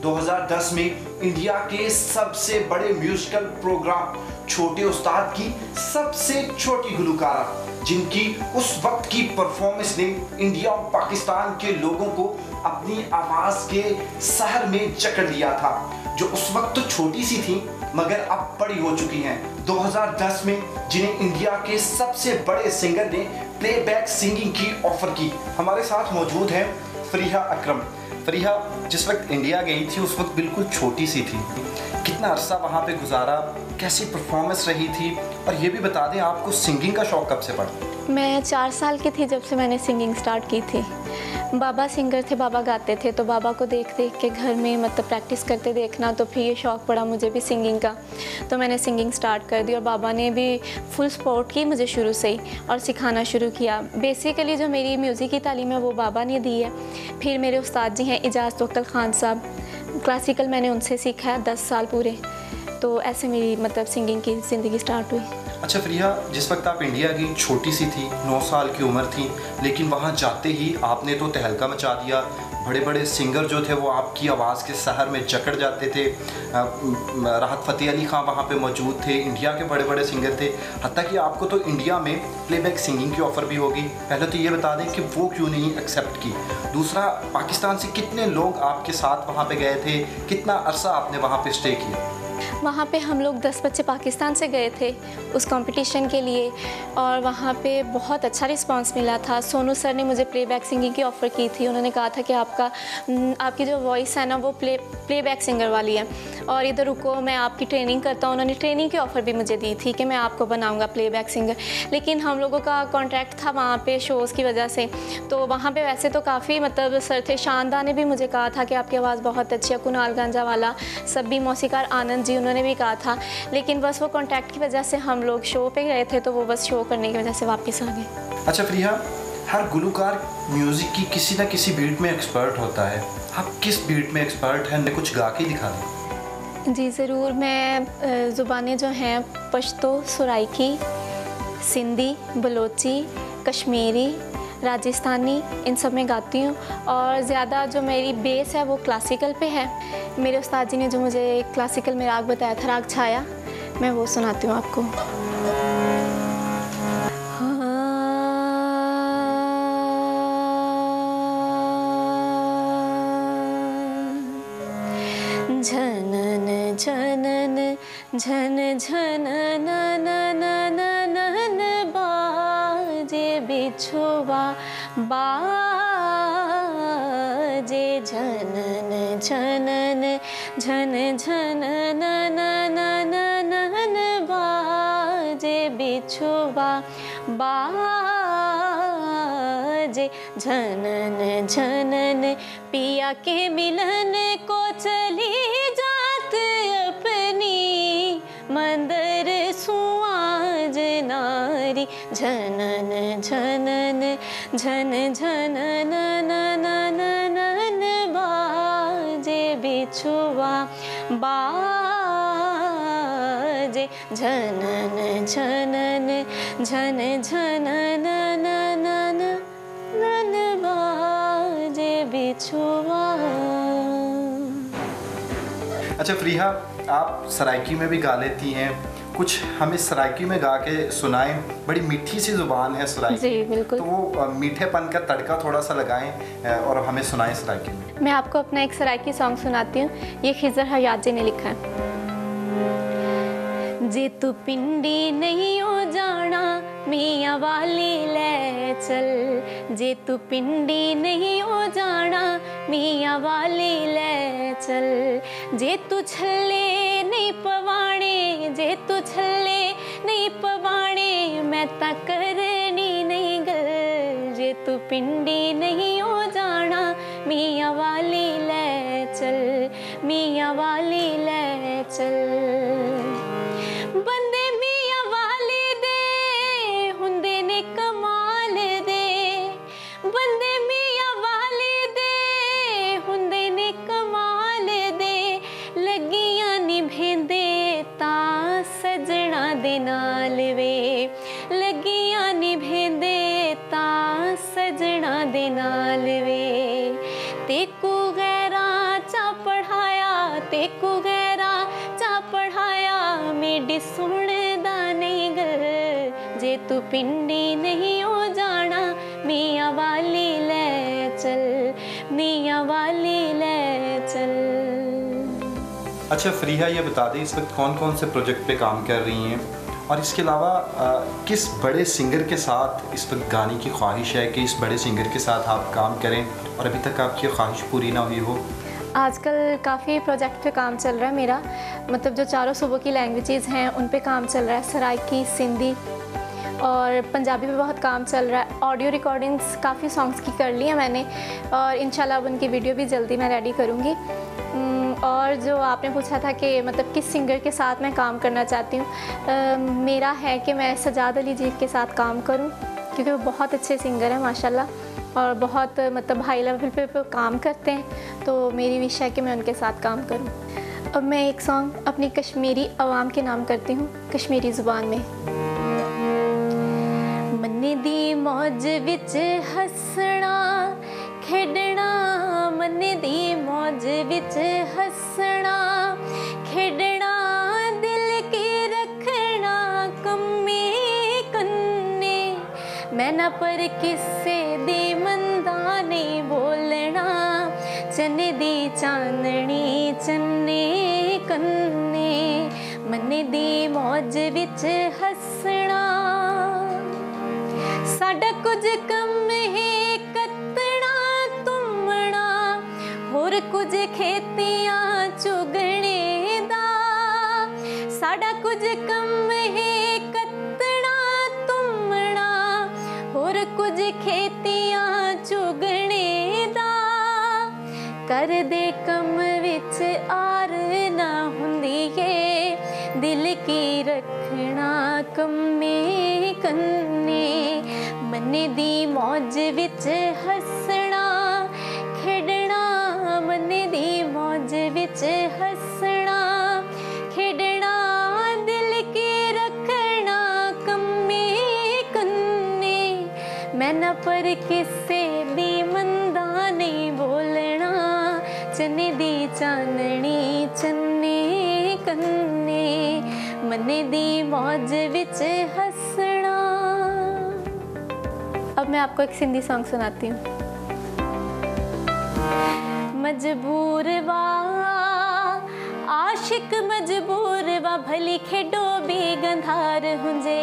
2010 में इंडिया के सबसे बड़े म्यूजिकल प्रोग्राम छोटे उस्ताद की सबसे छोटी गुलकारा, जिनकी उस वक्त की परफॉर्मेंस ने इंडिया और पाकिस्तान के लोगों को अपनी आवाज़ के शहर में जकड़ लिया था, जो उस वक्त तो छोटी सी थी मगर अब बड़ी हो चुकी हैं। 2010 में जिन्हें इंडिया के सबसे बड़े सिंगर ने प्लेबैक सिंगिंग की ऑफर की। हमारे साथ मौजूद हैं फरीहा अकरम। फरीहा जिस वक्त इंडिया गई थी उस वक्त बिल्कुल छोटी सी थी, कितना अरसा वहाँ पे गुजारा, कैसी परफॉर्मेंस रही थी, और ये भी बता दें आपको सिंगिंग का शौक कब से पड़ा? मैं 4 साल की थी जब से मैंने सिंगिंग स्टार्ट की थी। बाबा सिंगर थे, बाबा गाते थे, तो बाबा को देख देख के घर में मतलब प्रैक्टिस करते देखना, तो फिर ये शौक़ पड़ा मुझे भी सिंगिंग का, तो मैंने सिंगिंग स्टार्ट कर दी और बाबा ने भी फुल सपोर्ट की मुझे शुरू से ही और सिखाना शुरू किया। बेसिकली जो मेरी म्यूज़िक की तालीम है वो बाबा ने दी है। फिर मेरे उस्ताद जी हैं इजाज़ तोक्तल खान साहब, क्लासिकल मैंने उनसे सीखा है 10 साल पूरे, तो ऐसे मेरी मतलब सिंगिंग की ज़िंदगी स्टार्ट हुई। अच्छा फरीहा, जिस वक्त आप इंडिया गई छोटी सी थी, 9 साल की उम्र थी, लेकिन वहाँ जाते ही आपने तो तहलका मचा दिया। बड़े बड़े सिंगर जो थे वो आपकी आवाज़ के शहर में जकड़ जाते थे। राहत फ़तेह अली खां वहाँ पे मौजूद थे, इंडिया के बड़े बड़े सिंगर थे, हत्ता कि आपको तो इंडिया में प्लेबैक सिंगिंग की ऑफ़र भी होगी। पहले तो ये बता दें कि वो क्यों नहीं एक्सेप्ट की। दूसरा, पाकिस्तान से कितने लोग आपके साथ वहाँ पे गए थे, कितना अरसा आपने वहाँ पे स्टे किया? वहाँ पे हम लोग 10 बच्चे पाकिस्तान से गए थे उस कंपटीशन के लिए और वहाँ पे बहुत अच्छा रिस्पांस मिला था। सोनू सर ने मुझे प्लेबैक सिंगिंग की ऑफ़र की थी। उन्होंने कहा था कि आपकी जो वॉइस है ना वो प्लेबैक सिंगर वाली है और इधर रुको, मैं आपकी ट्रेनिंग करता हूँ। उन्होंने ट्रेनिंग की ऑफ़र भी मुझे दी थी कि मैं आपको बनाऊँगा प्लेबैक सिंगर, लेकिन हम लोगों का कॉन्ट्रैक्ट था वहाँ पर शोज़ की वजह से। तो वहाँ पर वैसे तो काफ़ी मतलब सर थे, शानदार ने भी मुझे कहा था कि आपकी आवाज़ बहुत अच्छी है, कुनाल गांजा वाला, सभी मौसीकार आनंद जी उन्होंने भी कहा था, लेकिन बस वो कॉन्टैक्ट की वजह से हम लोग शो पे गए थे तो वो बस शो करने की वजह से वापस आ गए। अच्छा फरीहा, हर गुलकार म्यूज़िक की किसी न किसी बीट में एक्सपर्ट होता है, आप किस बीट में एक्सपर्ट हैं? कुछ गा के दिखा दें। जी ज़रूर। मैं ज़ुबानें जो हैं पश्तो, सराइकी, सिंधी, बलोची, कश्मीरी, राजस्थानी, इन सब में गाती हूँ। और ज़्यादा जो मेरी बेस है वो क्लासिकल पे है। मेरे उस्ताद जी ने जो मुझे क्लासिकल में राग बताया था, राग छाया, मैं वो सुनाती हूँ आपको। झनन झनन झन झन नन नन बाजे बिछुआ बाजे झनन झनन झन झन नन नन बाजे बिछुआ बाजे झनन झनन पिया के मिलन को चली जात अपनी मंदर सुआज नारी झनन झनन झन झन नन बाजे बिछुआ बाजे झनन झनन झन झन नन बाजे बिछुआ। अच्छा फरीहा, आप सराइकी में भी गा लेती हैं, कुछ हमें सराइकी में गा के सुनाएं। बड़ी मीठी सी ज़ुबान है सराइकी। जी बिल्कुल। तो वो मीठेपन का तड़का थोड़ा सा लगाएं और हमें सुनाएं सराइकी में। मैं आपको अपना एक सराइकी सॉन्ग सुनाती हूँ। ये खिज़र हयात जी ने लिखा है। जे तू पिंडी नहीं हो जाना मियाँ वाली ले चल, जे तू पिंडी नहीं हो जाना मियाँ वाली ले चल, जे तू छल्ले नहीं पवाने, जे तू छल्ले नहीं पवाने मैं ता करनी नहीं गल, जे तू पिंडी नहीं हो जाना मियाँ वाली ले चल, मियाँ वाली ले चल। बंदे मियाँ वाले दे हुंदे ने कमाल दे, बंदे मियाँ वाले दे हुंदे ने कमाल दे, लगियां निभेंदे तां सजना दे नाल वे, लगियां निभेंदे तां सजना दे नाल वे। तेकू गैरा चा पढ़ाया, तेकू गैरा चा पढ़ाया मेरी सुनदा नहीं गल, जे तू पिंडी नहीं हो जाना मियाँ वाली ले चल, मियाँ वाली ले चल। अच्छा फरीहा, ये बता दें इस वक्त कौन कौन से प्रोजेक्ट पे काम कर रही हैं, और इसके अलावा किस बड़े सिंगर के साथ इस वक्त गाने की ख्वाहिश है कि इस बड़े सिंगर के साथ आप काम करें और अभी तक आपकी ख्वाहिश पूरी ना हुई हो? आजकल काफ़ी प्रोजेक्ट पे काम चल रहा है मेरा, मतलब जो चारों सूबों की लैंग्वेजेस हैं उन पे काम चल रहा है। सराइकी, सिंधी और पंजाबी पे बहुत काम चल रहा है। ऑडियो रिकॉर्डिंग्स काफ़ी सॉन्ग्स की कर ली है मैंने और इंशाल्लाह अब उनकी वीडियो भी जल्दी मैं रेडी करूँगी। और जो आपने पूछा था कि मतलब किस सिंगर के साथ मैं काम करना चाहती हूँ, मेरा है कि मैं सजाद अली जी के साथ काम करूँ, क्योंकि वो बहुत अच्छे सिंगर हैं माशाल्लाह और बहुत मतलब हाई लेवल पे काम करते हैं, तो मेरी विश है कि मैं उनके साथ काम करूं। अब मैं एक सॉन्ग अपनी कश्मीरी अवाम के नाम करती हूँ, कश्मीरी ज़ुबान में। मन्ने दी मौज विच हसना खेडना, मन्ने दी मौज विच हसना खेडना, दिल की रखना कम्मे कन्ने, मैं ना पर किसे दी मंदा नहीं बोलना, चने दी चांदनी चन्ने कन्ने, मन्ने दी मौज विच हसना। साडा कुछ कम है कत्तना तुमना, होर कुछ खेतियां चुगने दा, साडा कुछ कम है कत्तना तुमना, होर कुछ खेतियां चुगने दा, कर दे कम विच आर ना हुंदी है, दिल की रखना कम्मे कन्ने, मन्ने दी मौज विच हसना खेडना, दी मौज विच हसना खेडना दिल के रखना कम्मे कन्ने मैं न पर किसे दी मंदा नहीं बोलना चने दी चांदनी चन्ने कन्ने मने दी मौज विच हसना। अब मैं आपको एक सिंधी सॉन्ग सुनाती हूँ। मजबूर वा आशिक मजबूर वा भली खेडो भी गंधार हुंजे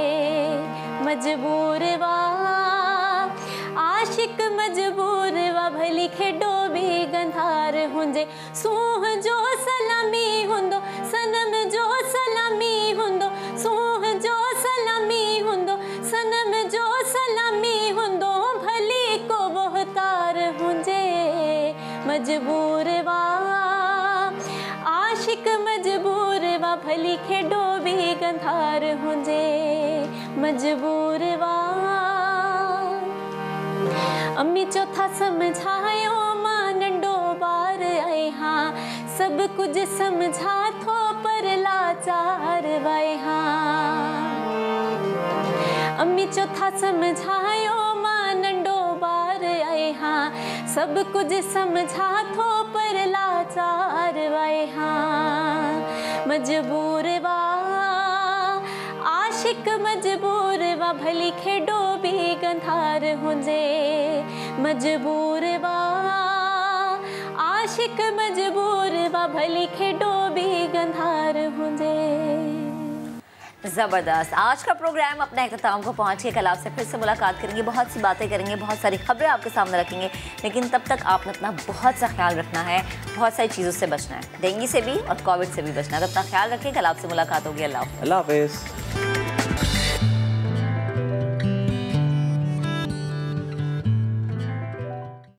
मजबूर वा आशिक मजबूर वा भली खेडो भी गंधार हुंजे सूह जो सलामी हुंदो सनम जो सलामी हुंदो सूह जो सलामी हुंदो सनम जो सलामी हुंदो भली को बहुतार हुंजे मजबूर वा आशिक मजबूर वा भली खेडो भी गंधार हुंजे मजबूर वा। अम्मी चौथा समझायो मां नंढो बार आए हाँ सब कुछ समझा थो पर लाचार वाए हाँ अम्मी चौथा समझायो मां नंढो बार आए हाँ सब कुछ समझा थो पर लाचार वाए हाँ मजबूर वा आशिक मजबूर वा भली खेडो भी गंधार हुंजे मजबूर वा आशिक मजबूर वा भली खेडो भी गंधार हुंजे। ज़बरदस्त। आज का प्रोग्राम अपने अख्ताम को पहुँच के कल आपसे फिर से मुलाकात करेंगे, बहुत सी बातें करेंगे, बहुत सारी खबरें आपके सामने रखेंगे, लेकिन तब तक आपने अपना बहुत सा ख्याल रखना है, बहुत सारी चीज़ों से बचना है, डेंगू से भी और कोविड से भी बचना है। तब तक ख्याल रखिए, कल आपसे मुलाकात होगी। अल्लाह हाफ़िज़।